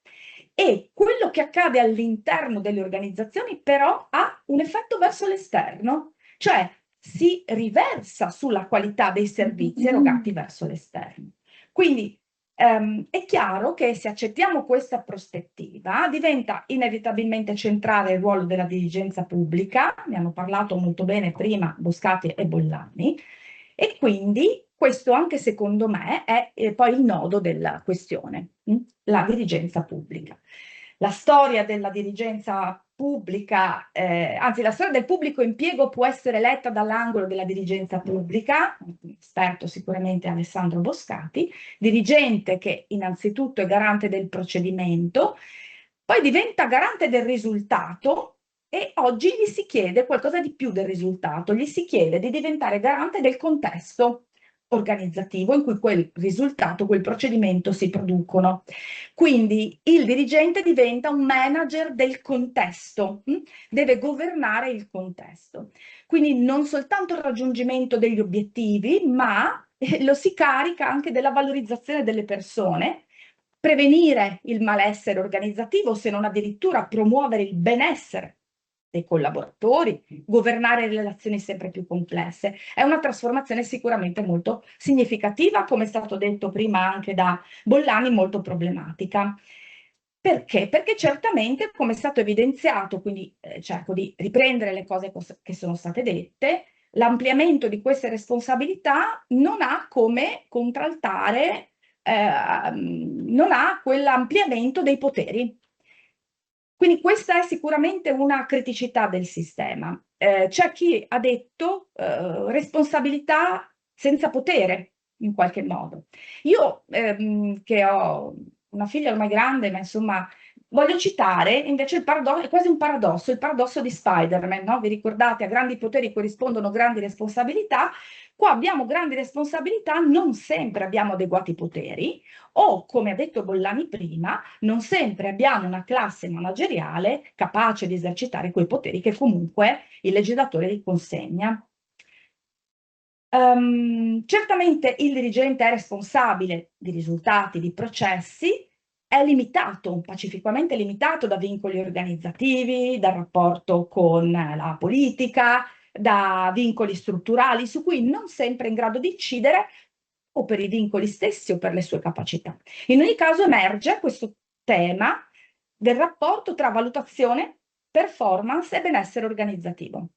e quello che accade all'interno delle organizzazioni però ha un effetto verso l'esterno, cioè si riversa sulla qualità dei servizi erogati verso l'esterno. Quindi è chiaro che se accettiamo questa prospettiva diventa inevitabilmente centrale il ruolo della dirigenza pubblica, ne hanno parlato molto bene prima Boscati e Bollani, e quindi questo anche secondo me è poi il nodo della questione, la dirigenza pubblica. La storia della dirigenza pubblica, anzi la storia del pubblico impiego può essere letta dall'angolo della dirigenza pubblica, esperto sicuramente Alessandro Boscati, dirigente che innanzitutto è garante del procedimento, poi diventa garante del risultato e oggi gli si chiede qualcosa di più del risultato, gli si chiede di diventare garante del contesto organizzativo in cui quel risultato, quel procedimento si producono. Quindi il dirigente diventa un manager del contesto, deve governare il contesto. Quindi non soltanto il raggiungimento degli obiettivi, ma lo si carica anche della valorizzazione delle persone, prevenire il malessere organizzativo, se non addirittura promuovere il benessere dei collaboratori, governare relazioni sempre più complesse. È una trasformazione sicuramente molto significativa, come è stato detto prima anche da Bollani, molto problematica. Perché? Perché certamente, come è stato evidenziato, quindi cerco di riprendere le cose che sono state dette, l'ampliamento di queste responsabilità non ha come contraltare, non ha quell'ampliamento dei poteri. Quindi questa è sicuramente una criticità del sistema. C'è chi ha detto responsabilità senza potere, in qualche modo. Io che ho una figlia ormai grande, ma insomma, voglio citare invece il paradosso, è quasi un paradosso, il paradosso di Spider-Man, no? Vi ricordate, a grandi poteri corrispondono grandi responsabilità. Qua abbiamo grandi responsabilità, non sempre abbiamo adeguati poteri, o, come ha detto Bollani prima, non sempre abbiamo una classe manageriale capace di esercitare quei poteri che comunque il legislatore gli consegna. Certamente il dirigente è responsabile di risultati, di processi, è limitato, pacificamente limitato da vincoli organizzativi, dal rapporto con la politica, da vincoli strutturali su cui non sempre è in grado di incidere, o per i vincoli stessi o per le sue capacità. In ogni caso emerge questo tema del rapporto tra valutazione, performance e benessere organizzativo.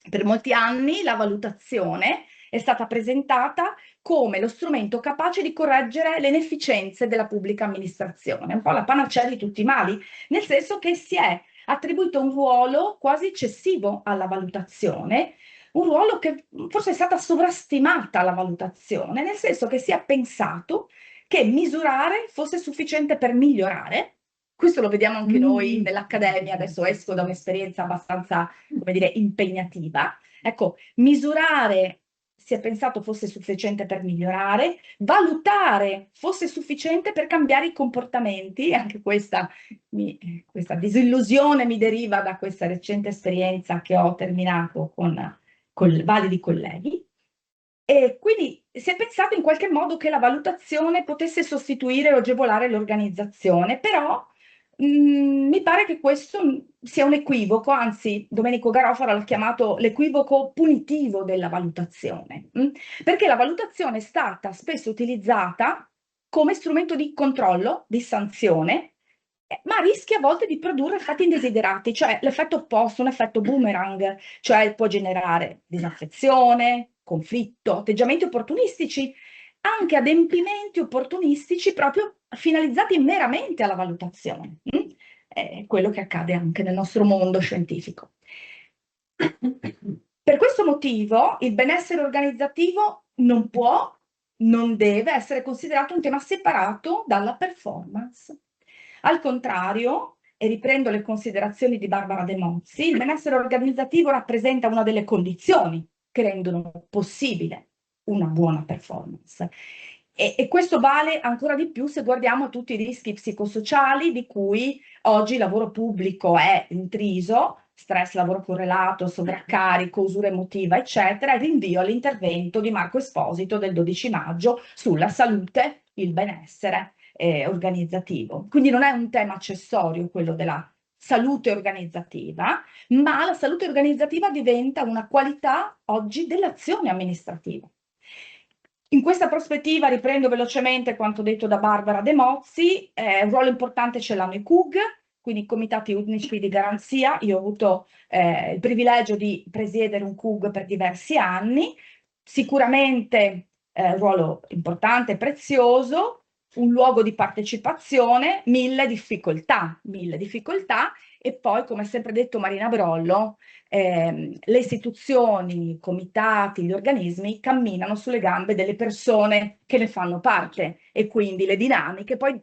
Per molti anni la valutazione è stata presentata come lo strumento capace di correggere le inefficienze della pubblica amministrazione, un po' la panacea di tutti i mali, nel senso che si è attribuito un ruolo quasi eccessivo alla valutazione, un ruolo che forse è stata sovrastimata la valutazione, nel senso che si è pensato che misurare fosse sufficiente per migliorare. Questo lo vediamo anche noi nell'accademia, adesso esco da un'esperienza abbastanza, come dire, impegnativa. Ecco, misurare si è pensato fosse sufficiente per migliorare, valutare fosse sufficiente per cambiare i comportamenti, anche questa disillusione mi deriva da questa recente esperienza che ho terminato con validi colleghi. E quindi si è pensato in qualche modo che la valutazione potesse sostituire o agevolare l'organizzazione, però mi pare che questo sia un equivoco, anzi Domenico Garofalo l'ha chiamato l'equivoco punitivo della valutazione, perché la valutazione è stata spesso utilizzata come strumento di controllo, di sanzione, ma rischia a volte di produrre effetti indesiderati, cioè l'effetto opposto, un effetto boomerang, cioè può generare disaffezione, conflitto, atteggiamenti opportunistici, anche adempimenti opportunistici proprio finalizzati meramente alla valutazione. È quello che accade anche nel nostro mondo scientifico. Per questo motivo il benessere organizzativo non può, non deve essere considerato un tema separato dalla performance. Al contrario, e riprendo le considerazioni di Barbara De Mozzi, il benessere organizzativo rappresenta una delle condizioni che rendono possibile una buona performance. E questo vale ancora di più se guardiamo tutti i rischi psicosociali di cui oggi il lavoro pubblico è intriso, stress, lavoro correlato, sovraccarico, usura emotiva, eccetera, e rinvio all'intervento di Marco Esposito del 12 maggio sulla salute, il benessere organizzativo. Quindi non è un tema accessorio quello della salute organizzativa, ma la salute organizzativa diventa una qualità oggi dell'azione amministrativa. In questa prospettiva riprendo velocemente quanto detto da Barbara De Mozzi, un ruolo importante ce l'hanno i CUG, quindi i comitati unici di garanzia. Io ho avuto il privilegio di presiedere un CUG per diversi anni, sicuramente un ruolo importante e prezioso, un luogo di partecipazione, mille difficoltà e poi, come ha sempre detto Marina Brollo, le istituzioni, i comitati, gli organismi camminano sulle gambe delle persone che ne fanno parte e quindi le dinamiche, poi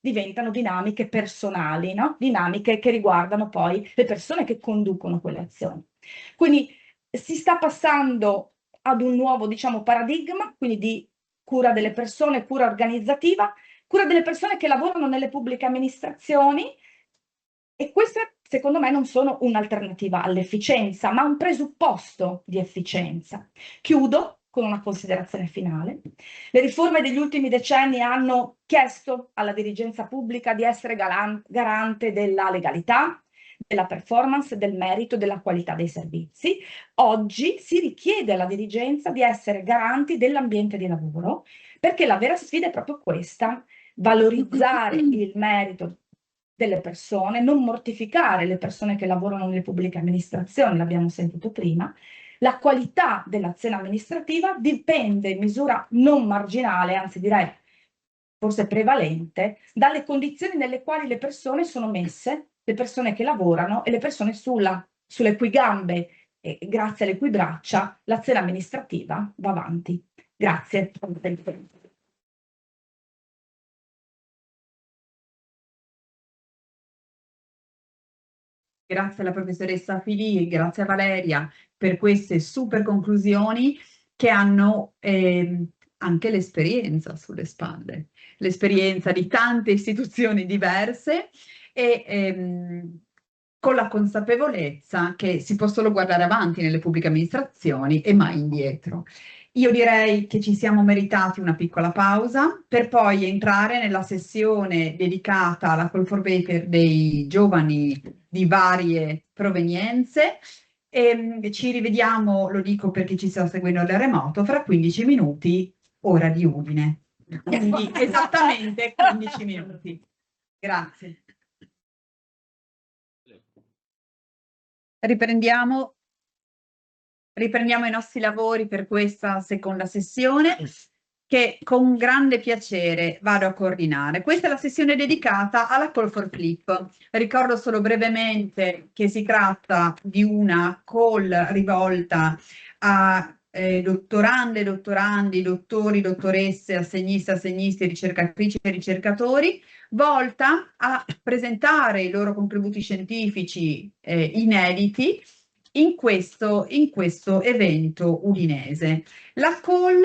diventano dinamiche personali, no? Dinamiche che riguardano poi le persone che conducono quelle azioni. Quindi si sta passando ad un nuovo, diciamo, paradigma, quindi di cura delle persone, cura organizzativa, cura delle persone che lavorano nelle pubbliche amministrazioni, e queste secondo me non sono un'alternativa all'efficienza, ma un presupposto di efficienza. Chiudo con una considerazione finale. Le riforme degli ultimi decenni hanno chiesto alla dirigenza pubblica di essere garante della legalità, della performance, del merito, della qualità dei servizi. Oggi si richiede alla dirigenza di essere garanti dell'ambiente di lavoro, perché la vera sfida è proprio questa: valorizzare il merito delle persone, non mortificare le persone che lavorano nelle pubbliche amministrazioni, l'abbiamo sentito prima. La qualità dell'azione amministrativa dipende in misura non marginale, anzi direi forse prevalente, dalle condizioni nelle quali le persone sono messe, le persone che lavorano e le persone sulle cui gambe e grazie alle cui braccia l'azione amministrativa va avanti. Grazie. Grazie alla professoressa Filì, grazie a Valeria per queste super conclusioni che hanno anche l'esperienza sulle spalle, l'esperienza di tante istituzioni diverse e con la consapevolezza che si può solo guardare avanti nelle pubbliche amministrazioni e mai indietro. Io direi che ci siamo meritati una piccola pausa per poi entrare nella sessione dedicata alla call for paper dei giovani di varie provenienze e ci rivediamo, lo dico per chi ci sta seguendo da remoto, fra 15 minuti, ora di Udine. Quindi esattamente 15 minuti. Grazie. Riprendiamo i nostri lavori per questa seconda sessione che con grande piacere vado a coordinare. Questa è la sessione dedicata alla Call for Clip. Ricordo solo brevemente che si tratta di una call rivolta a dottorande, dottorandi, dottori, dottoresse, assegniste, assegnisti, ricercatrici e ricercatori, volta a presentare i loro contributi scientifici inediti in questo evento udinese. La call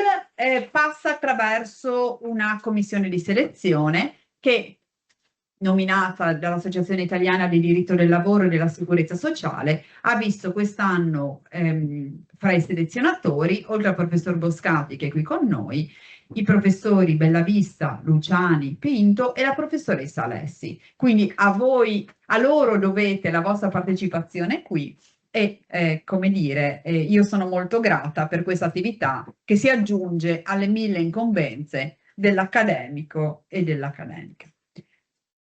passa attraverso una commissione di selezione che, nominata dall'Associazione Italiana di Diritto del Lavoro e della Sicurezza Sociale, ha visto quest'anno fra i selezionatori, oltre al professor Boscati che è qui con noi, i professori Bellavista, Luciani, Pinto e la professoressa Alessi. Quindi a loro dovete la vostra partecipazione qui e come dire, io sono molto grata per questa attività che si aggiunge alle 1000 incombenze dell'accademico e dell'accademica.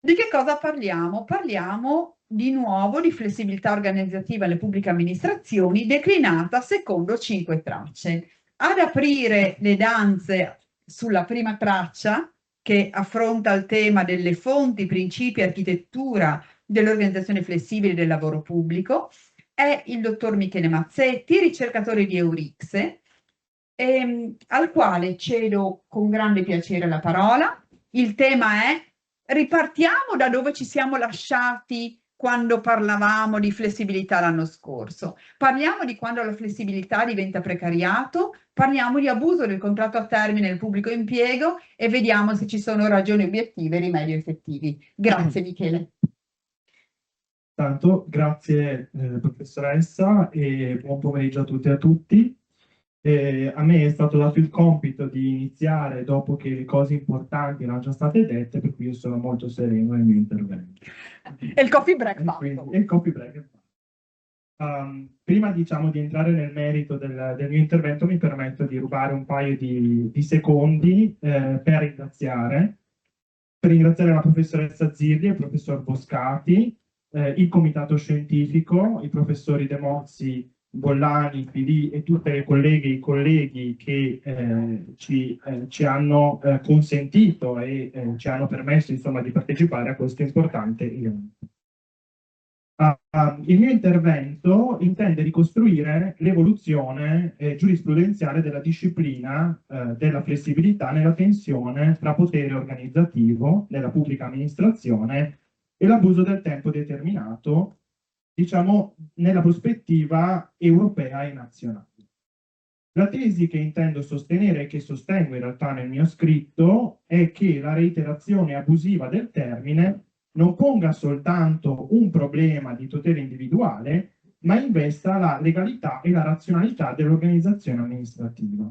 Di che cosa parliamo? Parliamo di nuovo di flessibilità organizzativa alle pubbliche amministrazioni declinata secondo 5 tracce. Ad aprire le danze sulla prima traccia, che affronta il tema delle fonti, principi e architettura dell'organizzazione flessibile del lavoro pubblico, è il dottor Michele Mazzetti, ricercatore di Eurixe, al quale cedo con grande piacere la parola. Il tema è: ripartiamo da dove ci siamo lasciati quando parlavamo di flessibilità l'anno scorso. Parliamo di quando la flessibilità diventa precariato, parliamo di abuso del contratto a termine nel pubblico impiego e vediamo se ci sono ragioni obiettive e rimedi effettivi. Grazie Michele. Tanto, grazie professoressa e buon pomeriggio a tutte e a tutti. A me è stato dato il compito di iniziare dopo che le cose importanti erano già state dette, per cui io sono molto sereno nel mio intervento. E il coffee break fatto. Il coffee break è fatto. Prima diciamo di entrare nel merito del mio intervento, mi permetto di rubare un paio di secondi per ringraziare la professoressa Zilli e il professor Boscati, il comitato scientifico, i professori De Mozzi, Bollani, Filì e tutte le colleghe e i colleghi che ci hanno consentito e ci hanno permesso insomma di partecipare a questo importante evento. Il mio intervento intende ricostruire l'evoluzione giurisprudenziale della disciplina della flessibilità nella tensione tra potere organizzativo nella pubblica amministrazione e l'abuso del tempo determinato, diciamo, nella prospettiva europea e nazionale. La tesi che intendo sostenere e che sostengo in realtà nel mio scritto è che la reiterazione abusiva del termine non ponga soltanto un problema di tutela individuale, ma investa la legalità e la razionalità dell'organizzazione amministrativa.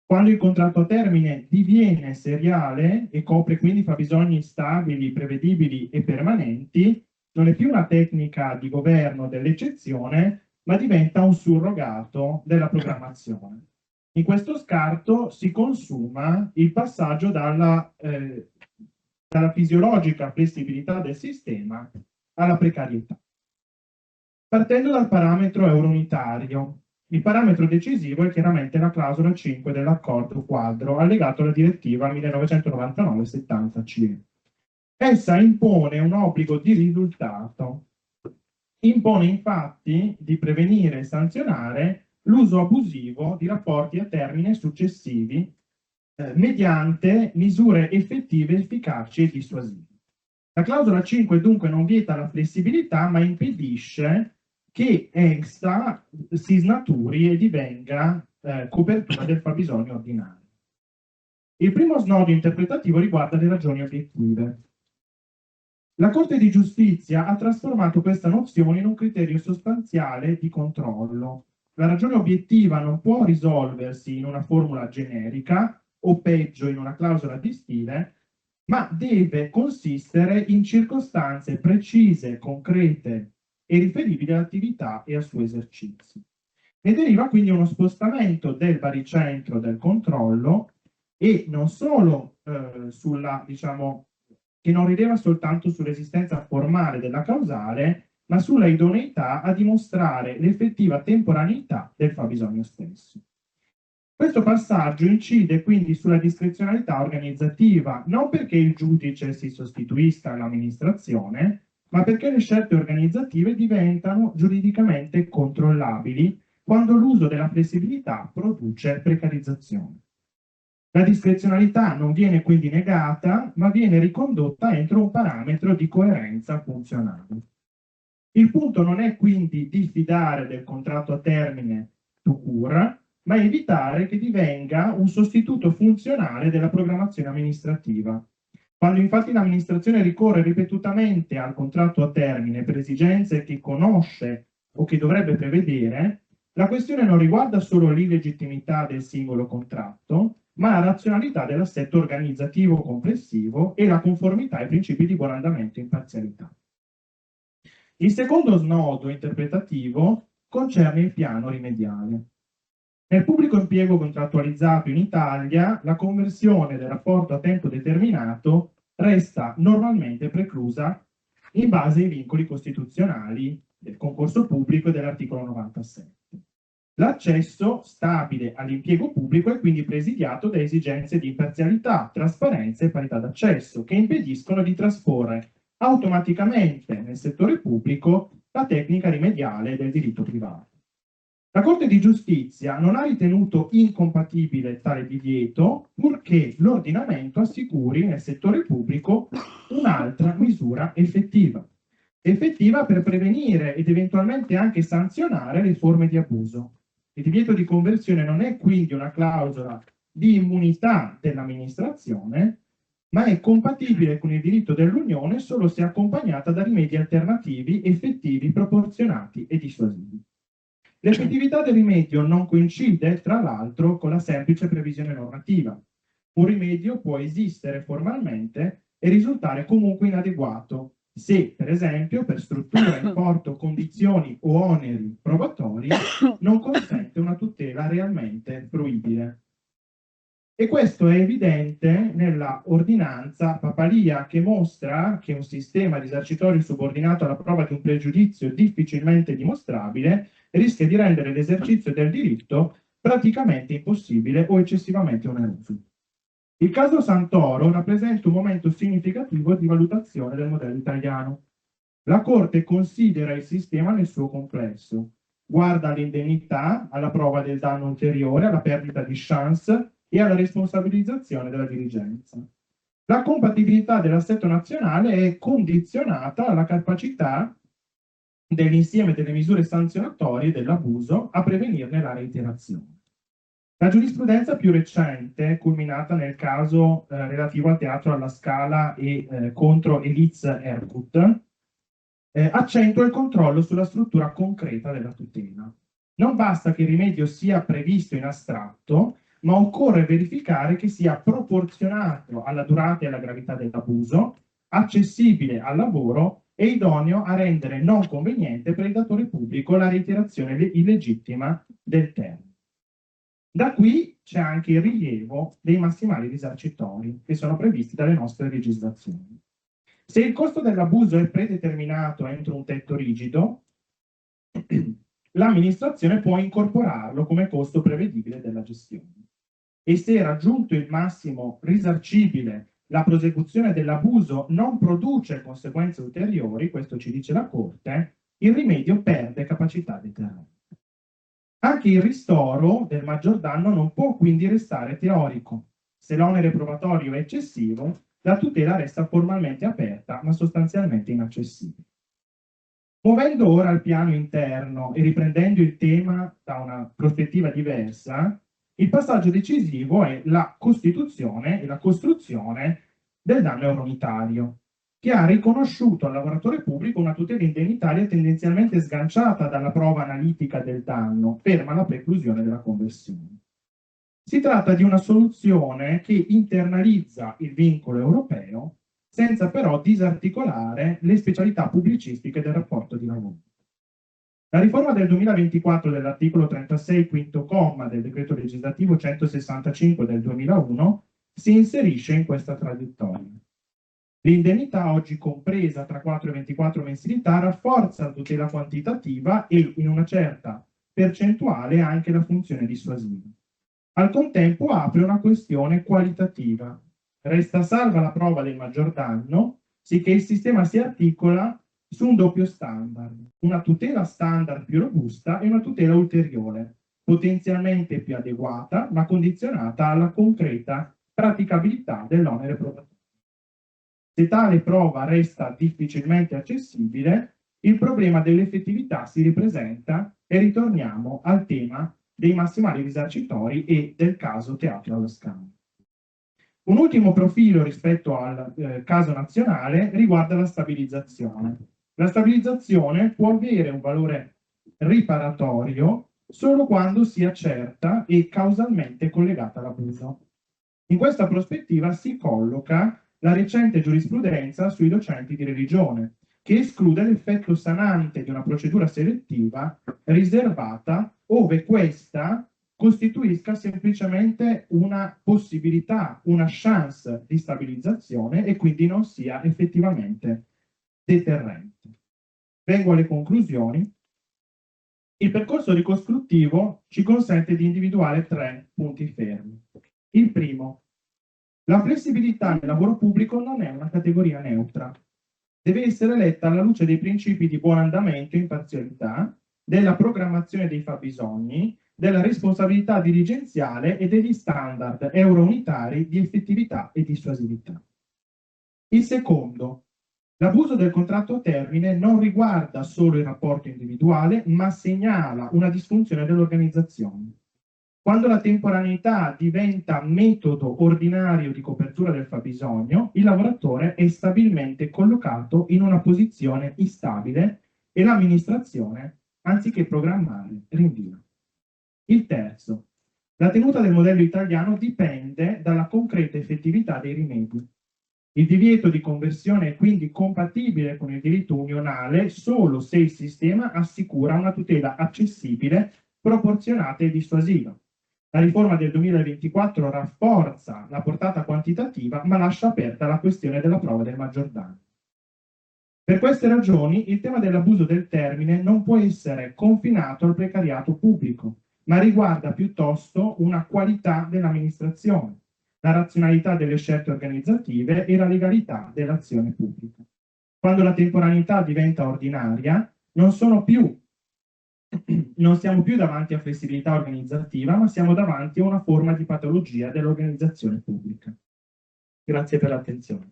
Quando il contratto a termine diviene seriale e copre quindi fabbisogni stabili, prevedibili e permanenti, non è più una tecnica di governo dell'eccezione, ma diventa un surrogato della programmazione. In questo scarto si consuma il passaggio dalla fisiologica flessibilità del sistema alla precarietà. Partendo dal parametro euro-unitario, il parametro decisivo è chiaramente la clausola 5 dell'accordo quadro allegato alla direttiva 1999/70/CE. Essa impone un obbligo di risultato. Impone infatti di prevenire e sanzionare l'uso abusivo di rapporti a termine successivi mediante misure effettive, efficaci e dissuasive. La clausola 5 dunque non vieta la flessibilità, ma impedisce che essa si snaturi e divenga copertura del fabbisogno ordinario. Il primo snodo interpretativo riguarda le ragioni obiettive. La Corte di Giustizia ha trasformato questa nozione in un criterio sostanziale di controllo. La ragione obiettiva non può risolversi in una formula generica o peggio in una clausola di stile, ma deve consistere in circostanze precise, concrete e riferibili all'attività e al suo esercizio. Ne deriva quindi uno spostamento del baricentro del controllo e non solo che non rileva soltanto sull'esistenza formale della causale, ma sulla idoneità a dimostrare l'effettiva temporaneità del fabbisogno stesso. Questo passaggio incide quindi sulla discrezionalità organizzativa, non perché il giudice si sostituisca all'amministrazione, ma perché le scelte organizzative diventano giuridicamente controllabili quando l'uso della flessibilità produce precarizzazione. La discrezionalità non viene quindi negata, ma viene ricondotta entro un parametro di coerenza funzionale. Il punto non è quindi diffidare del contratto a termine tout court, ma evitare che divenga un sostituto funzionale della programmazione amministrativa. Quando infatti l'amministrazione ricorre ripetutamente al contratto a termine per esigenze che conosce o che dovrebbe prevedere, la questione non riguarda solo l'illegittimità del singolo contratto, ma la razionalità dell'assetto organizzativo complessivo e la conformità ai principi di buon andamento e imparzialità. Il secondo snodo interpretativo concerne il piano rimediale. Nel pubblico impiego contrattualizzato in Italia, la conversione del rapporto a tempo determinato resta normalmente preclusa in base ai vincoli costituzionali del concorso pubblico e dell'articolo 97. L'accesso stabile all'impiego pubblico è quindi presidiato da esigenze di imparzialità, trasparenza e parità d'accesso, che impediscono di trasporre automaticamente nel settore pubblico la tecnica rimediale del diritto privato. La Corte di Giustizia non ha ritenuto incompatibile tale divieto, purché l'ordinamento assicuri nel settore pubblico un'altra misura effettiva per prevenire ed eventualmente anche sanzionare le forme di abuso. Il divieto di conversione non è quindi una clausola di immunità dell'amministrazione, ma è compatibile con il diritto dell'Unione solo se accompagnata da rimedi alternativi, effettivi, proporzionati e dissuasivi. L'effettività del rimedio non coincide, tra l'altro, con la semplice previsione normativa. Un rimedio può esistere formalmente e risultare comunque inadeguato se, per esempio, per struttura, importo, condizioni o oneri probatori non consente una tutela realmente fruibile. E questo è evidente nella ordinanza Papalia, che mostra che un sistema risarcitorio subordinato alla prova di un pregiudizio difficilmente dimostrabile rischia di rendere l'esercizio del diritto praticamente impossibile o eccessivamente oneroso. Il caso Santoro rappresenta un momento significativo di valutazione del modello italiano. La Corte considera il sistema nel suo complesso, guarda all'indennità, alla prova del danno ulteriore, alla perdita di chance e alla responsabilizzazione della dirigenza. La compatibilità dell'assetto nazionale è condizionata alla capacità dell'insieme delle misure sanzionatorie dell'abuso a prevenirne la reiterazione. La giurisprudenza più recente, culminata nel caso relativo al teatro alla Scala e contro Eliz Erkut, accentua il controllo sulla struttura concreta della tutela. Non basta che il rimedio sia previsto in astratto, ma occorre verificare che sia proporzionato alla durata e alla gravità dell'abuso, accessibile al lavoro è idoneo a rendere non conveniente per il datore pubblico la reiterazione illegittima del termine. Da qui c'è anche il rilievo dei massimali risarcitori che sono previsti dalle nostre legislazioni. Se il costo dell'abuso è predeterminato entro un tetto rigido, l'amministrazione può incorporarlo come costo prevedibile della gestione. E se raggiunto il massimo risarcibile la prosecuzione dell'abuso non produce conseguenze ulteriori, questo ci dice la Corte, il rimedio perde capacità deterrente. Anche il ristoro del maggior danno non può quindi restare teorico. Se l'onere probatorio è eccessivo, la tutela resta formalmente aperta, ma sostanzialmente inaccessibile. Muovendo ora al piano interno e riprendendo il tema da una prospettiva diversa, il passaggio decisivo è la costituzione e la costruzione del danno eurounitario, che ha riconosciuto al lavoratore pubblico una tutela indennitaria tendenzialmente sganciata dalla prova analitica del danno, ferma la preclusione della conversione. Si tratta di una soluzione che internalizza il vincolo europeo senza però disarticolare le specialità pubblicistiche del rapporto di lavoro. La riforma del 2024 dell'articolo 36 quinto comma del decreto legislativo 165 del 2001 si inserisce in questa traiettoria. L'indennità, oggi compresa tra 4 e 24 mensilità, rafforza la tutela quantitativa e, in una certa percentuale, anche la funzione dissuasiva. Al contempo apre una questione qualitativa. Resta salva la prova del maggior danno, sicché il sistema si articola su un doppio standard, una tutela standard più robusta e una tutela ulteriore, potenzialmente più adeguata, ma condizionata alla concreta praticabilità dell'onere probatorio. Se tale prova resta difficilmente accessibile, il problema dell'effettività si ripresenta e ritorniamo al tema dei massimali risarcitori e del caso Teatro allo Scalo. Un ultimo profilo rispetto al caso nazionale riguarda la stabilizzazione. La stabilizzazione può avere un valore riparatorio solo quando sia certa e causalmente collegata all'abuso. In questa prospettiva si colloca la recente giurisprudenza sui docenti di religione, che esclude l'effetto sanante di una procedura selettiva riservata ove questa costituisca semplicemente una possibilità, una chance di stabilizzazione e quindi non sia effettivamente deterrente. Vengo alle conclusioni. Il percorso ricostruttivo ci consente di individuare 3 punti fermi. Il primo, la flessibilità nel lavoro pubblico non è una categoria neutra. Deve essere letta alla luce dei principi di buon andamento e imparzialità, della programmazione dei fabbisogni, della responsabilità dirigenziale e degli standard eurounitari di effettività e dissuasività. Il secondo, l'abuso del contratto a termine non riguarda solo il rapporto individuale, ma segnala una disfunzione dell'organizzazione. Quando la temporaneità diventa metodo ordinario di copertura del fabbisogno, il lavoratore è stabilmente collocato in una posizione instabile e l'amministrazione, anziché programmare, rinvia. Il terzo, la tenuta del modello italiano dipende dalla concreta effettività dei rimedi. Il divieto di conversione è quindi compatibile con il diritto unionale solo se il sistema assicura una tutela accessibile, proporzionata e dissuasiva. La riforma del 2024 rafforza la portata quantitativa, ma lascia aperta la questione della prova del maggior danno. Per queste ragioni, il tema dell'abuso del termine non può essere confinato al precariato pubblico, ma riguarda piuttosto una qualità dell'amministrazione, la razionalità delle scelte organizzative e la legalità dell'azione pubblica. Quando la temporaneità diventa ordinaria, non siamo più davanti a flessibilità organizzativa, ma siamo davanti a una forma di patologia dell'organizzazione pubblica. Grazie per l'attenzione.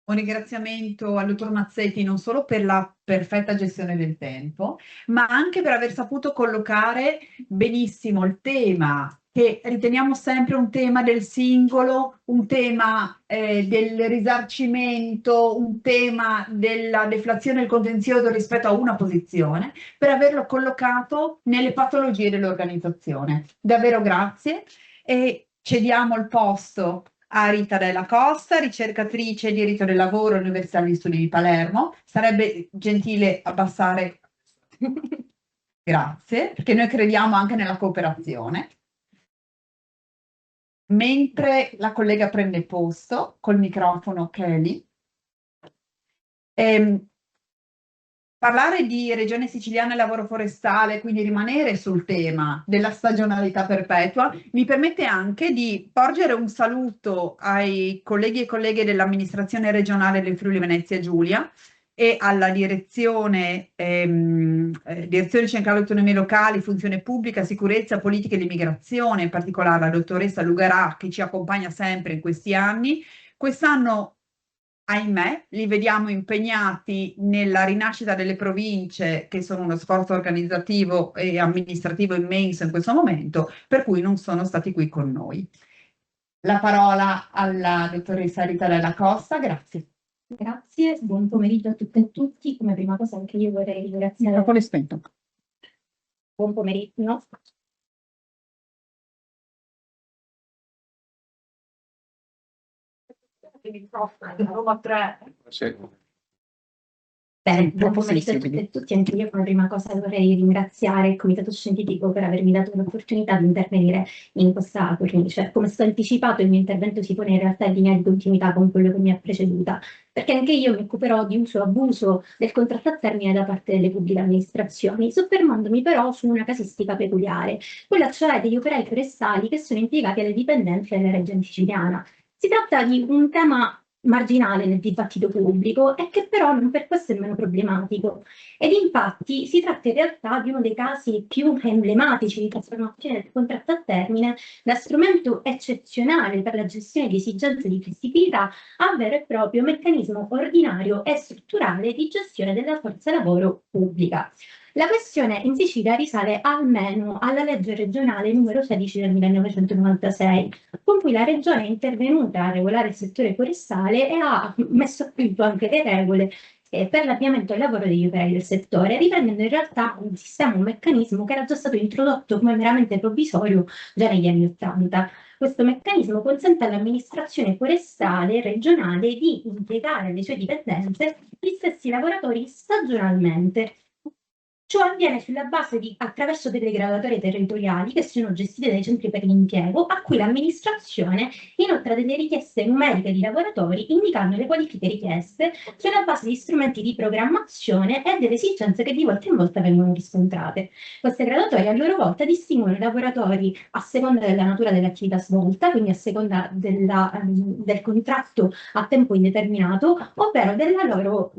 Un ringraziamento al dottor Mazzetti non solo per la perfetta gestione del tempo, ma anche per aver saputo collocare benissimo il tema, che riteniamo sempre un tema del singolo, un tema del risarcimento, un tema della deflazione del contenzioso rispetto a una posizione, per averlo collocato nelle patologie dell'organizzazione. Davvero grazie. E cediamo il posto a Rita Della Costa, ricercatrice in diritto del lavoro all'Università degli Studi di Palermo. Sarebbe gentile abbassare. Grazie, perché noi crediamo anche nella cooperazione. Mentre la collega prende posto col microfono che è lì. Parlare di Regione Siciliana e lavoro forestale, quindi rimanere sul tema della stagionalità perpetua, mi permette anche di porgere un saluto ai colleghi e colleghe dell'amministrazione regionale del Friuli Venezia Giulia e alla direzione centrale autonomie locali, funzione pubblica, sicurezza, politica e l'immigrazione, in particolare la dottoressa Lugarà che ci accompagna sempre in questi anni. Quest'anno, ahimè, li vediamo impegnati nella rinascita delle province, che sono uno sforzo organizzativo e amministrativo immenso in questo momento, per cui non sono stati qui con noi. La parola alla dottoressa Rita Della Costa, grazie. Grazie, buon pomeriggio a tutte e a tutti. Come prima cosa anche io vorrei ringraziare. Buon pomeriggio. No? Roma 3. Bene, buon pomeriggio a tutte e a tutti. Anche io come prima cosa vorrei ringraziare il Comitato Scientifico per avermi dato l'opportunità di intervenire in questa cornice. Come sto anticipato, il mio intervento si pone in realtà in linea di continuità con quello che mi ha preceduta, perché anche io mi occuperò di uso e abuso del contratto a termine da parte delle pubbliche amministrazioni, soffermandomi però su una casistica peculiare, quella cioè degli operai forestali che sono impiegati alle dipendenze della Regione Siciliana. Si tratta di un tema marginale nel dibattito pubblico e che però non per questo è meno problematico. Ed infatti si tratta in realtà di uno dei casi più emblematici di trasformazione del contratto a termine da strumento eccezionale per la gestione di esigenze di flessibilità a vero e proprio meccanismo ordinario e strutturale di gestione della forza lavoro pubblica. La questione in Sicilia risale almeno alla legge regionale numero 16 del 1996, con cui la regione è intervenuta a regolare il settore forestale e ha messo a punto anche le regole per l'avviamento del lavoro degli operai del settore, riprendendo in realtà un sistema, un meccanismo che era già stato introdotto come meramente provvisorio già negli anni '80. Questo meccanismo consente all'amministrazione forestale regionale di impiegare alle sue dipendenze gli stessi lavoratori stagionalmente. Ciò avviene sulla base di attraverso delle graduatorie territoriali che sono gestite dai centri per l'impiego, a cui l'amministrazione inoltra delle richieste numeriche di lavoratori indicando le qualifiche richieste sulla base di strumenti di programmazione e delle esigenze che di volta in volta vengono riscontrate. Queste graduatorie a loro volta distinguono i lavoratori a seconda della natura dell'attività svolta, quindi a seconda del contratto a tempo indeterminato, ovvero della loro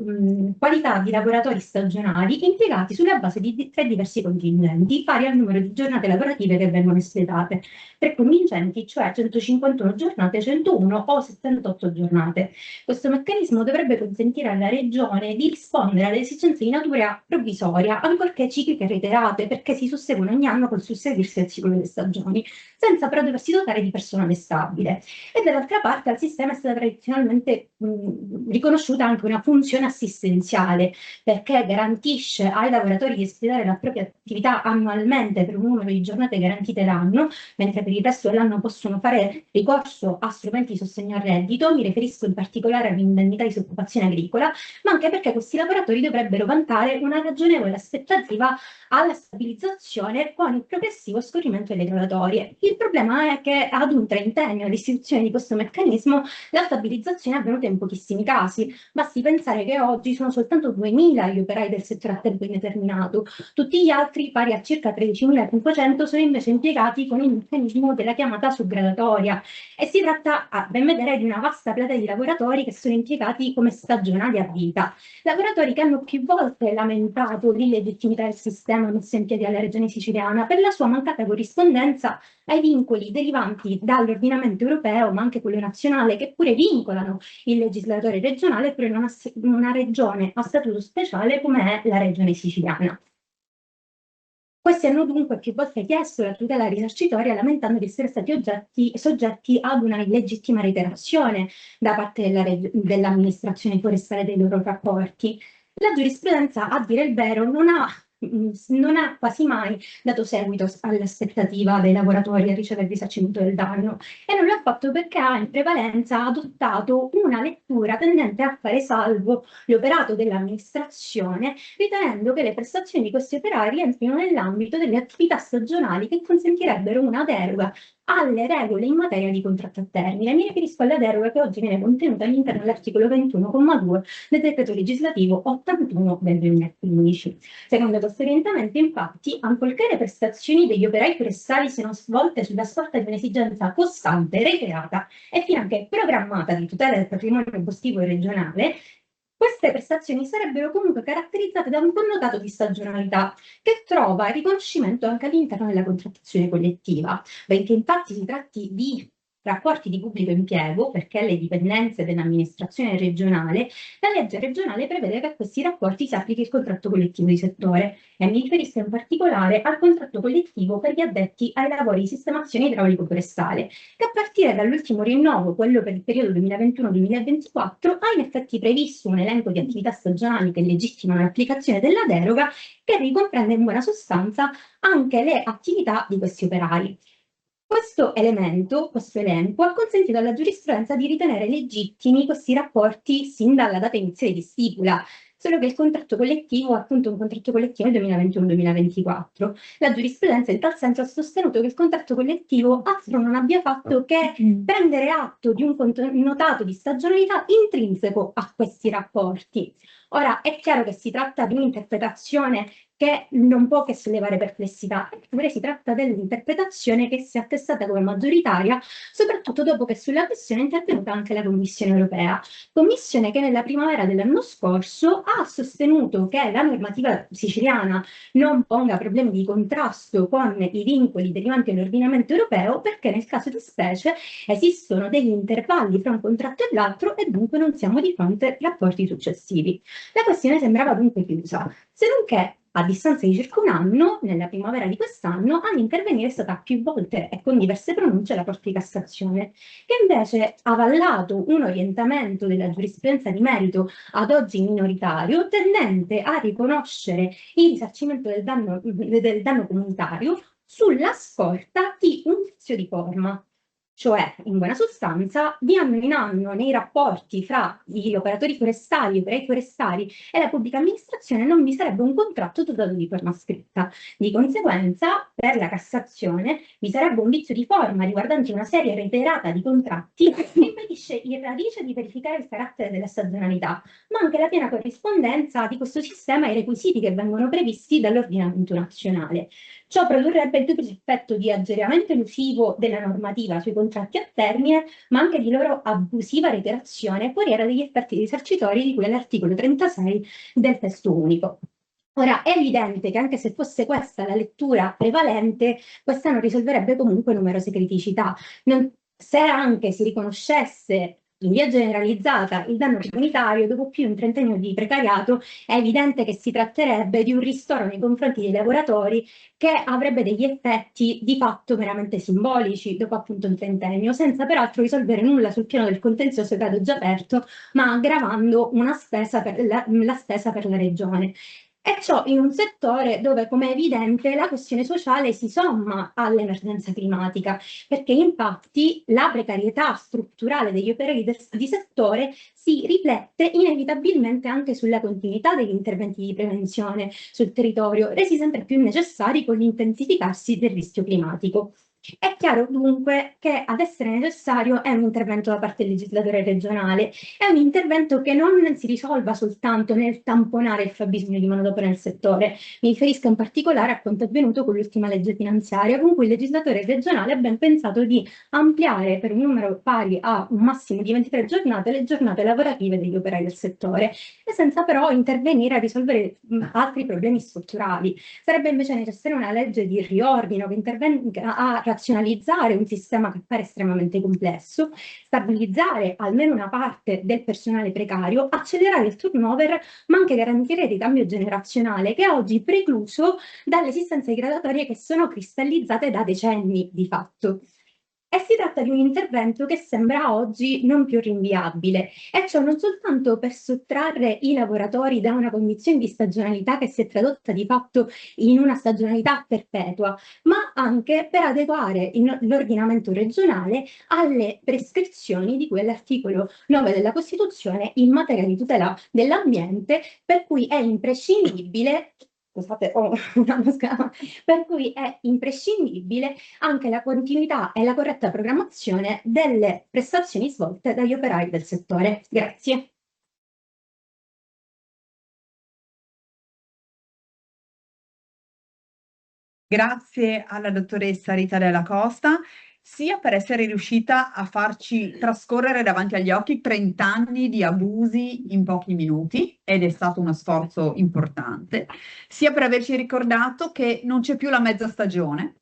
qualità di lavoratori stagionali impiegati sulla base di 3 diversi contingenti, pari al numero di giornate lavorative che vengono espletate. 3 contingenti, cioè 151 giornate, 101 o 78 giornate. Questo meccanismo dovrebbe consentire alla Regione di rispondere alle esigenze di natura provvisoria, ancorché cicliche e reiterate, perché si susseguono ogni anno col susseguirsi del ciclo delle stagioni, senza però doversi dotare di personale stabile. E dall'altra parte al sistema è stata tradizionalmente riconosciuta anche una funzione assistenziale, perché garantisce ai lavoratori di espletare la propria attività annualmente per un numero di giornate garantite l'anno, mentre per il resto dell'anno possono fare ricorso a strumenti di sostegno al reddito. Mi riferisco in particolare all'indennità di disoccupazione agricola, ma anche perché questi lavoratori dovrebbero vantare una ragionevole aspettativa alla stabilizzazione con il progressivo scorrimento delle graduatorie. Il problema è che ad un trentennio dall'istituzione di questo meccanismo la stabilizzazione è avvenuta in pochissimi casi. Basti pensare che oggi sono soltanto 2.000 gli operai del settore a tempo indeterminato. Tutti gli altri, pari a circa 13.500, sono invece impiegati con il meccanismo della chiamata suggradatoria e si tratta, a ben vedere, di una vasta platea di lavoratori che sono impiegati come stagionali a vita. Lavoratori che hanno più volte lamentato l'illegittimità del sistema messo in piedi alla Regione Siciliana per la sua mancata corrispondenza ai vincoli derivanti dall'ordinamento europeo, ma anche quello nazionale, che pure vincolano il legislatore regionale per una regione a statuto speciale come è la Regione Siciliana. Questi hanno dunque più volte chiesto la tutela risarcitoria, lamentando di essere stati soggetti ad una illegittima reiterazione da parte dell'amministrazione forestale dei loro rapporti. La giurisprudenza, a dire il vero, non ha non ha quasi mai dato seguito all'aspettativa dei lavoratori a ricevere il risarcimento del danno, e non l'ha fatto perché ha in prevalenza adottato una lettura tendente a fare salvo l'operato dell'amministrazione, ritenendo che le prestazioni di questi operai rientrino nell'ambito delle attività stagionali che consentirebbero una deroga alle regole in materia di contratto a termine. Mi riferisco alla deroga che oggi viene contenuta all'interno dell'articolo 21,2 del decreto legislativo 81 del 2015. Secondo questo orientamento, infatti, ancorché le prestazioni degli operai forestali siano svolte sulla scorta di un'esigenza costante, reiterata e finanche programmata di tutela del patrimonio boschivo regionale, queste prestazioni sarebbero comunque caratterizzate da un connotato di stagionalità che trova riconoscimento anche all'interno della contrattazione collettiva, benché infatti si tratti di rapporti di pubblico impiego, perché le dipendenze dell'amministrazione regionale, la legge regionale prevede che a questi rapporti si applichi il contratto collettivo di settore, e mi riferisco in particolare al contratto collettivo per gli addetti ai lavori di sistemazione idraulico-forestale, che a partire dall'ultimo rinnovo, quello per il periodo 2021-2024, ha in effetti previsto un elenco di attività stagionali che legittimano l'applicazione della deroga, che ricomprende in buona sostanza anche le attività di questi operai. Questo elenco ha consentito alla giurisprudenza di ritenere legittimi questi rapporti sin dalla data iniziale di stipula, solo che il contratto collettivo è appunto un contratto collettivo del 2021-2024. La giurisprudenza in tal senso ha sostenuto che il contratto collettivo altro non abbia fatto che prendere atto di un connotato di stagionalità intrinseco a questi rapporti. Ora, è chiaro che si tratta di un'interpretazione che non può che sollevare perplessità, eppure si tratta dell'interpretazione che si è attestata come maggioritaria, soprattutto dopo che sulla questione è intervenuta anche la Commissione europea. Commissione che nella primavera dell'anno scorso ha sostenuto che la normativa siciliana non ponga problemi di contrasto con i vincoli derivanti dall'ordinamento europeo, perché nel caso di specie esistono degli intervalli fra un contratto e l'altro e dunque non siamo di fronte a rapporti successivi. La questione sembrava dunque chiusa, se non che a distanza di circa un anno, nella primavera di quest'anno, ad intervenire è stata più volte e con diverse pronunce la Corte di Cassazione, che invece ha avallato un orientamento della giurisprudenza di merito ad oggi minoritario, tendente a riconoscere il risarcimento del danno comunitario sulla scorta di un vizio di forma. Cioè, in buona sostanza, di anno in anno nei rapporti fra gli operatori forestali, gli operai forestali e la pubblica amministrazione non vi sarebbe un contratto dotato di forma scritta. Di conseguenza, per la Cassazione, vi sarebbe un vizio di forma riguardante una serie reiterata di contratti che impedisce in radice di verificare il carattere della stagionalità, ma anche la piena corrispondenza di questo sistema ai requisiti che vengono previsti dall'ordinamento nazionale. Ciò produrrebbe il duplice effetto di aggiramento elusivo della normativa sui contratti a termine, ma anche di loro abusiva reiterazione, foriera degli effetti risarcitori di cui all'articolo 36 del testo unico. Ora, è evidente che anche se fosse questa la lettura prevalente, questa non risolverebbe comunque numerose criticità. Se anche si riconoscesse in via generalizzata il danno comunitario, dopo più di un trentennio di precariato, è evidente che si tratterebbe di un ristoro nei confronti dei lavoratori che avrebbe degli effetti di fatto meramente simbolici dopo appunto un trentennio, senza peraltro risolvere nulla sul piano del contenzioso che ad oggi aperto, ma aggravando una spesa la spesa per la regione. E ciò in un settore dove, come è evidente, la questione sociale si somma all'emergenza climatica, perché infatti la precarietà strutturale degli operai di settore si riflette inevitabilmente anche sulla continuità degli interventi di prevenzione sul territorio, resi sempre più necessari con l'intensificarsi del rischio climatico. È chiaro dunque che ad essere necessario è un intervento da parte del legislatore regionale, è un intervento che non si risolva soltanto nel tamponare il fabbisogno di manodopera nel settore. Mi riferisco in particolare a quanto è avvenuto con l'ultima legge finanziaria, con cui il legislatore regionale ha ben pensato di ampliare per un numero pari a un massimo di 23 giornate le giornate lavorative degli operai del settore, e senza però intervenire a risolvere altri problemi strutturali. Sarebbe invece necessaria una legge di riordino che intervenga a razionalizzare un sistema che appare estremamente complesso, stabilizzare almeno una parte del personale precario, accelerare il turnover, ma anche garantire il ricambio generazionale che è oggi precluso dall'esistenza di graduatorie che sono cristallizzate da decenni di fatto. E si tratta di un intervento che sembra oggi non più rinviabile, e ciò non soltanto per sottrarre i lavoratori da una condizione di stagionalità che si è tradotta di fatto in una stagionalità perpetua, ma anche per adeguare l'ordinamento regionale alle prescrizioni di cui è l'articolo 9 della Costituzione in materia di tutela dell'ambiente, per cui è imprescindibile. Scusate, ho una mosca, per cui è imprescindibile anche la continuità e la corretta programmazione delle prestazioni svolte dagli operai del settore. Grazie. Grazie alla dottoressa Rita Della Costa, sia per essere riuscita a farci trascorrere davanti agli occhi 30 anni di abusi in pochi minuti, ed è stato uno sforzo importante, sia per averci ricordato che non c'è più la mezza stagione,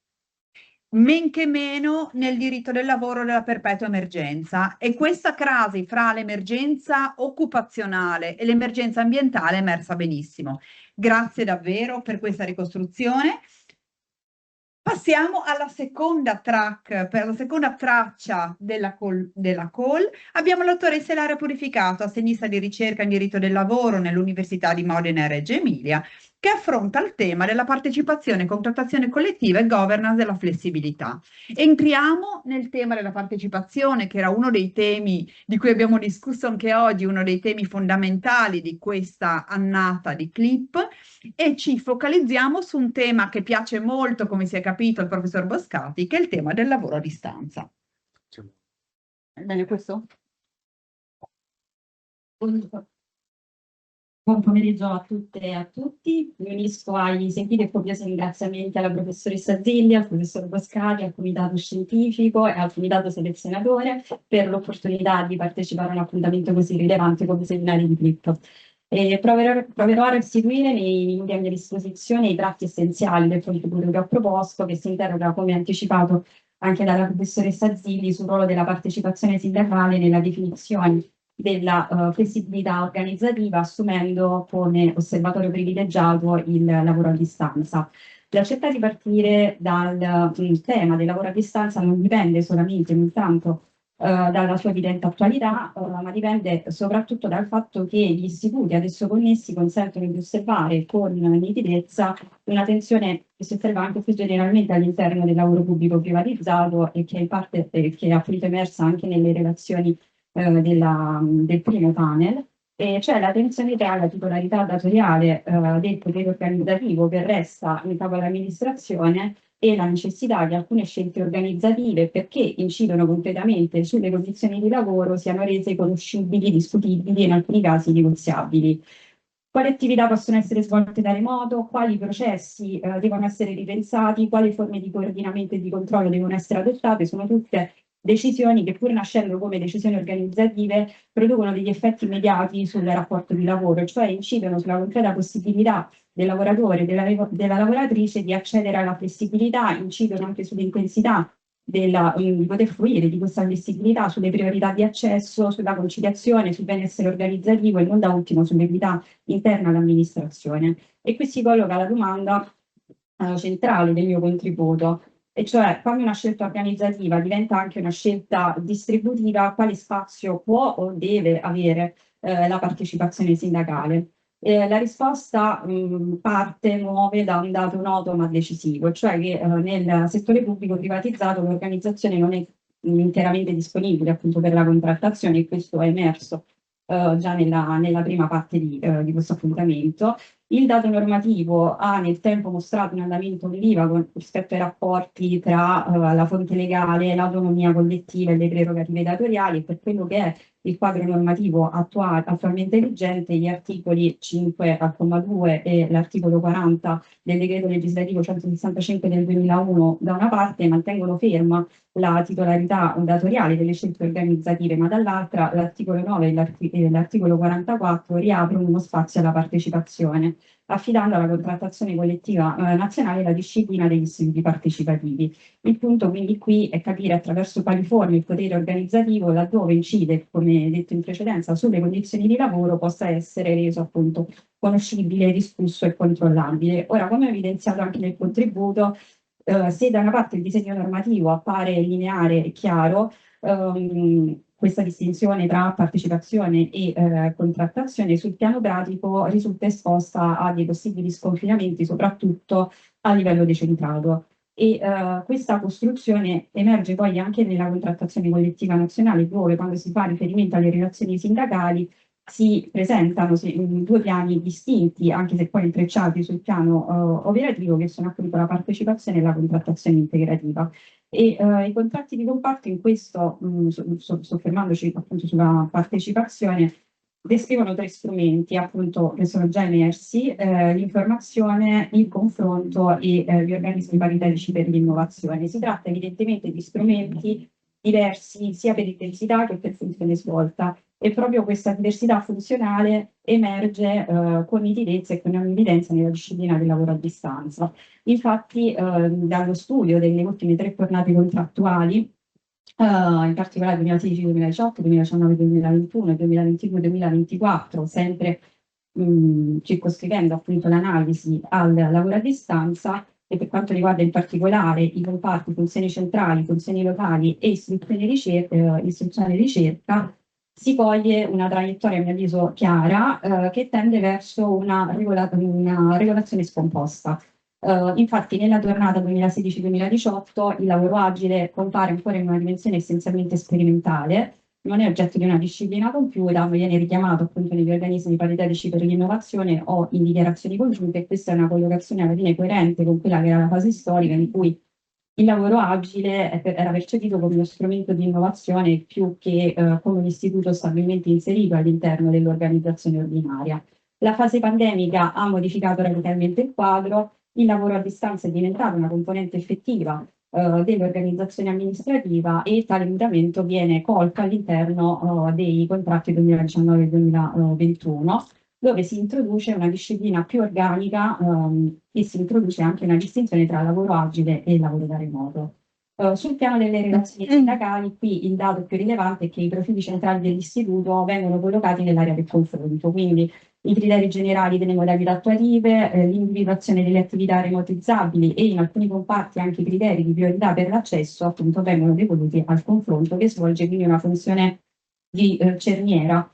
men che meno nel diritto del lavoro della perpetua emergenza, e questa crasi fra l'emergenza occupazionale e l'emergenza ambientale è emersa benissimo. Grazie davvero per questa ricostruzione. Passiamo alla seconda track, per la seconda traccia della call. Abbiamo la dottoressa Ilaria Purificato, assegnista di ricerca in diritto del lavoro nell'Università di Modena e Reggio Emilia, che affronta il tema della partecipazione, contrattazione collettiva e governance della flessibilità. Entriamo nel tema della partecipazione, che era uno dei temi di cui abbiamo discusso anche oggi, uno dei temi fondamentali di questa annata di CLIP, e ci focalizziamo su un tema che piace molto, come si è capito, al professor Boscati, che è il tema del lavoro a distanza. È meglio questo? Buon pomeriggio a tutte e a tutti. Mi unisco ai sentiti e copiosi ringraziamenti alla professoressa Zilli, al professor Boscati, al comitato scientifico e al comitato selezionatore per l'opportunità di partecipare a un appuntamento così rilevante come i seminari di CLIP. Proverò a restituire nei minuti a mia disposizione i tratti essenziali del contributo che ho proposto, che si interroga, come anticipato anche dalla professoressa Zilli, sul ruolo della partecipazione sindacale nella definizione della flessibilità organizzativa, assumendo come osservatorio privilegiato il lavoro a distanza. La scelta di partire dal tema del lavoro a distanza non dipende solamente, non tanto dalla sua evidente attualità, ma dipende soprattutto dal fatto che gli istituti ad esso connessi consentono di osservare con nitidezza una tensione che si osserva anche più generalmente all'interno del lavoro pubblico privatizzato, e che in parte che è appunto emersa anche nelle relazioni del primo panel, e cioè la tensione tra la titolarità datoriale del potere organizzativo che resta in capo all'amministrazione e la necessità che alcune scelte organizzative, perché incidono concretamente sulle condizioni di lavoro, siano rese conoscibili, discutibili e in alcuni casi negoziabili. Quali attività possono essere svolte da remoto, quali processi devono essere ripensati, quali forme di coordinamento e di controllo devono essere adottate, sono tutte decisioni che, pur nascendo come decisioni organizzative, producono degli effetti immediati sul rapporto di lavoro, cioè incidono sulla concreta possibilità del lavoratore e della lavoratrice di accedere alla flessibilità, incidono anche sull'intensità di poter fruire di questa flessibilità, sulle priorità di accesso, sulla conciliazione, sul benessere organizzativo e non da ultimo sull'equità interna all'amministrazione. E qui si colloca la domanda centrale del mio contributo, e cioè, quando una scelta organizzativa diventa anche una scelta distributiva, quale spazio può o deve avere la partecipazione sindacale? La risposta muove da un dato noto ma decisivo, cioè che nel settore pubblico privatizzato l'organizzazione non è interamente disponibile appunto per la contrattazione, e questo è emerso già nella prima parte di questo appuntamento. Il dato normativo ha nel tempo mostrato un andamento oliva rispetto ai rapporti tra la fonte legale, l'autonomia collettiva e le prerogative datoriali, e per quello che è il quadro normativo attualmente vigente, gli articoli 5 al comma 2 e l'articolo 40 del decreto legislativo 165 del 2001 da una parte mantengono ferma la titolarità datoriale delle scelte organizzative, ma dall'altra l'articolo 9 e l'articolo 44 riaprono uno spazio alla partecipazione, affidando alla contrattazione collettiva nazionale la disciplina degli istituti partecipativi. Il punto quindi qui è capire attraverso quali forme il potere organizzativo, laddove incide, come detto in precedenza, sulle condizioni di lavoro, possa essere reso appunto conoscibile, discusso e controllabile. Ora, come ho evidenziato anche nel contributo, Se da una parte il disegno normativo appare lineare e chiaro, questa distinzione tra partecipazione e contrattazione sul piano pratico risulta esposta a dei possibili sconfinamenti, soprattutto a livello decentrato. E questa costruzione emerge poi anche nella contrattazione collettiva nazionale, dove quando si fa riferimento alle relazioni sindacali si presentano due piani distinti, anche se poi intrecciati sul piano operativo, che sono appunto la partecipazione e la contrattazione integrativa. E i contratti di comparto in questo, soffermandoci appunto sulla partecipazione, descrivono 3 strumenti appunto che sono già emersi, l'informazione, il confronto e gli organismi paritetici per l'innovazione. Si tratta evidentemente di strumenti diversi sia per intensità che per funzione svolta, e proprio questa diversità funzionale emerge con nitidezza e con evidenza nella disciplina del lavoro a distanza. Infatti dallo studio delle ultime 3 tornate contrattuali, in particolare 2016, 2018, 2019, 2021 e 2022, 2024, sempre circoscrivendo appunto l'analisi al lavoro a distanza, e per quanto riguarda in particolare i comparti funzioni centrali, funzioni locali e istruzione e ricerca, si coglie una traiettoria, a mio avviso, chiara, che tende verso una regolazione scomposta. Infatti nella tornata 2016-2018 il lavoro agile compare ancora in una dimensione essenzialmente sperimentale, non è oggetto di una disciplina compiuta, ma viene richiamato appunto negli organismi paritetici per l'innovazione o in dichiarazioni congiunte, e questa è una collocazione alla fine coerente con quella che era la fase storica in cui il lavoro agile era percepito come uno strumento di innovazione più che come un istituto stabilmente inserito all'interno dell'organizzazione ordinaria. La fase pandemica ha modificato radicalmente il quadro, il lavoro a distanza è diventato una componente effettiva dell'organizzazione amministrativa, e tale mutamento viene colto all'interno dei contratti 2019-2021, dove si introduce una disciplina più organica e si introduce anche una distinzione tra lavoro agile e lavoro da remoto. Sul piano delle relazioni sindacali, qui il dato più rilevante è che i profili centrali dell'istituto vengono collocati nell'area del confronto, quindi i criteri generali delle modalità attuative, l'individuazione delle attività remotizzabili e in alcuni comparti anche i criteri di priorità per l'accesso appunto vengono devoluti al confronto, che svolge quindi una funzione di cerniera.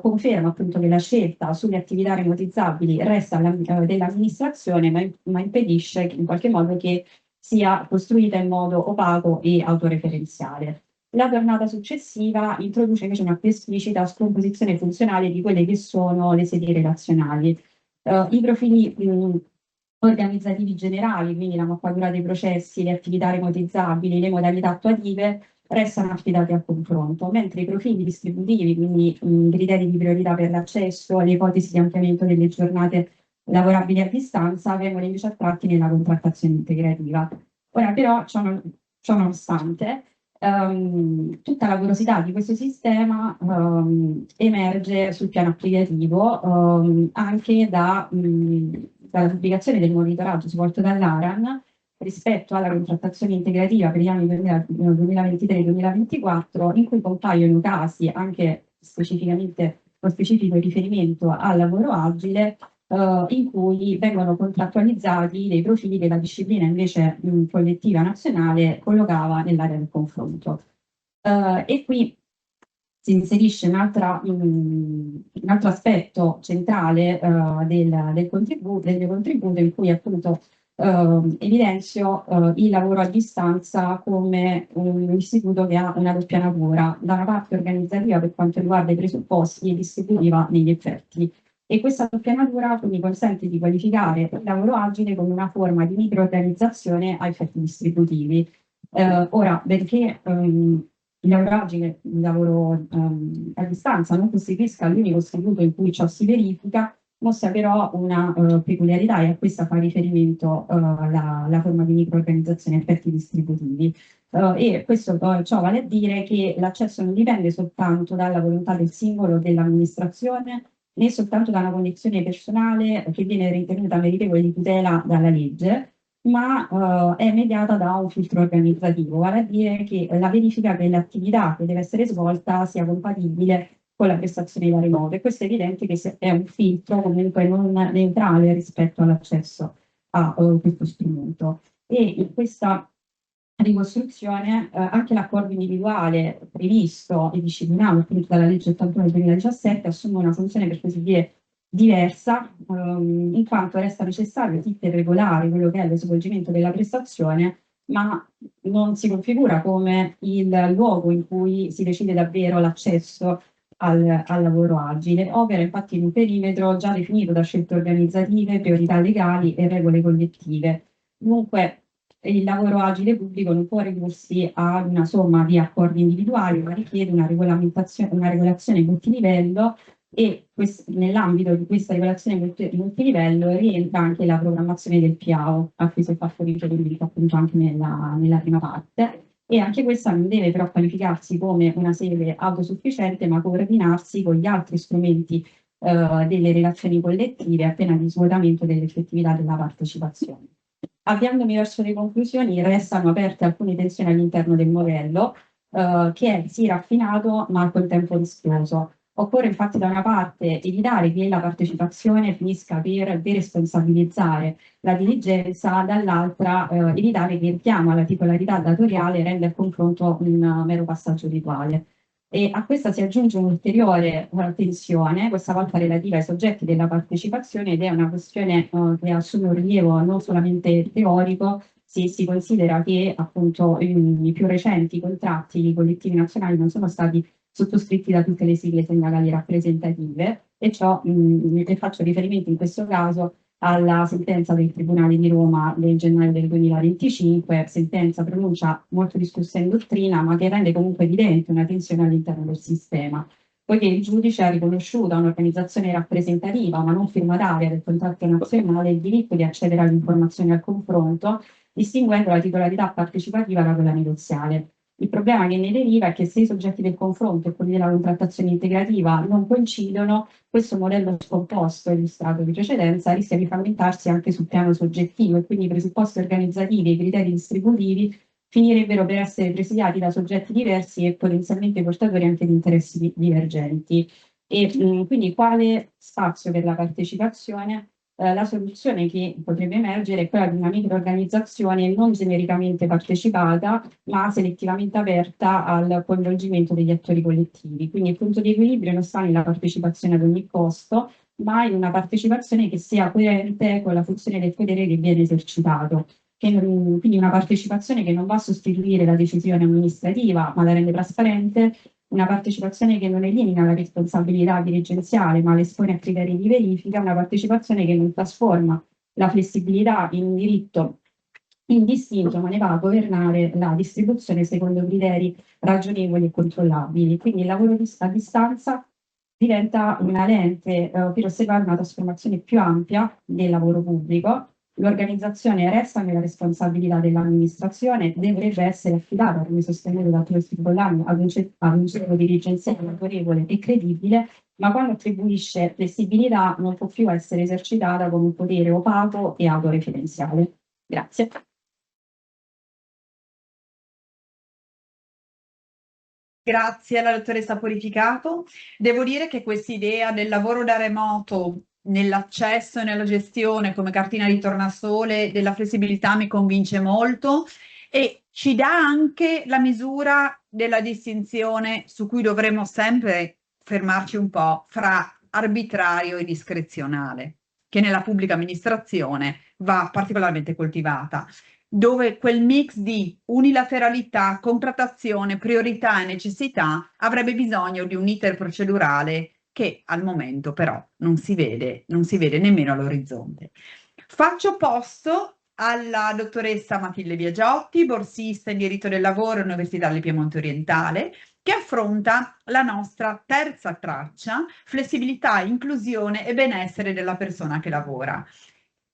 Conferma appunto che la scelta sulle attività remotizzabili resta dell'amministrazione, ma impedisce in qualche modo che sia costruita in modo opaco e autoreferenziale. La tornata successiva introduce invece una più esplicita scomposizione funzionale di quelle che sono le sedi relazionali. I profili organizzativi generali, quindi la mappatura dei processi, le attività remotizzabili, le modalità attuative, restano affidati al confronto, mentre i profili distributivi, quindi i criteri di priorità per l'accesso, le ipotesi di ampliamento delle giornate lavorabili a distanza, vengono invece attratti nella contrattazione integrativa. Ora però, ciò nonostante, tutta la porosità di questo sistema emerge sul piano applicativo anche dalla pubblicazione del monitoraggio svolto dall'ARAN rispetto alla contrattazione integrativa per gli anni 2023-2024, in cui compaiono casi anche specificamente con specifico riferimento al lavoro agile, in cui vengono contrattualizzati dei profili che la disciplina invece collettiva nazionale collocava nell'area del confronto. E qui si inserisce un altro aspetto centrale del contributo, in cui appunto evidenzio il lavoro a distanza come un istituto che ha una doppia natura, da una parte organizzativa per quanto riguarda i presupposti e distributiva negli effetti. E questa doppia natura quindi consente di qualificare il lavoro agile come una forma di microorganizzazione a effetti distributivi. Ora, perché il lavoro agile, il lavoro a distanza, non costituisca l'unico istituto in cui ciò si verifica, mostra però una peculiarità, e a questa fa riferimento la forma di microorganizzazione a effetti distributivi. E questo ciò vale a dire che l'accesso non dipende soltanto dalla volontà del singolo o dell'amministrazione, né soltanto da una condizione personale che viene ritenuta meritevole di tutela dalla legge, ma è mediata da un filtro organizzativo, vale a dire che la verifica dell'attività che deve essere svolta sia compatibile con la prestazione da remoto, e questo è evidente che è un filtro comunque non neutrale rispetto all'accesso a questo strumento. e in questa ricostruzione anche l'accordo individuale previsto e disciplinato appunto dalla legge 81 del 2017 assume una funzione per così dire diversa, in quanto resta necessario sì per regolare quello che è lo svolgimento della prestazione, ma non si configura come il luogo in cui si decide davvero l'accesso al lavoro agile. Opera infatti in un perimetro già definito da scelte organizzative, priorità legali e regole collettive. Dunque, il lavoro agile pubblico non può ridursi a una somma di accordi individuali, ma richiede una regolazione multilivello e nell'ambito di questa regolazione multilivello rientra anche la programmazione del PIAO, a cui si è fatto riferimento appunto anche nella prima parte, e anche questa non deve però qualificarsi come una sede autosufficiente, ma coordinarsi con gli altri strumenti delle relazioni collettive a pena di svuotamento dell'effettività della partecipazione. Avviandomi verso le conclusioni, restano aperte alcune tensioni all'interno del modello, che è sì raffinato, ma al contempo rischioso. Occorre infatti da una parte evitare che la partecipazione finisca per deresponsabilizzare la dirigenza, dall'altra evitare che il richiamo alla titolarità datoriale renda il confronto un mero passaggio rituale. E a questa si aggiunge un'ulteriore tensione, questa volta relativa ai soggetti della partecipazione, ed è una questione che assume un rilievo non solamente teorico, se si considera che appunto i più recenti contratti collettivi nazionali non sono stati sottoscritti da tutte le sigle sindacali rappresentative, e ciò e faccio riferimento in questo caso alla sentenza del Tribunale di Roma del gennaio del 2025, sentenza pronuncia molto discussa in dottrina, ma che rende comunque evidente una tensione all'interno del sistema, poiché il giudice ha riconosciuto a un'organizzazione rappresentativa, ma non firmataria del contratto nazionale, il diritto di accedere all'informazione e al confronto, distinguendo la titolarità partecipativa da quella negoziale. Il problema che ne deriva è che se i soggetti del confronto e quelli della contrattazione integrativa non coincidono, questo modello scomposto illustrato di precedenza rischia di frammentarsi anche sul piano soggettivo, e quindi i presupposti organizzativi e i criteri distributivi finirebbero per essere presidiati da soggetti diversi e potenzialmente portatori anche di interessi divergenti. E quindi quale spazio per la partecipazione? La soluzione che potrebbe emergere è quella di una microorganizzazione non genericamente partecipata, ma selettivamente aperta al coinvolgimento degli attori collettivi. Quindi il punto di equilibrio non sta nella partecipazione ad ogni costo, ma in una partecipazione che sia coerente con la funzione del potere che viene esercitato. Quindi una partecipazione che non va a sostituire la decisione amministrativa, ma la rende trasparente, una partecipazione che non elimina la responsabilità dirigenziale, ma l'espone a criteri di verifica, una partecipazione che non trasforma la flessibilità in un diritto indistinto, ma ne va a governare la distribuzione secondo criteri ragionevoli e controllabili. Quindi il lavoro a distanza diventa una lente per osservare una trasformazione più ampia del lavoro pubblico. L'organizzazione resta nella responsabilità dell'amministrazione, dovrebbe essere affidata, come sostenuto da Tosti Bollani, ad un centro dirigenziale autorevole e credibile, ma quando attribuisce flessibilità non può più essere esercitata come un potere opaco e autoreferenziale. Grazie. Grazie alla dottoressa Purificato. Devo dire che quest'idea del lavoro da remoto nell'accesso e nella gestione come cartina di tornasole della flessibilità mi convince molto e ci dà anche la misura della distinzione su cui dovremmo sempre fermarci un po' fra arbitrario e discrezionale, che nella pubblica amministrazione va particolarmente coltivata, dove quel mix di unilateralità, contrattazione, priorità e necessità avrebbe bisogno di un iter procedurale che al momento però non si vede nemmeno all'orizzonte. Faccio posto alla dottoressa Matilde Biagiotti, borsista in diritto del lavoro all'Università del Piemonte Orientale, che affronta la nostra terza traccia, flessibilità, inclusione e benessere della persona che lavora.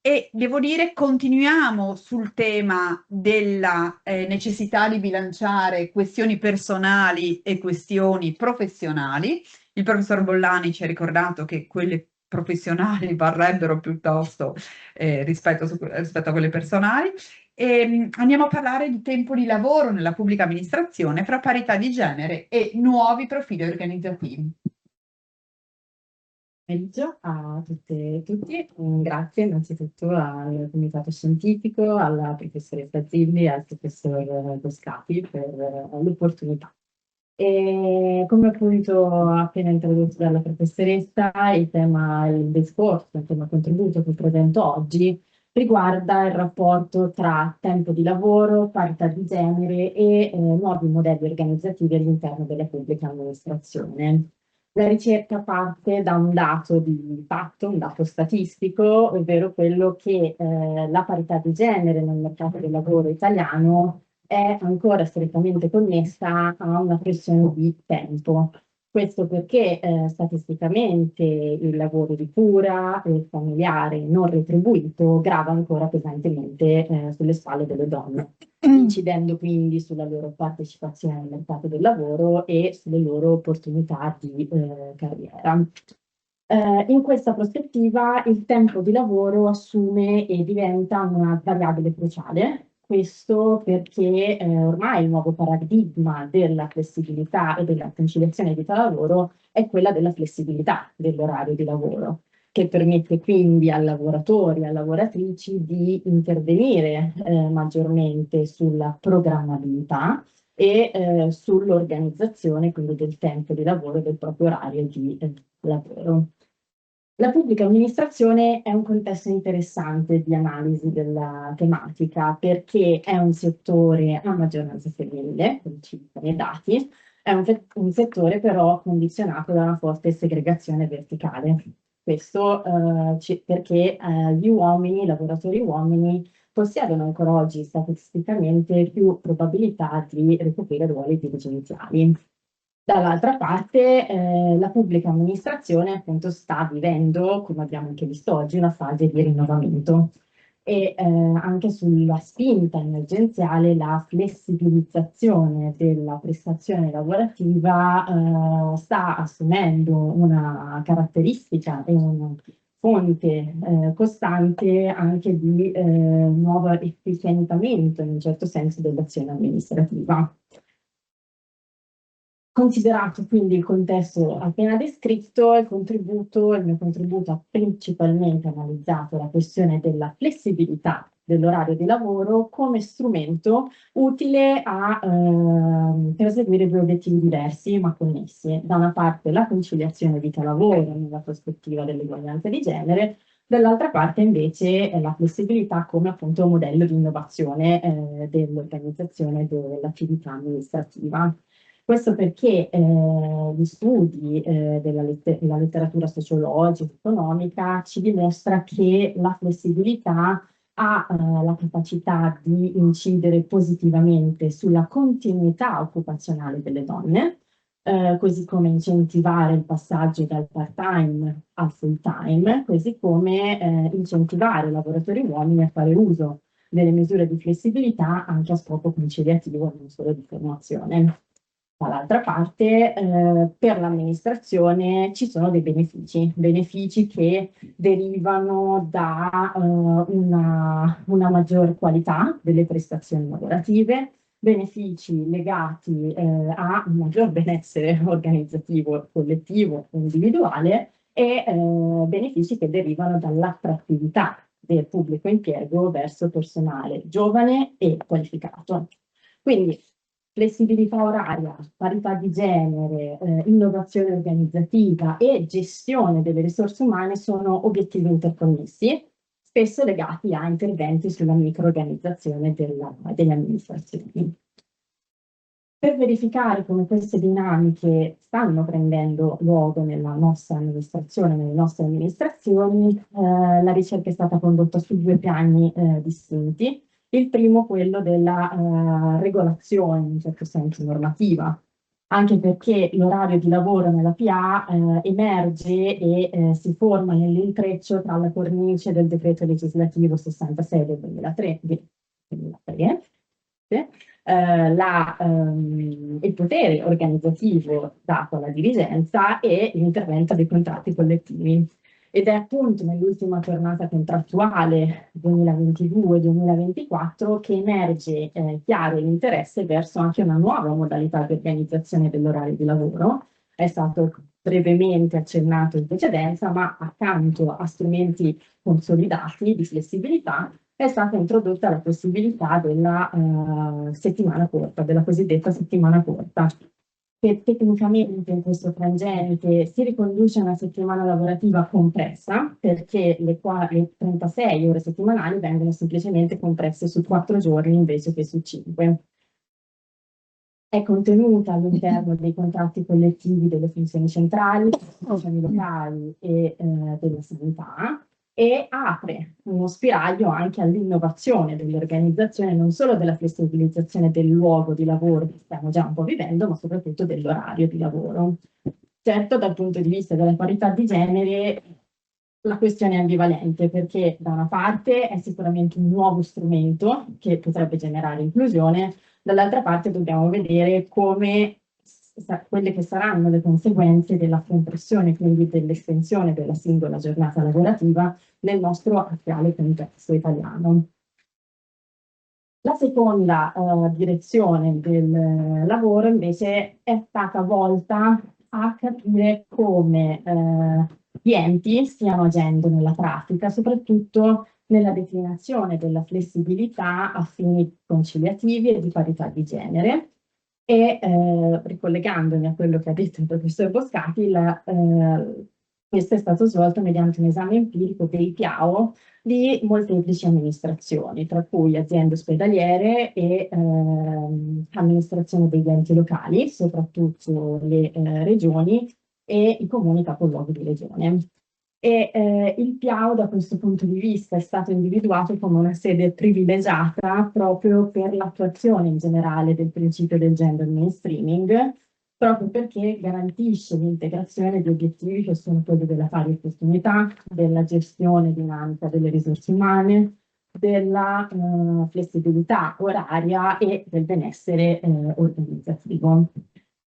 E devo dire, continuiamo sul tema della necessità di bilanciare questioni personali e questioni professionali. Il professor Bollani ci ha ricordato che quelle professionali varrebbero piuttosto rispetto a quelle personali. E andiamo a parlare di tempo di lavoro nella pubblica amministrazione fra parità di genere e nuovi profili organizzativi. pomeriggio a tutte e tutti. Grazie innanzitutto al comitato scientifico, alla professoressa Zilli e al professor Boscati per l'opportunità. E come appunto appena introdotto dalla professoressa, il discorso, il tema contributo che presento oggi riguarda il rapporto tra tempo di lavoro, parità di genere e nuovi modelli organizzativi all'interno della pubblica amministrazione. La ricerca parte da un dato di fatto, un dato statistico, ovvero quello che la parità di genere nel mercato del lavoro italiano è ancora strettamente connessa a una questione di tempo. Questo perché statisticamente il lavoro di cura e familiare non retribuito grava ancora pesantemente sulle spalle delle donne, incidendo quindi sulla loro partecipazione al mercato del lavoro e sulle loro opportunità di carriera. In questa prospettiva il tempo di lavoro assume e diventa una variabile cruciale. Questo perché ormai il nuovo paradigma della flessibilità e della conciliazione vita-lavoro è quella della flessibilità dell'orario di lavoro, che permette quindi a lavoratori e a lavoratrici di intervenire maggiormente sulla programmabilità e sull'organizzazione quindi del tempo di lavoro e del proprio orario di lavoro. La pubblica amministrazione è un contesto interessante di analisi della tematica perché è un settore a maggioranza femminile, come ci dicono i dati, è un settore però condizionato da una forte segregazione verticale. Questo perché gli uomini, i lavoratori uomini, possiedono ancora oggi statisticamente più probabilità di ricoprire ruoli dirigenziali. Dall'altra parte la pubblica amministrazione appunto sta vivendo, come abbiamo anche visto oggi, una fase di rinnovamento e anche sulla spinta emergenziale la flessibilizzazione della prestazione lavorativa sta assumendo una caratteristica e una fonte costante anche di nuovo efficientamento in un certo senso dell'azione amministrativa. Considerato quindi il contesto appena descritto, il mio contributo ha principalmente analizzato la questione della flessibilità dell'orario di lavoro come strumento utile a perseguire due obiettivi diversi ma connessi. Da una parte la conciliazione vita-lavoro nella prospettiva dell'eguaglianza di genere, dall'altra parte invece la flessibilità come appunto modello di innovazione dell'organizzazione dell'attività amministrativa. Questo perché gli studi della letteratura sociologica, economica, ci dimostra che la flessibilità ha la capacità di incidere positivamente sulla continuità occupazionale delle donne, così come incentivare il passaggio dal part-time al full-time, così come incentivare i lavoratori uomini a fare uso delle misure di flessibilità anche a scopo conciliativo, non solo di formazione. Dall'altra parte, per l'amministrazione ci sono dei benefici che derivano da una maggior qualità delle prestazioni lavorative, benefici legati a un maggior benessere organizzativo, collettivo, individuale e benefici che derivano dall'attrattività del pubblico impiego verso personale giovane e qualificato. Quindi flessibilità oraria, parità di genere, innovazione organizzativa e gestione delle risorse umane sono obiettivi interconnessi, spesso legati a interventi sulla microorganizzazione delle amministrazioni. Per verificare come queste dinamiche stanno prendendo luogo nella nostra amministrazione, nelle nostre amministrazioni, la ricerca è stata condotta su due piani distinti. Il primo, quello della regolazione, in un certo senso normativa, anche perché l'orario di lavoro nella PA emerge e si forma nell'intreccio tra la cornice del decreto legislativo 66 del 2003 il potere organizzativo dato alla dirigenza e l'intervento dei contratti collettivi. Ed è appunto nell'ultima tornata contrattuale 2022-2024 che emerge chiaro l'interesse verso anche una nuova modalità di organizzazione dell'orario di lavoro. È stato brevemente accennato in precedenza, ma accanto a strumenti consolidati di flessibilità è stata introdotta la possibilità della settimana corta, della cosiddetta settimana corta, che tecnicamente in questo frangente si riconduce a una settimana lavorativa compressa, perché le 36 ore settimanali vengono semplicemente compresse su 4 giorni invece che su 5. È contenuta all'interno dei contratti collettivi delle funzioni centrali, delle funzioni locali e della sanità, e apre uno spiraglio anche all'innovazione dell'organizzazione, non solo della flessibilizzazione del luogo di lavoro che stiamo già un po' vivendo, ma soprattutto dell'orario di lavoro. Certo, dal punto di vista della parità di genere, la questione è ambivalente, perché da una parte è sicuramente un nuovo strumento che potrebbe generare inclusione, dall'altra parte dobbiamo vedere come quelle che saranno le conseguenze della compressione, quindi dell'estensione della singola giornata lavorativa nel nostro attuale contesto italiano. La seconda direzione del lavoro invece è stata volta a capire come gli enti stiano agendo nella pratica, soprattutto nella declinazione della flessibilità a fini conciliativi e di parità di genere. E ricollegandomi a quello che ha detto il professor Boscati, questo è stato svolto mediante un esame empirico dei PIAO di molteplici amministrazioni, tra cui aziende ospedaliere e amministrazione degli enti locali, soprattutto le regioni e i comuni capoluogo di regione. E il PIAO da questo punto di vista è stato individuato come una sede privilegiata proprio per l'attuazione in generale del principio del gender mainstreaming, proprio perché garantisce l'integrazione di obiettivi che sono quelli della pari opportunità, della gestione dinamica delle risorse umane, della flessibilità oraria e del benessere organizzativo.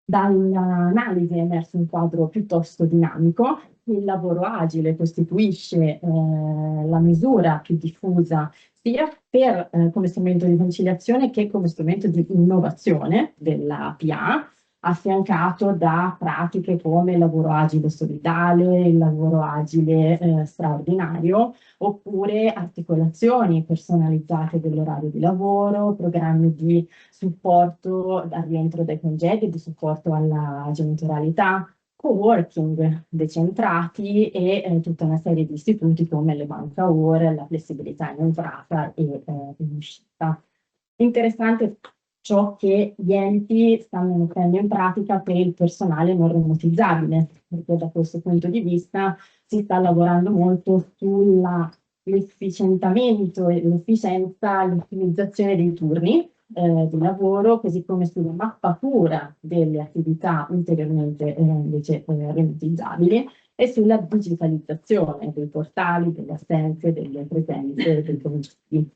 Dall'analisi è emerso un quadro piuttosto dinamico. Il lavoro agile costituisce la misura più diffusa sia come strumento di conciliazione che come strumento di innovazione della PA, affiancato da pratiche come il lavoro agile solidale, il lavoro agile straordinario, oppure articolazioni personalizzate dell'orario di lavoro, programmi di supporto al rientro dai congedi, di supporto alla genitorialità, co-working decentrati e tutta una serie di istituti come le banca ore, la flessibilità in entrata e in uscita. Interessante ciò che gli enti stanno mettendo in pratica per il personale non remotizzabile, perché da questo punto di vista si sta lavorando molto sull'efficientamento e l'efficienza, l'ottimizzazione dei turni di lavoro, così come sulla mappatura delle attività ulteriormente invece remotizzabili e sulla digitalizzazione dei portali, delle assenze, delle presenze, dei progetti.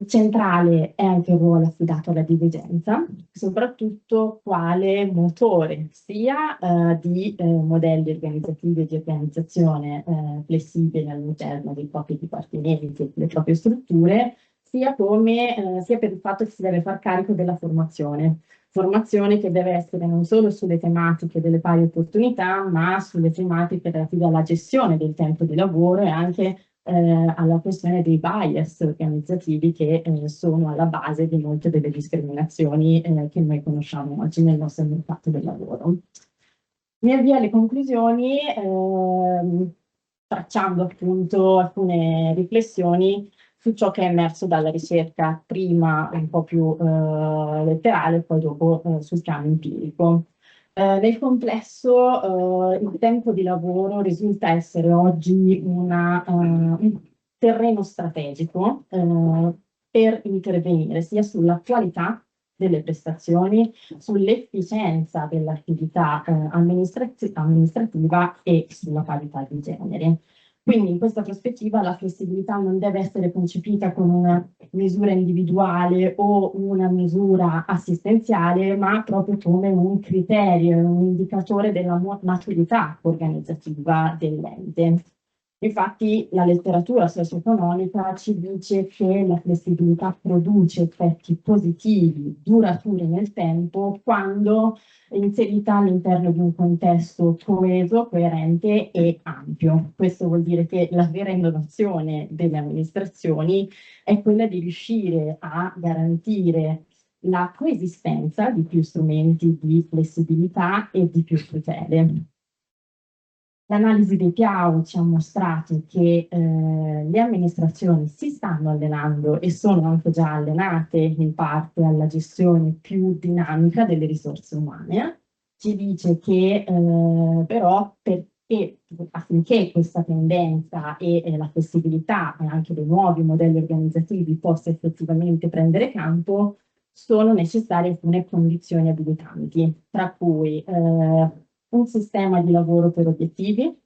Centrale è anche il ruolo affidato alla dirigenza, soprattutto quale motore sia di modelli organizzativi e di organizzazione flessibili all'interno dei propri dipartimenti e delle proprie strutture, sia per il fatto che si deve far carico della formazione che deve essere non solo sulle tematiche delle pari opportunità, ma sulle tematiche relative alla gestione del tempo di lavoro e anche alla questione dei bias organizzativi che sono alla base di molte delle discriminazioni che noi conosciamo oggi nel nostro mercato del lavoro. Mi avvio alle conclusioni tracciando appunto alcune riflessioni su ciò che è emerso dalla ricerca, prima un po' più letterale, poi dopo sul piano empirico. Nel complesso il tempo di lavoro risulta essere oggi un terreno strategico per intervenire sia sulla qualità delle prestazioni, sull'efficienza dell'attività amministrativa e sulla parità di genere. Quindi in questa prospettiva la flessibilità non deve essere concepita come una misura individuale o una misura assistenziale, ma proprio come un criterio, un indicatore della maturità organizzativa dell'ente. Infatti la letteratura socio-economica ci dice che la flessibilità produce effetti positivi, duraturi nel tempo, quando è inserita all'interno di un contesto coeso, coerente e ampio. Questo vuol dire che la vera innovazione delle amministrazioni è quella di riuscire a garantire la coesistenza di più strumenti di flessibilità e di più tutele. L'analisi dei PIAU ci ha mostrato che le amministrazioni si stanno allenando e sono anche già allenate in parte alla gestione più dinamica delle risorse umane. Ci dice che però affinché questa tendenza e la flessibilità e anche dei nuovi modelli organizzativi possa effettivamente prendere campo, sono necessarie alcune condizioni abilitanti, tra cui un sistema di lavoro per obiettivi,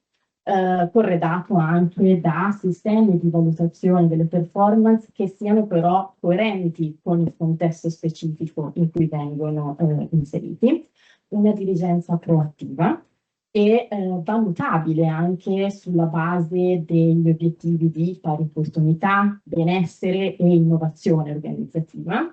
corredato anche da sistemi di valutazione delle performance che siano però coerenti con il contesto specifico in cui vengono inseriti, una dirigenza proattiva e valutabile anche sulla base degli obiettivi di pari opportunità, benessere e innovazione organizzativa,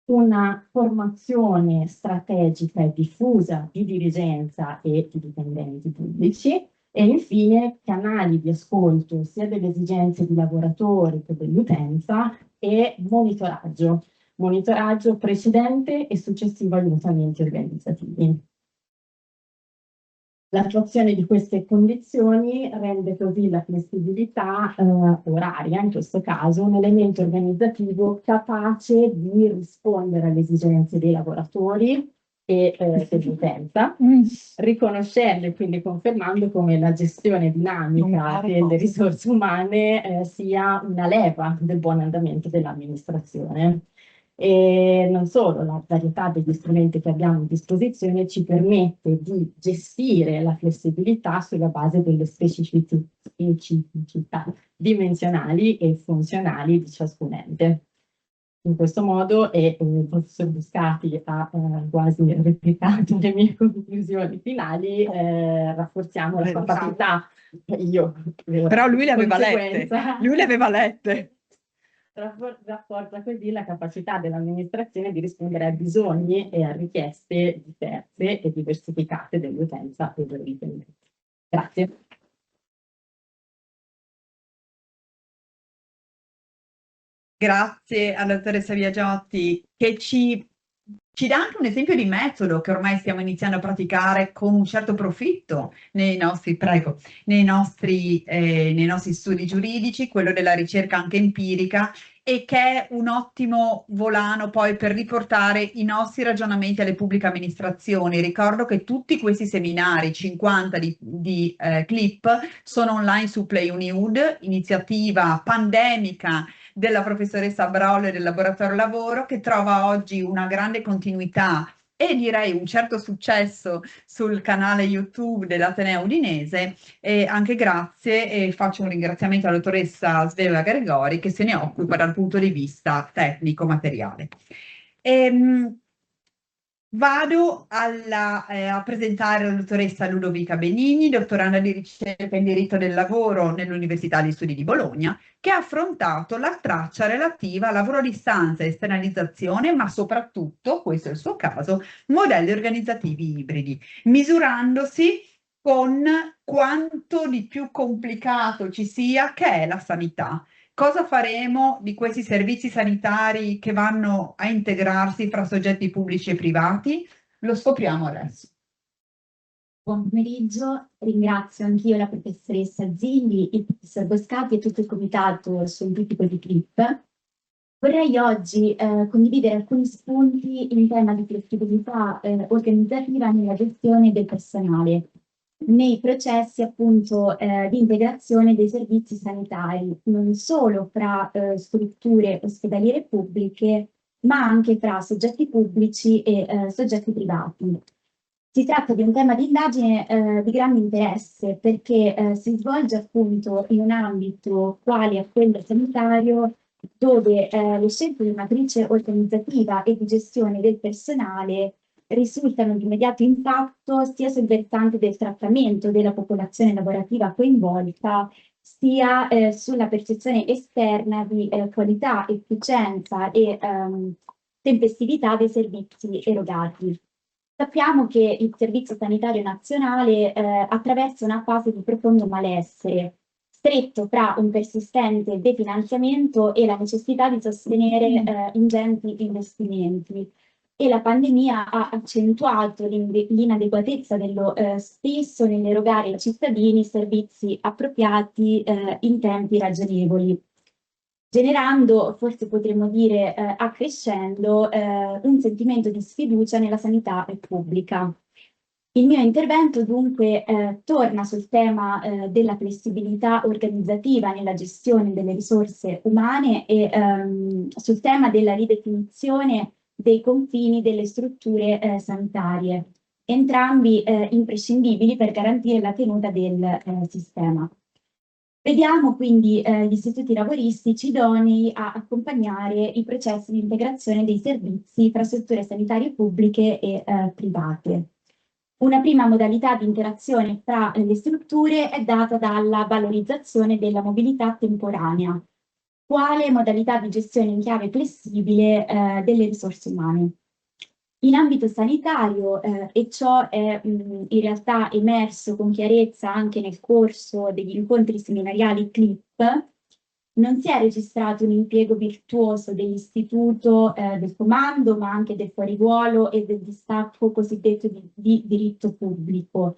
una formazione strategica e diffusa di dirigenza e di dipendenti pubblici e infine canali di ascolto sia delle esigenze di lavoratori che dell'utenza e monitoraggio precedente e successivo agli mutamenti organizzativi. L'attuazione di queste condizioni rende così la flessibilità oraria, in questo caso, un elemento organizzativo capace di rispondere alle esigenze dei lavoratori e dell'utenza, riconoscendo e quindi confermando come la gestione dinamica delle risorse umane sia una leva del buon andamento dell'amministrazione. E non solo, la varietà degli strumenti che abbiamo a disposizione ci permette di gestire la flessibilità sulla base delle specificità dimensionali e funzionali di ciascun ente. In questo modo, e il professor Buscati ha quasi replicato le mie conclusioni finali, rafforziamo la capacità. Però lui le aveva lette. Lui le aveva lette. Rafforza così la capacità dell'amministrazione di rispondere ai bisogni e a richieste diverse e diversificate dell'utenza e dei dipendenti. Grazie. Grazie alla dottoressa Biagiotti che ci dà anche un esempio di metodo che ormai stiamo iniziando a praticare con un certo profitto nei nostri studi giuridici, quello della ricerca anche empirica, e che è un ottimo volano poi per riportare i nostri ragionamenti alle pubbliche amministrazioni. Ricordo che tutti questi seminari, 50 di clip, sono online su Play Uniud, iniziativa pandemica della professoressa Brollo e del Laboratorio Lavoro, che trova oggi una grande continuità e direi un certo successo sul canale YouTube dell'Ateneo Udinese, e anche grazie e faccio un ringraziamento alla dottoressa Sveva Gregori che se ne occupa dal punto di vista tecnico-materiale. Vado a presentare la dottoressa Ludovica Benigni, dottoranda di ricerca in diritto del lavoro nell'Università degli Studi di Bologna, che ha affrontato la traccia relativa a lavoro a distanza e esternalizzazione, ma soprattutto, questo è il suo caso, modelli organizzativi ibridi, misurandosi con quanto di più complicato ci sia che è la sanità. Cosa faremo di questi servizi sanitari che vanno a integrarsi fra soggetti pubblici e privati? Lo scopriamo adesso. Buon pomeriggio, ringrazio anch'io la professoressa Zilli, il professor Boscati e tutto il comitato scientifico di CLIP. Vorrei oggi condividere alcuni spunti in tema di flessibilità organizzativa nella gestione del personale, nei processi appunto di integrazione dei servizi sanitari, non solo fra strutture ospedaliere pubbliche, ma anche fra soggetti pubblici e soggetti privati. Si tratta di un tema di indagine di grande interesse perché si svolge appunto in un ambito quale a quello sanitario, dove le scelte di matrice organizzativa e di gestione del personale risultano di immediato impatto sia sul versante del trattamento della popolazione lavorativa coinvolta, sia sulla percezione esterna di qualità, efficienza e tempestività dei servizi erogati. Sappiamo che il Servizio Sanitario Nazionale attraversa una fase di profondo malessere, stretto fra un persistente definanziamento e la necessità di sostenere ingenti investimenti. E la pandemia ha accentuato l'inadeguatezza dello stesso nell'erogare ai cittadini servizi appropriati in tempi ragionevoli, generando, forse potremmo dire accrescendo, un sentimento di sfiducia nella sanità pubblica. Il mio intervento dunque torna sul tema della flessibilità organizzativa nella gestione delle risorse umane e sul tema della ridefinizione dei confini delle strutture sanitarie, entrambi imprescindibili per garantire la tenuta del sistema. Vediamo quindi gli istituti lavoristici idonei a accompagnare i processi di integrazione dei servizi tra strutture sanitarie pubbliche e private. Una prima modalità di interazione fra le strutture è data dalla valorizzazione della mobilità temporanea, quale modalità di gestione in chiave flessibile delle risorse umane. In ambito sanitario, e ciò è in realtà emerso con chiarezza anche nel corso degli incontri seminariali CLIP, non si è registrato un impiego virtuoso dell'istituto del comando, ma anche del fuoriruolo e del distacco cosiddetto di diritto pubblico.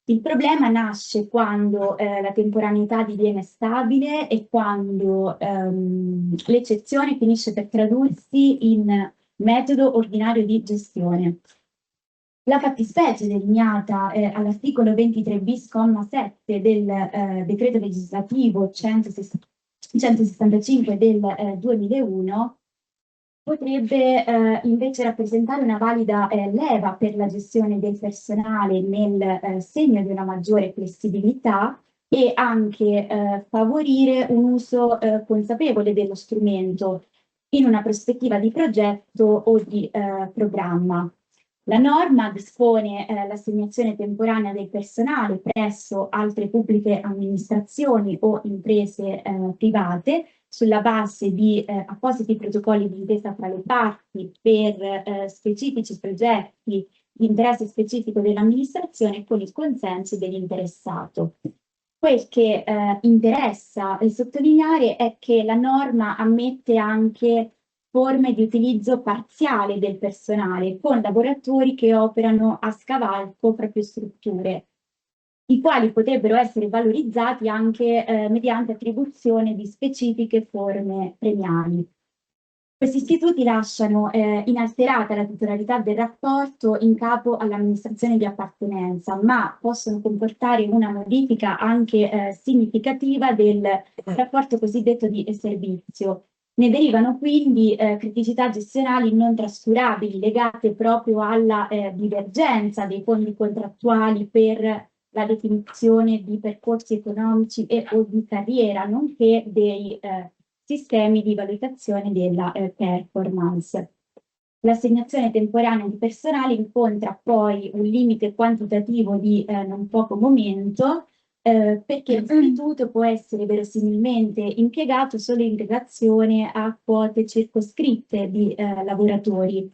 Il problema nasce quando la temporaneità diviene stabile e quando l'eccezione finisce per tradursi in metodo ordinario di gestione. La fattispecie delineata all'articolo 23-bis, comma 7 del decreto legislativo 165 del 2001 potrebbe invece rappresentare una valida leva per la gestione del personale nel segno di una maggiore flessibilità e anche favorire un uso consapevole dello strumento in una prospettiva di progetto o di programma. La norma dispone l'assegnazione temporanea del personale presso altre pubbliche amministrazioni o imprese private sulla base di appositi protocolli di intesa tra le parti per specifici progetti di interesse specifico dell'amministrazione con il consenso dell'interessato. Quel che interessa sottolineare è che la norma ammette anche forme di utilizzo parziale del personale con lavoratori che operano a scavalco fra più strutture, i quali potrebbero essere valorizzati anche mediante attribuzione di specifiche forme premiali. Questi istituti lasciano inalterata la titolarità del rapporto in capo all'amministrazione di appartenenza, ma possono comportare una modifica anche significativa del rapporto cosiddetto di servizio. Ne derivano quindi criticità gestionali non trascurabili legate proprio alla divergenza dei fondi contrattuali per la definizione di percorsi economici e o di carriera, nonché dei sistemi di valutazione della performance. L'assegnazione temporanea di personale incontra poi un limite quantitativo di non poco momento, perché l'istituto può essere verosimilmente impiegato solo in relazione a quote circoscritte di lavoratori.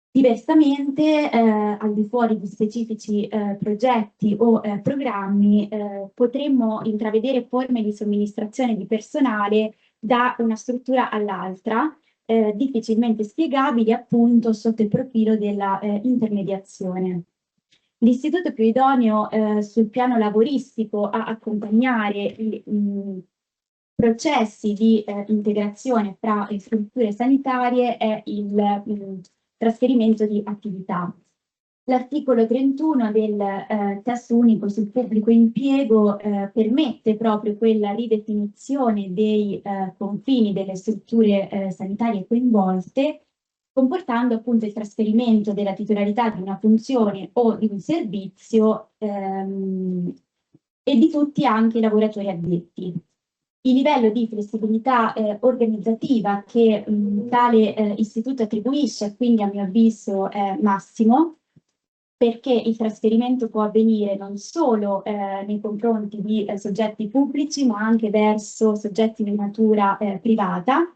Diversamente, al di fuori di specifici progetti o programmi, potremmo intravedere forme di somministrazione di personale da una struttura all'altra, difficilmente spiegabili appunto sotto il profilo della intermediazione. L'istituto più idoneo sul piano lavoristico a accompagnare i processi di integrazione fra le strutture sanitarie è il trasferimento di attività. L'articolo 31 del testo unico sul pubblico impiego permette proprio quella ridefinizione dei confini delle strutture sanitarie coinvolte, comportando appunto il trasferimento della titolarità di una funzione o di un servizio e di tutti anche i lavoratori addetti. Il livello di flessibilità organizzativa che tale istituto attribuisce, quindi a mio avviso è massimo, perché il trasferimento può avvenire non solo nei confronti di soggetti pubblici, ma anche verso soggetti di natura privata,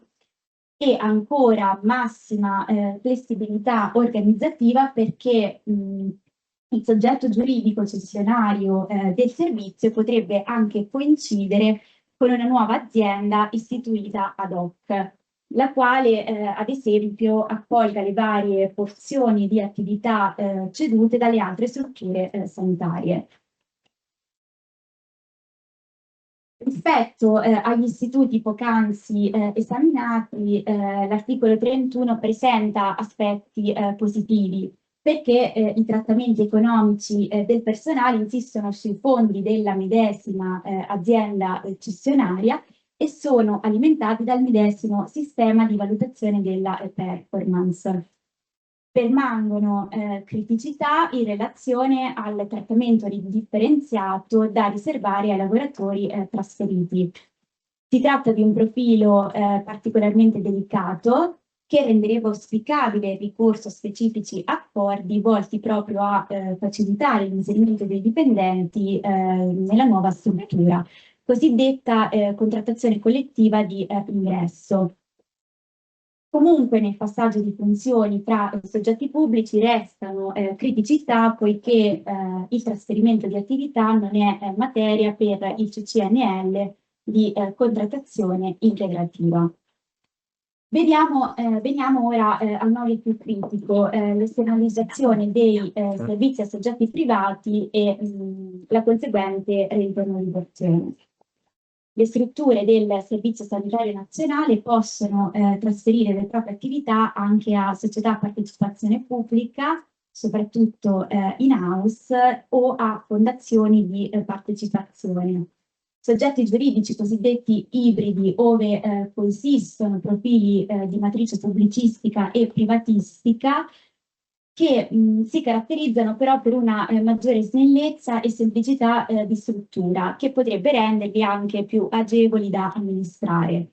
e ancora massima flessibilità organizzativa perché il soggetto giuridico cessionario del servizio potrebbe anche coincidere con una nuova azienda istituita ad hoc, la quale ad esempio accolga le varie porzioni di attività cedute dalle altre strutture sanitarie. Rispetto agli istituti poc'anzi esaminati, l'articolo 31 presenta aspetti positivi, perché i trattamenti economici del personale insistono sui fondi della medesima azienda cessionaria e sono alimentati dal medesimo sistema di valutazione della performance. Permangono criticità in relazione al trattamento differenziato da riservare ai lavoratori trasferiti. Si tratta di un profilo particolarmente delicato che renderebbe auspicabile il ricorso a specifici accordi volti proprio a facilitare l'inserimento dei dipendenti nella nuova struttura, cosiddetta contrattazione collettiva di ingresso. Comunque nel passaggio di funzioni tra soggetti pubblici restano criticità poiché il trasferimento di attività non è materia per il CCNL di contrattazione integrativa. Veniamo ora al nodo più critico, l'esternalizzazione dei servizi a soggetti privati e la conseguente revalorizzazione. Le strutture del Servizio Sanitario Nazionale possono trasferire le proprie attività anche a società a partecipazione pubblica, soprattutto in-house, o a fondazioni di partecipazione. Soggetti giuridici cosiddetti ibridi, ove coesistono profili di matrice pubblicistica e privatistica, che si caratterizzano però per una maggiore snellezza e semplicità di struttura, che potrebbe renderli anche più agevoli da amministrare.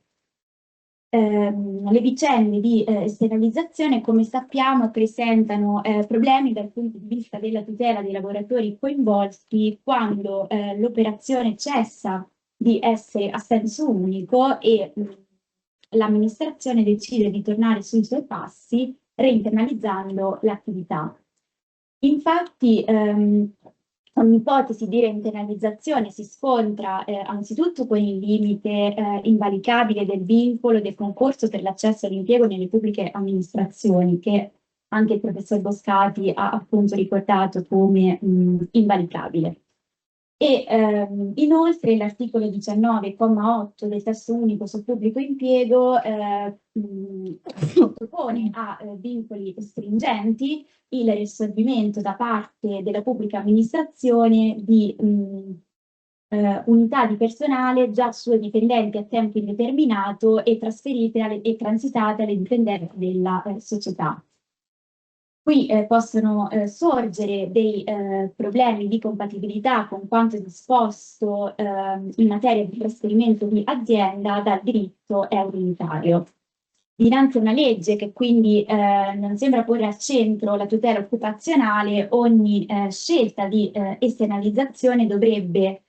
Le vicende di esternalizzazione, come sappiamo, presentano problemi dal punto di vista della tutela dei lavoratori coinvolti quando l'operazione cessa di essere a senso unico e l'amministrazione decide di tornare sui suoi passi reinternalizzando l'attività. Infatti ogni ipotesi di reinternalizzazione si scontra anzitutto con il limite invalicabile del vincolo del concorso per l'accesso all'impiego nelle pubbliche amministrazioni, che anche il professor Boscati ha appunto ricordato come invalicabile. E inoltre l'articolo 19,8 del testo unico sul pubblico impiego sottopone a vincoli stringenti il riassorbimento da parte della pubblica amministrazione di unità di personale già sue dipendenti a tempo indeterminato e trasferite e transitate alle dipendenze della società. Qui possono sorgere dei problemi di compatibilità con quanto disposto in materia di trasferimento di azienda dal diritto eurounitario. Dinanzi a una legge che quindi non sembra porre al centro la tutela occupazionale, ogni scelta di esternalizzazione dovrebbe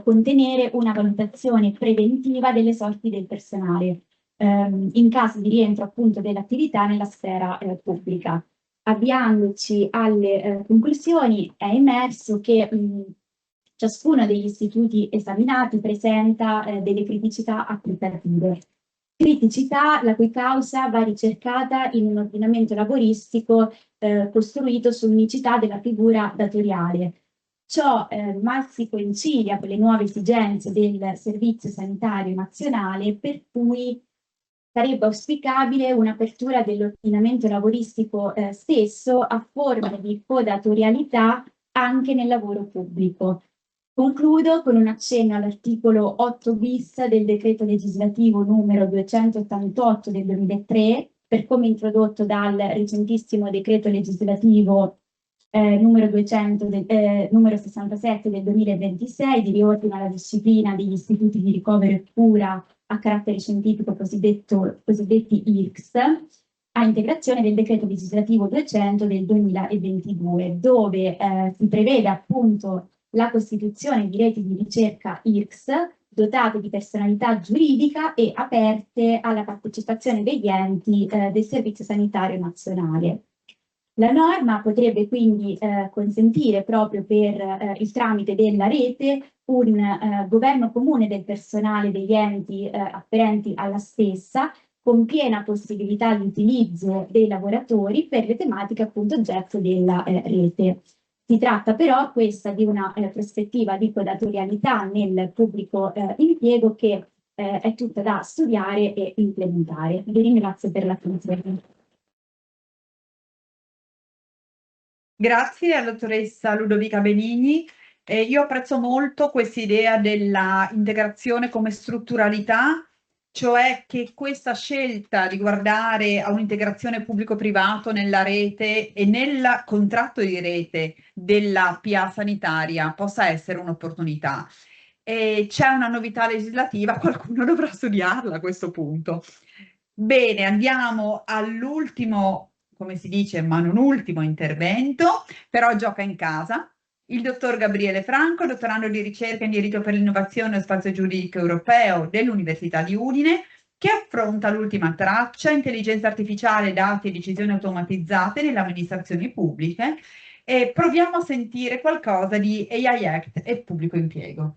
contenere una valutazione preventiva delle sorti del personale in caso di rientro appunto dell'attività nella sfera pubblica. Avviandoci alle conclusioni, è emerso che ciascuno degli istituti esaminati presenta delle criticità applicative. Criticità la cui causa va ricercata in un ordinamento laboristico costruito sull'unicità della figura datoriale. Ciò mal si coincidia con le nuove esigenze del Servizio Sanitario Nazionale, per cui sarebbe auspicabile un'apertura dell'ordinamento lavoristico stesso a forme di codatorialità anche nel lavoro pubblico. Concludo con un accenno all'articolo 8 bis del decreto legislativo numero 288 del 2003, per come introdotto dal recentissimo decreto legislativo numero 67 del 2026 di riordino alla disciplina degli istituti di ricovero e cura a carattere scientifico cosiddetti IRCS, a integrazione del decreto legislativo 200 del 2022, dove si prevede appunto la costituzione di reti di ricerca IRCS dotate di personalità giuridica e aperte alla partecipazione degli enti del Servizio Sanitario Nazionale. La norma potrebbe quindi consentire proprio per il tramite della rete un governo comune del personale degli enti afferenti alla stessa, con piena possibilità di utilizzo dei lavoratori per le tematiche appunto oggetto della rete. Si tratta però questa di una prospettiva di codatorialità nel pubblico impiego che è tutta da studiare e implementare. Vi ringrazio per l'attenzione. Grazie alla dottoressa Ludovica Benigni. Io apprezzo molto questa idea della integrazione come strutturalità, cioè che questa scelta di guardare a un'integrazione pubblico-privato nella rete e nel contratto di rete della PA sanitaria possa essere un'opportunità. C'è una novità legislativa, qualcuno dovrà studiarla a questo punto. Bene, andiamo all'ultimo, come si dice, ma non ultimo intervento, però gioca in casa. Il dottor Gabriele Franco, dottorando di ricerca in diritto per l'innovazione e lo spazio giuridico europeo dell'Università di Udine, che affronta l'ultima traccia, intelligenza artificiale, dati e decisioni automatizzate nelle amministrazioni pubbliche. E proviamo a sentire qualcosa di AI Act e pubblico impiego.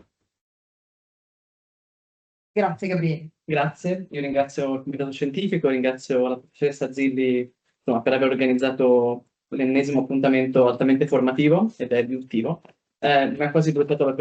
Grazie Gabriele. Grazie, io ringrazio il comitato scientifico, ringrazio la professoressa Zilli per aver organizzato l'ennesimo appuntamento altamente formativo ed eduttivo. Mi ha quasi bloccato la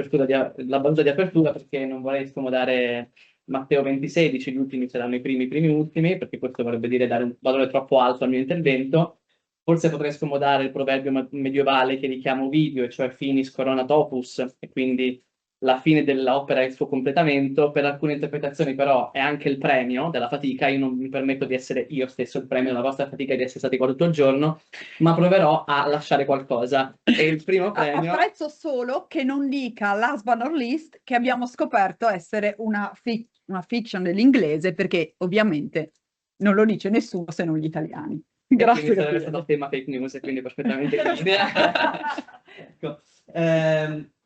battuta di apertura perché non vorrei scomodare Matteo 26, gli ultimi saranno i primi ultimi, perché questo vorrebbe dire dare un valore troppo alto al mio intervento. Forse potrei scomodare il proverbio medievale che richiama Ovidio, e cioè finis corona topus, e quindi la fine dell'opera e il suo completamento. Per alcune interpretazioni però è anche il premio della fatica. Io non mi permetto di essere io stesso il premio della vostra fatica di essere stati qua tutto il giorno, ma proverò a lasciare qualcosa. E il primo premio... Apprezzo solo che non dica last but not least che abbiamo scoperto essere una fiction dell'inglese, perché ovviamente non lo dice nessuno se non gli italiani. Grazie. Quindi sarebbe stato tema fake news e quindi perfettamente in linea. Ecco.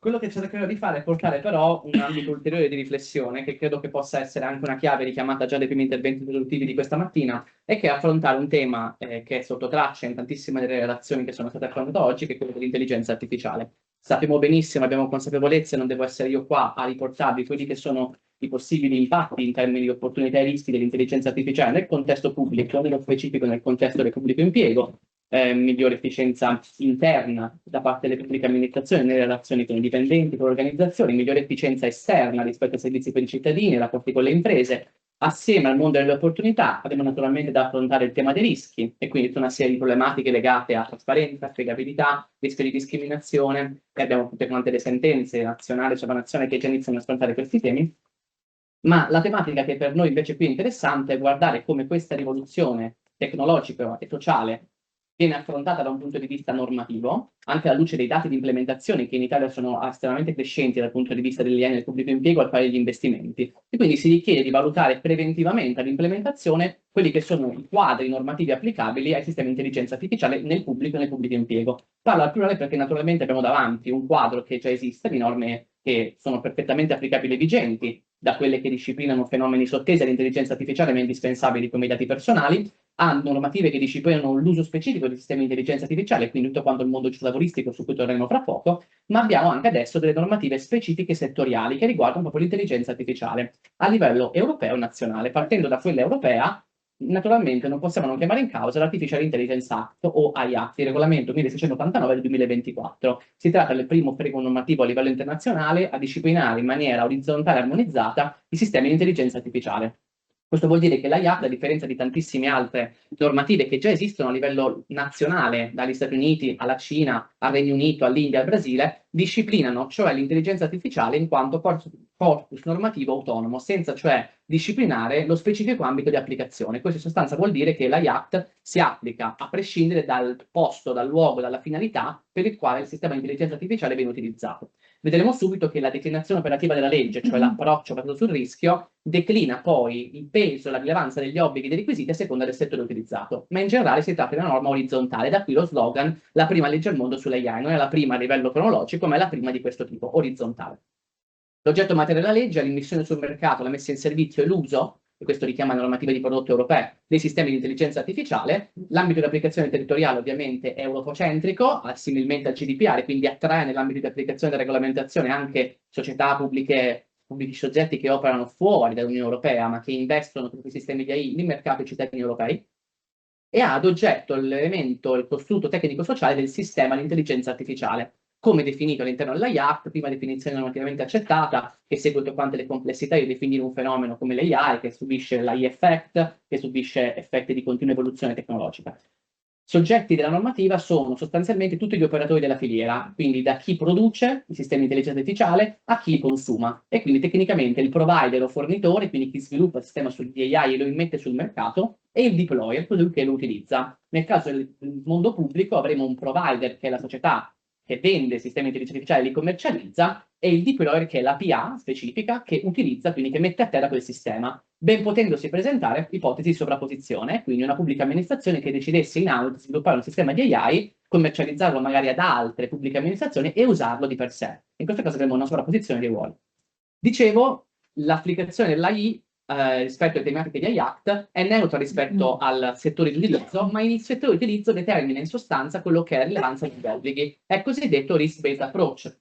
Quello che cercherò di fare è portare però un ambito ulteriore di riflessione, che credo che possa essere anche una chiave richiamata già dai primi interventi introduttivi di questa mattina, e che è affrontare un tema che è sotto traccia in tantissime delle relazioni che sono state affrontate oggi, che è quello dell'intelligenza artificiale. Sappiamo benissimo, abbiamo consapevolezza, e non devo essere io qua a riportarvi quelli che sono i possibili impatti in termini di opportunità e rischi dell'intelligenza artificiale nel contesto pubblico, nello specifico nel contesto del pubblico impiego, migliore efficienza interna da parte delle pubbliche amministrazioni nelle relazioni con i dipendenti, con le organizzazioni, migliore efficienza esterna rispetto ai servizi per i cittadini, ai rapporti con le imprese. Assieme al mondo delle opportunità abbiamo naturalmente da affrontare il tema dei rischi, e quindi tutta una serie di problematiche legate a trasparenza, spiegabilità, rischio di discriminazione, e abbiamo tutte quante le sentenze nazionali e sovranazionali che già iniziano a affrontare questi temi. Ma la tematica che per noi invece qui è interessante è guardare come questa rivoluzione tecnologica e sociale viene affrontata da un punto di vista normativo, anche alla luce dei dati di implementazione che in Italia sono estremamente crescenti dal punto di vista degli anni del pubblico impiego al pari degli investimenti. E quindi si richiede di valutare preventivamente all'implementazione quelli che sono i quadri normativi applicabili ai sistemi di intelligenza artificiale nel pubblico e nel pubblico impiego. Parlo al plurale perché naturalmente abbiamo davanti un quadro che già esiste di norme che sono perfettamente applicabili e vigenti, da quelle che disciplinano fenomeni sottesi all'intelligenza artificiale ma indispensabili come i dati personali, a normative che disciplinano l'uso specifico di sistemi di intelligenza artificiale, quindi tutto quanto il mondo lavoristico, su cui torneremo fra poco, ma abbiamo anche adesso delle normative specifiche settoriali che riguardano proprio l'intelligenza artificiale a livello europeo e nazionale. Partendo da quella europea, naturalmente non possiamo non chiamare in causa l'Artificial Intelligence Act o AI Act, il regolamento 1689 del 2024. Si tratta del primo framework normativo a livello internazionale a disciplinare in maniera orizzontale e armonizzata i sistemi di intelligenza artificiale. Questo vuol dire che l'AI Act, a differenza di tantissime altre normative che già esistono a livello nazionale, dagli Stati Uniti alla Cina, al Regno Unito, all'India, al Brasile, disciplinano cioè l'intelligenza artificiale in quanto corpus normativo autonomo, senza cioè disciplinare lo specifico ambito di applicazione. Questo in sostanza vuol dire che l'AI Act si applica a prescindere dal posto, dal luogo, dalla finalità per il quale il sistema di intelligenza artificiale viene utilizzato. vedremo subito che la declinazione operativa della legge, cioè l'approccio basato sul rischio, declina poi il peso e la rilevanza degli obblighi e dei requisiti a seconda del settore utilizzato, ma in generale si tratta di una norma orizzontale, da qui lo slogan la prima legge al mondo sull'AI, non è la prima a livello cronologico, ma è la prima di questo tipo, orizzontale. L'oggetto materiale della legge è l'immissione sul mercato, la messa in servizio e l'uso, e questo richiama la normativa di prodotti europee, dei sistemi di intelligenza artificiale. L'ambito di applicazione territoriale ovviamente è europocentrico, similmente al GDPR, quindi attrae nell'ambito di applicazione della regolamentazione anche società pubbliche, pubblici soggetti che operano fuori dall'Unione Europea, ma che investono per questi sistemi di AI nel mercato dei cittadini europei, e ha ad oggetto l'elemento, il costrutto tecnico-sociale del sistema di intelligenza artificiale, come definito all'interno dell'AI Act, prima definizione normativamente accettata, che segue tutte quante le complessità di definire un fenomeno come l'AI, che subisce l'AI effect, che subisce effetti di continua evoluzione tecnologica. Soggetti della normativa sono sostanzialmente tutti gli operatori della filiera, quindi da chi produce i sistemi di intelligenza artificiale a chi consuma, e quindi tecnicamente il provider o fornitore, quindi chi sviluppa il sistema di AI e lo immette sul mercato, e il deployer, colui che lo utilizza. Nel caso del mondo pubblico avremo un provider, che è la società che vende sistemi di intelligenza artificiale e li commercializza, e il deployer, che è la PA specifica, che utilizza, quindi che mette a terra quel sistema, ben potendosi presentare ipotesi di sovrapposizione, quindi una pubblica amministrazione che decidesse in house di sviluppare un sistema di AI, commercializzarlo magari ad altre pubbliche amministrazioni e usarlo di per sé. In questo caso avremo una sovrapposizione dei ruoli. Dicevo, l'applicazione dell'AI rispetto alle tematiche di AI Act è neutra rispetto al settore di utilizzo, ma il settore di utilizzo determina in sostanza quello che è la rilevanza degli obblighi. È il cosiddetto risk-based approach,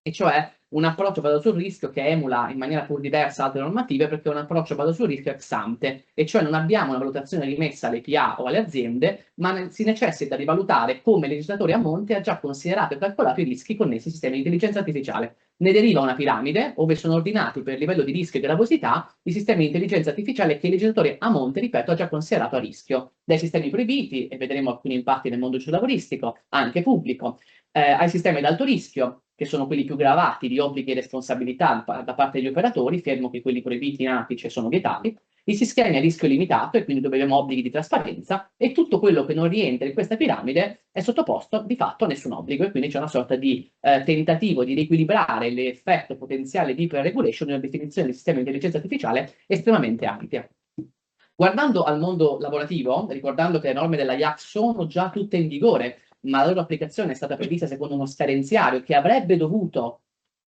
e cioè un approccio basato sul rischio che emula in maniera pur diversa altre normative, perché è un approccio basato sul rischio ex ante, e cioè non abbiamo una valutazione rimessa alle PA o alle aziende, ma si necessita di valutare come il legislatore a monte ha già considerato e calcolato i rischi connessi ai sistemi di intelligenza artificiale. Ne deriva una piramide, dove sono ordinati per livello di rischio e gravosità i sistemi di intelligenza artificiale che il legislatore a monte, ripeto, ha già considerato a rischio, dai sistemi proibiti, e vedremo alcuni impatti nel mondo lavoristico, anche pubblico, ai sistemi ad alto rischio, che sono quelli più gravati di obblighi e responsabilità da parte degli operatori, fermo che quelli proibiti in apice sono vietati, i sistemi a rischio limitato, e quindi dove abbiamo obblighi di trasparenza, e tutto quello che non rientra in questa piramide è sottoposto di fatto a nessun obbligo, e quindi c'è una sorta di tentativo di riequilibrare l'effetto potenziale di hyper-regulation nella definizione del sistema di intelligenza artificiale estremamente ampia. Guardando al mondo lavorativo, ricordando che le norme della IAC sono già tutte in vigore, ma la loro applicazione è stata prevista secondo uno scadenziario che avrebbe dovuto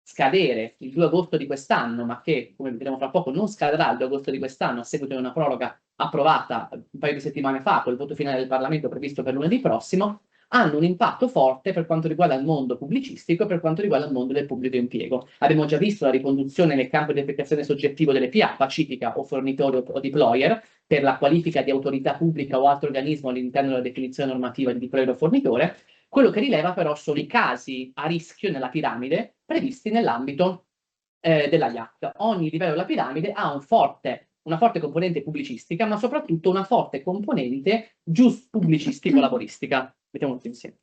scadere il 2 agosto di quest'anno, ma che, come vedremo fra poco, non scadrà il 2 agosto di quest'anno a seguito di una proroga approvata un paio di settimane fa, con il voto finale del Parlamento previsto per lunedì prossimo, hanno un impatto forte per quanto riguarda il mondo pubblicistico e per quanto riguarda il mondo del pubblico impiego. Abbiamo già visto la riconduzione nel campo di applicazione soggettivo delle PA, pacifica o fornitore o deployer, per la qualifica di autorità pubblica o altro organismo all'interno della definizione normativa di deployer o fornitore. Quello che rileva però sono i casi a rischio nella piramide previsti nell'ambito della IAC. Ogni livello della piramide ha una forte componente pubblicistica, ma soprattutto una forte componente pubblicistico-lavoristica. Mettiamolo insieme.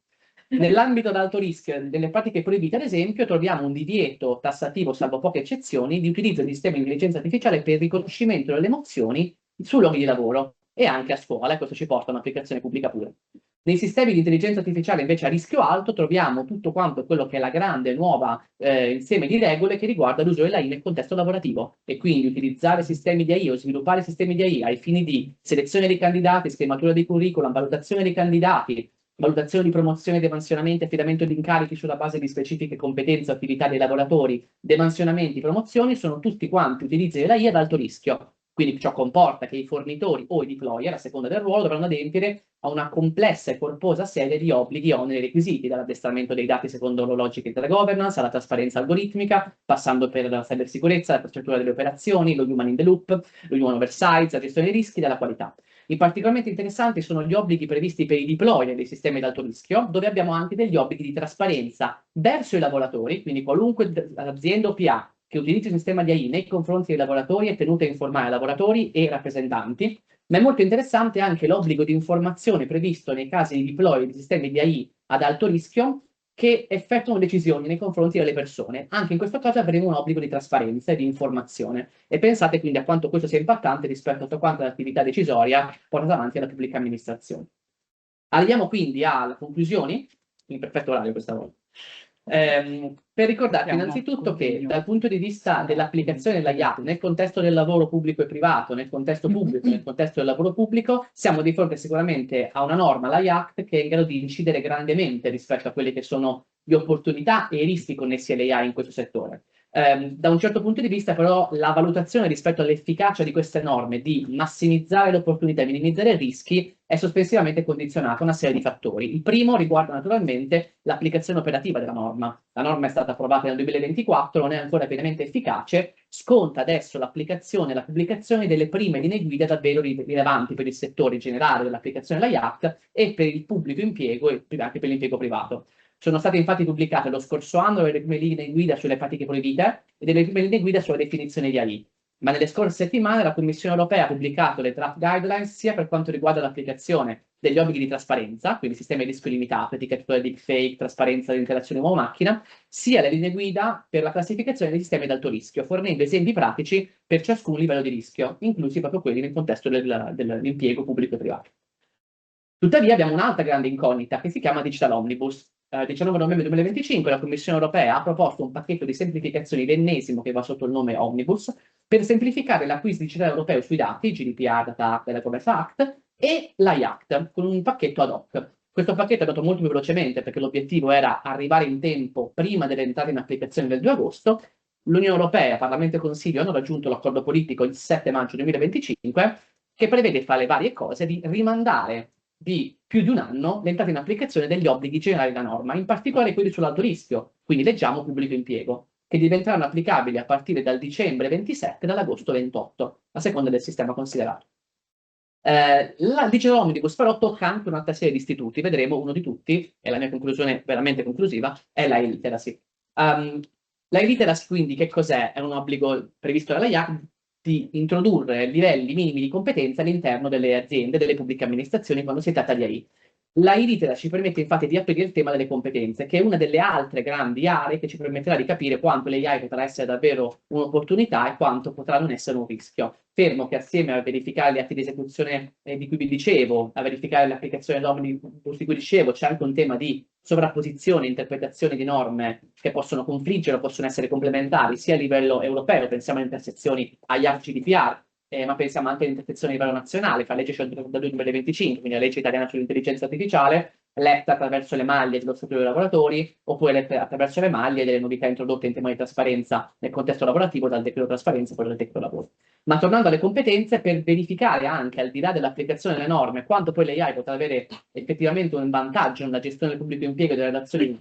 Nell'ambito ad alto rischio delle pratiche proibite, ad esempio, troviamo un divieto tassativo, salvo poche eccezioni, di utilizzo di sistemi di intelligenza artificiale per il riconoscimento delle emozioni sui luoghi di lavoro e anche a scuola, e questo ci porta a un'applicazione pubblica pure. Nei sistemi di intelligenza artificiale invece a rischio alto troviamo tutto quanto quello che è la grande nuova insieme di regole che riguarda l'uso dell'AI nel contesto lavorativo, e quindi utilizzare sistemi di AI o sviluppare sistemi di AI ai fini di selezione dei candidati, scrematura dei curriculum, valutazione dei candidati, valutazione di promozione, demansionamenti, affidamento di incarichi sulla base di specifiche competenze o attività dei lavoratori, demansionamenti, promozioni, sono tutti quanti utilizzi dell'AI ad alto rischio. Quindi ciò comporta che i fornitori o i deployer, a seconda del ruolo, dovranno adempiere a una complessa e corposa serie di obblighi, oneri e requisiti, dall'addestramento dei dati secondo le logiche della governance, alla trasparenza algoritmica, passando per la cybersicurezza, la procedura delle operazioni, lo human in the loop, lo human oversight, la gestione dei rischi e della qualità. Particolarmente interessanti sono gli obblighi previsti per i deployer dei sistemi ad alto rischio, dove abbiamo anche degli obblighi di trasparenza verso i lavoratori, quindi qualunque azienda o PA che utilizzi il sistema di AI nei confronti dei lavoratori è tenuta a informare lavoratori e rappresentanti, ma è molto interessante anche l'obbligo di informazione previsto nei casi di deploy di sistemi di AI ad alto rischio che effettuano decisioni nei confronti delle persone. Anche in questo caso avremo un obbligo di trasparenza e di informazione, e pensate quindi a quanto questo sia impattante rispetto a quanto l'attività decisoria portata avanti dalla pubblica amministrazione. Arriviamo quindi alle conclusioni, in perfetto orario questa volta. Per ricordarti innanzitutto che dal punto di vista dell'applicazione della IAC nel contesto del lavoro pubblico e privato, nel contesto pubblico, nel contesto del lavoro pubblico, siamo di fronte sicuramente a una norma, la IAC, che è in grado di incidere grandemente rispetto a quelle che sono le opportunità e i rischi connessi all'AI in questo settore. Da un certo punto di vista, però, la valutazione rispetto all'efficacia di queste norme di massimizzare le opportunità e minimizzare i rischi è sospensivamente condizionata a una serie di fattori. Il primo riguarda naturalmente l'applicazione operativa della norma. La norma è stata approvata nel 2024, non è ancora pienamente efficace, sconta adesso l'applicazione e la pubblicazione delle prime linee guida davvero rilevanti per il settore generale dell'applicazione della IAC e per il pubblico impiego e anche per l'impiego privato. Sono state infatti pubblicate lo scorso anno delle prime linee guida sulle pratiche proibite e delle prime linee guida sulla definizione di AI. Ma nelle scorse settimane la Commissione europea ha pubblicato le draft guidelines sia per quanto riguarda l'applicazione degli obblighi di trasparenza, quindi sistema di rischio limitato, etichettatura deepfake, trasparenza dell'interazione uomo-macchina, sia le linee guida per la classificazione dei sistemi ad alto rischio, fornendo esempi pratici per ciascun livello di rischio, inclusi proprio quelli nel contesto dell'impiego pubblico e privato. Tuttavia abbiamo un'altra grande incognita che si chiama Digital Omnibus. 19 novembre 2025 la Commissione europea ha proposto un pacchetto di semplificazioni, l'ennesimo che va sotto il nome Omnibus, per semplificare l'acquisto digitale europeo sui dati, GDPR, Data Act e la Commerce Act, e l'AI-Act, con un pacchetto ad hoc. Questo pacchetto è andato molto più velocemente perché l'obiettivo era arrivare in tempo prima dell'entrata in applicazione del 2 agosto. L'Unione Europea, Parlamento e Consiglio hanno raggiunto l'accordo politico il 7 maggio 2025 che prevede, fra le varie cose, di rimandare di più di un anno l'entrata in applicazione degli obblighi generali della norma, in particolare quelli sull'alto rischio, quindi leggiamo pubblico impiego, che diventeranno applicabili a partire dal dicembre 27 e dall'agosto 28, a seconda del sistema considerato. La Digital Omnibus però tocca anche un'altra serie di istituti, vedremo uno di tutti, e la mia conclusione veramente conclusiva, è la e-literacy. La e-literacy quindi che cos'è? È un obbligo previsto dalla IAC di introdurre livelli minimi di competenza all'interno delle aziende, delle pubbliche amministrazioni quando si tratta di AI. La e-literacy ci permette infatti di aprire il tema delle competenze, che è una delle altre grandi aree che ci permetterà di capire quanto l'AI potrà essere davvero un'opportunità e quanto potrà non essere un rischio. Fermo che assieme a verificare gli atti di esecuzione di cui vi dicevo, a verificare l'applicazione dell'Omnibus di cui dicevo, c'è anche un tema di sovrapposizione e interpretazione di norme che possono confliggere o possono essere complementari sia a livello europeo, pensiamo alle intersezioni AIAC GDPR, ma pensiamo anche alle intersezioni a livello nazionale, fra legge 132 del 2025, quindi la legge italiana sull'intelligenza artificiale, letta attraverso le maglie dello Statuto dei lavoratori, oppure attraverso le maglie delle novità introdotte in tema di trasparenza nel contesto lavorativo dal decreto trasparenza e poi dal decreto lavoro. Ma tornando alle competenze, per verificare anche, al di là dell'applicazione delle norme, quanto poi l'AI potrà avere effettivamente un vantaggio nella gestione del pubblico impiego e delle relazioni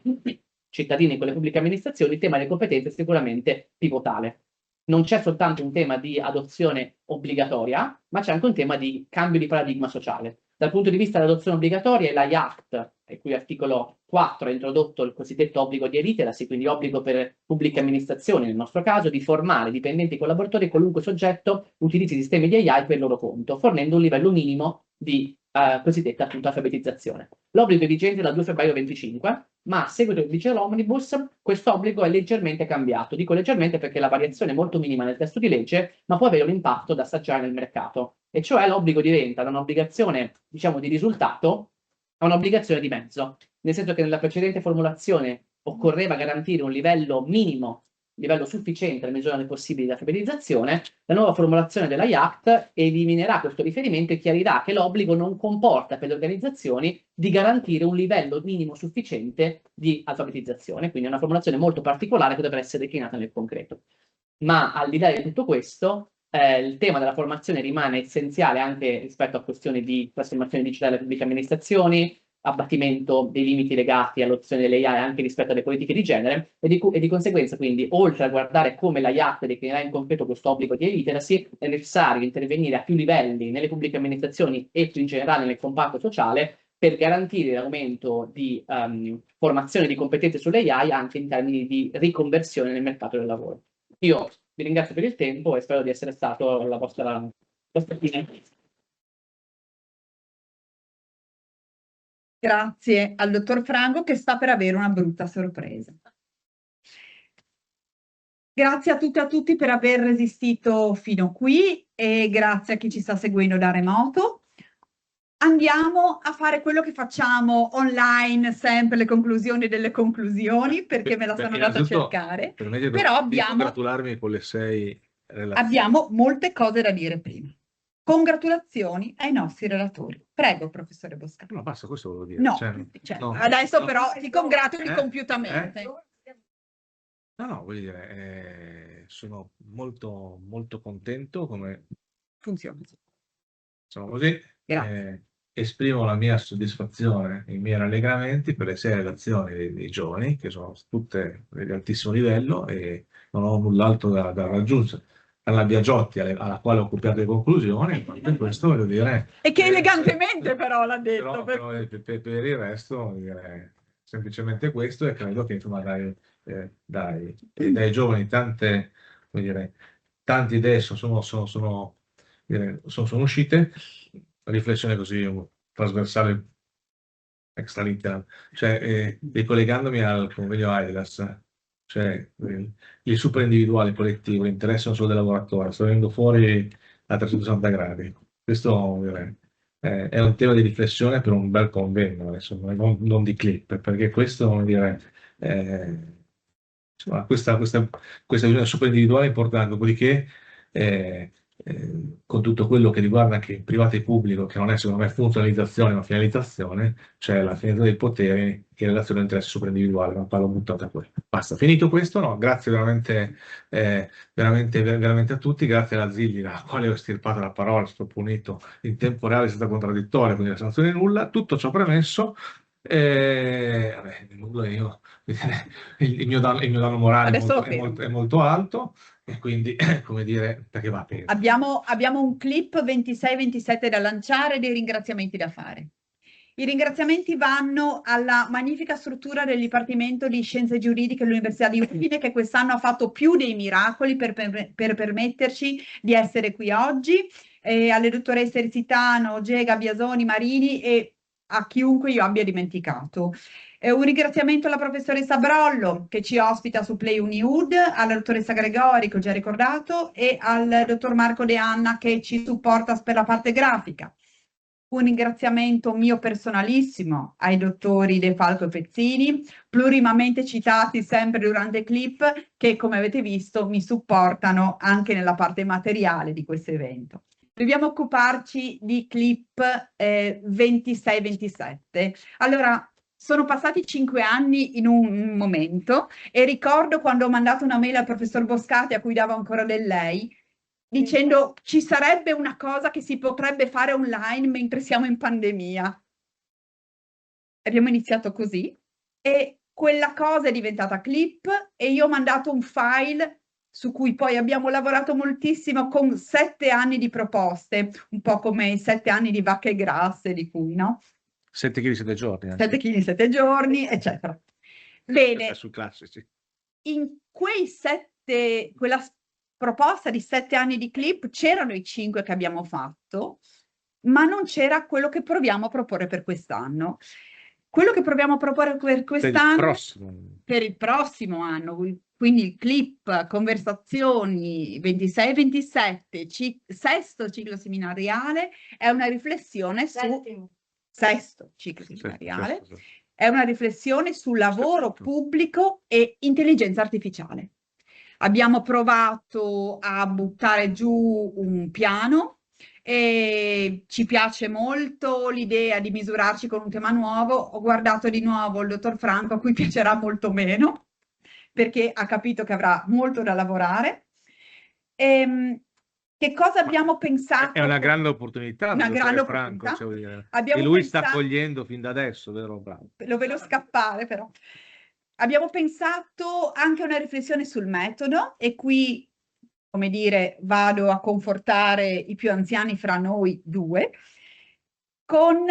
cittadini con le pubbliche amministrazioni, il tema delle competenze è sicuramente pivotale. Non c'è soltanto un tema di adozione obbligatoria, ma c'è anche un tema di cambio di paradigma sociale. Dal punto di vista dell'adozione obbligatoria, l'AI Act, il cui articolo 4 ha introdotto il cosiddetto obbligo di e-literacy, quindi obbligo per pubbliche amministrazioni, nel nostro caso, di formare dipendenti e collaboratori qualunque soggetto utilizzi sistemi di AI per il loro conto, fornendo un livello minimo di cosiddetta appunto alfabetizzazione. L'obbligo è vigente dal 2 febbraio 25, ma a seguito del Digital Omnibus questo obbligo è leggermente cambiato. Dico leggermente perché la variazione è molto minima nel testo di legge, ma può avere un impatto da assaggiare nel mercato. E cioè l'obbligo diventa da un'obbligazione, diciamo, di risultato a un'obbligazione di mezzo. Nel senso che nella precedente formulazione occorreva garantire un livello minimo, livello sufficiente nella misura del possibile di alfabetizzazione. La nuova formulazione della IACT eliminerà questo riferimento e chiarirà che l'obbligo non comporta per le organizzazioni di garantire un livello minimo sufficiente di alfabetizzazione, quindi è una formulazione molto particolare che dovrà essere declinata nel concreto. Ma al di là di tutto questo, il tema della formazione rimane essenziale anche rispetto a questioni di trasformazione digitale delle pubbliche amministrazioni, abbattimento dei limiti legati all'opzione delle AI anche rispetto alle politiche di genere e di conseguenza quindi oltre a guardare come la IACT declinerà in concreto questo obbligo di e-literacy è necessario intervenire a più livelli nelle pubbliche amministrazioni e più in generale nel comparto sociale per garantire l'aumento di formazione di competenze sulle AI anche in termini di riconversione nel mercato del lavoro. Io vi ringrazio per il tempo e spero di essere stato la vostra fine. Grazie al dottor Franco che sta per avere una brutta sorpresa. Grazie a tutte e a tutti per aver resistito fino qui e grazie a chi ci sta seguendo da remoto. andiamo a fare quello che facciamo online, sempre le conclusioni delle conclusioni, perché me la sono andata a cercare. Però congratularmi con le 6 relazioni. Abbiamo molte cose da dire prima. Congratulazioni ai nostri relatori. Prego, professore Boscati. No, basta, questo volevo dire. No, No. adesso però ti congratuli compiutamente. No, voglio dire, sono molto, molto contento come funziona. Sono così. Esprimo la mia soddisfazione, i miei rallegramenti per le 6 relazioni dei giovani, che sono tutte di altissimo livello e non ho null'altro da raggiungere. Alla Biagiotti, alla quale ho copiato le conclusioni, per questo voglio dire... E che elegantemente però l'ha detto. Però per il resto, voglio dire, semplicemente questo, e credo che insomma dai giovani tanti idee sono uscite, riflessione così trasversale extra litteram, cioè ricollegandomi al convegno Adidas, cioè il super individuale collettivo, l'interesse non solo del lavoratore, sta venendo fuori a 360 gradi. Questo è un tema di riflessione per un bel convegno, adesso, non di clip, perché questo, vuol dire, insomma, questa visione super individuale è importante, dopodiché con tutto quello che riguarda anche il privato e il pubblico, che non è secondo me funzionalizzazione ma finalizzazione, cioè la finalità dei poteri in relazione all'interesse superindividuale, ma parlo buttato a quello. Basta, finito questo, no, grazie veramente a tutti, grazie alla Zilli, la quale ho estirpato la parola, sono punito in tempo reale senza contraddittorio, quindi la sanzione nulla, tutto ciò premesso. Il mio danno morale è molto alto, e quindi, come dire, perché va bene. Abbiamo un clip 26-27 da lanciare e dei ringraziamenti da fare. I ringraziamenti vanno alla magnifica struttura del Dipartimento di Scienze Giuridiche dell'Università di Udine, che quest'anno ha fatto più dei miracoli per permetterci di essere qui oggi, alle dottoresse Ersitano, Gega, Biasoni, Marini e a chiunque io abbia dimenticato. Un ringraziamento alla professoressa Brollo, che ci ospita su Play Uniud, alla dottoressa Gregori, che ho già ricordato, e al dottor Marco De Anna, che ci supporta per la parte grafica. Un ringraziamento mio personalissimo ai dottori De Falco e Pezzini, plurimamente citati sempre durante il clip, che come avete visto mi supportano anche nella parte materiale di questo evento. Dobbiamo occuparci di clip 26-27. Allora, sono passati 5 anni in un momento e ricordo quando ho mandato una mail al professor Boscati, a cui davo ancora del lei, dicendo ci sarebbe una cosa che si potrebbe fare online mentre siamo in pandemia. Abbiamo iniziato così e quella cosa è diventata clip e io ho mandato un file su cui poi abbiamo lavorato moltissimo con 7 anni di proposte, un po' come i 7 anni di vacche grasse di cui, no? 7 kg 7 giorni. 7 kg 7 giorni, eccetera. Bene. Sui classici. In quella proposta di 7 anni di clip c'erano i 5 che abbiamo fatto, ma non c'era quello che proviamo a proporre per quest'anno. Quello che proviamo a proporre per quest'anno, per il prossimo anno, quindi il clip Conversazioni 26-27, sesto ciclo seminariale, è una riflessione su... Sesto ciclo seminariale, è una riflessione sul lavoro pubblico e intelligenza artificiale. Abbiamo provato a buttare giù un piano e ci piace molto l'idea di misurarci con un tema nuovo. Ho guardato di nuovo il dottor Franco, a cui piacerà molto meno, perché ha capito che avrà molto da lavorare. Che cosa abbiamo pensato? È una grande opportunità, una grande Franco, opportunità. E lui sta cogliendo fin da adesso, vero? Bravo. Lo vedo scappare però. Abbiamo pensato anche a una riflessione sul metodo e qui, come dire, vado a confortare i più anziani fra noi due, con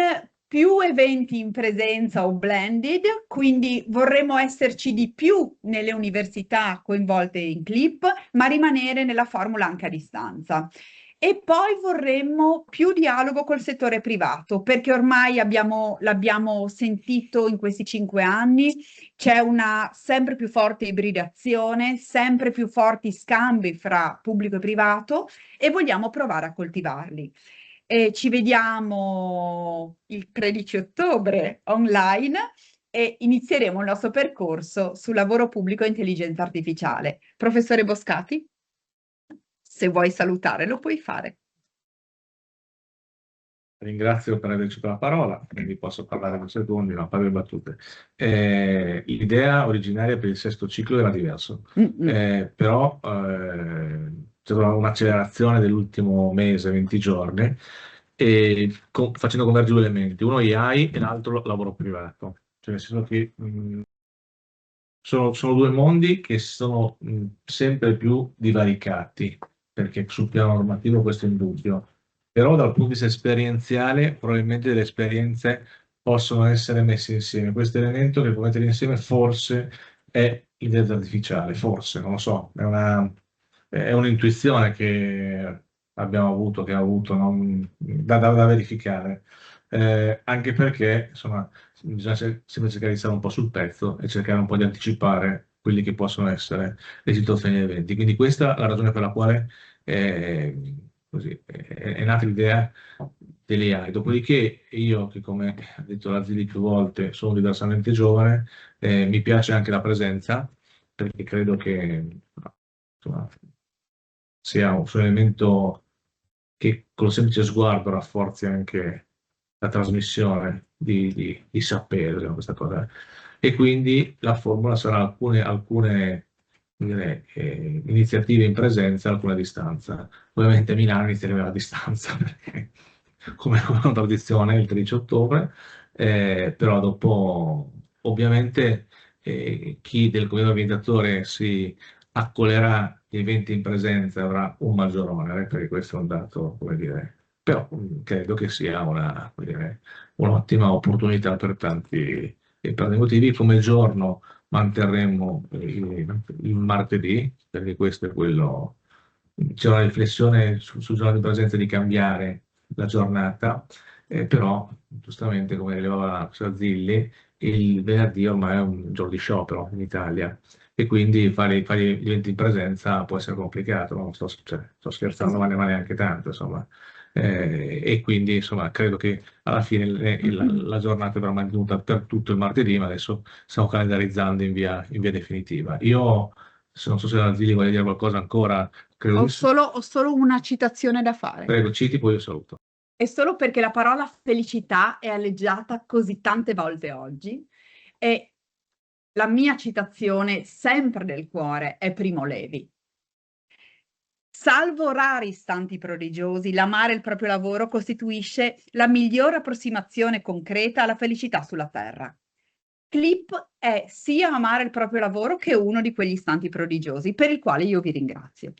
più eventi in presenza o blended, quindi vorremmo esserci di più nelle università coinvolte in clip, ma rimanere nella formula anche a distanza. E poi vorremmo più dialogo col settore privato, perché ormai l'abbiamo sentito in questi 5 anni, c'è una sempre più forte ibridazione, sempre più forti scambi fra pubblico e privato e vogliamo provare a coltivarli. E ci vediamo il 13 ottobre online e inizieremo il nostro percorso sul lavoro pubblico e intelligenza artificiale. Professore Boscati, se vuoi salutare lo puoi fare. Ringrazio per averci la parola, quindi posso parlare 2 secondi, no, fare le battute. L'idea originaria per il sesto ciclo era diversa, però c'è stata un'accelerazione dell'ultimo mese, 20 giorni, e facendo convergere 2 elementi, uno AI e l'altro lavoro privato. Cioè, nel senso che sono 2 mondi che sono sempre più divaricati, perché sul piano normativo questo è indubbio. Però dal punto di vista esperienziale, probabilmente delle esperienze possono essere messe insieme. Questo elemento che può mettere insieme forse è l'intelligenza artificiale, forse, non lo so, è un'intuizione che abbiamo avuto, che ho avuto, da verificare. Anche perché, insomma, bisogna sempre cercare di stare un po' sul pezzo e cercare un po' di anticipare quelli che possono essere le situazioni e gli eventi. Quindi questa è la ragione per la quale è nata l'idea delle AI. Dopodiché io, che come ha detto la Zilli più volte, sono diversamente giovane, mi piace anche la presenza, perché credo che insomma, sia un elemento che con il semplice sguardo rafforzi anche la trasmissione di sapere questa cosa. E quindi la formula sarà alcune iniziative in presenza, alcune a distanza. Ovviamente Milano inizierà a distanza, perché come una tradizione il 13 ottobre, però dopo ovviamente chi del comitato organizzatore si accolerà gli eventi in presenza avrà un maggior onere, perché questo è un dato, come dire, però credo che sia un'ottima opportunità per tanti motivi. Come giorno manterremo il martedì, perché questo è quello, c'è una riflessione sul giorno di presenza di cambiare la giornata, però giustamente come rilevava la Zilli, il venerdì ormai è un giorno di sciopero in Italia e quindi fare gli eventi in presenza può essere complicato, no? Sto scherzando, ma neanche tanto, insomma. E quindi insomma credo che alla fine la giornata verrà mantenuta per tutto il martedì, ma adesso stiamo calendarizzando in via definitiva. Io non so se la Zilli vuole dire qualcosa ancora. Credo Ho solo una citazione da fare. Prego, citi, poi io saluto. È solo perché la parola felicità è alleggiata così tante volte oggi e la mia citazione sempre del cuore è Primo Levi. Salvo rari istanti prodigiosi, l'amare il proprio lavoro costituisce la migliore approssimazione concreta alla felicità sulla terra. Clip è sia amare il proprio lavoro che uno di quegli istanti prodigiosi, per il quale io vi ringrazio.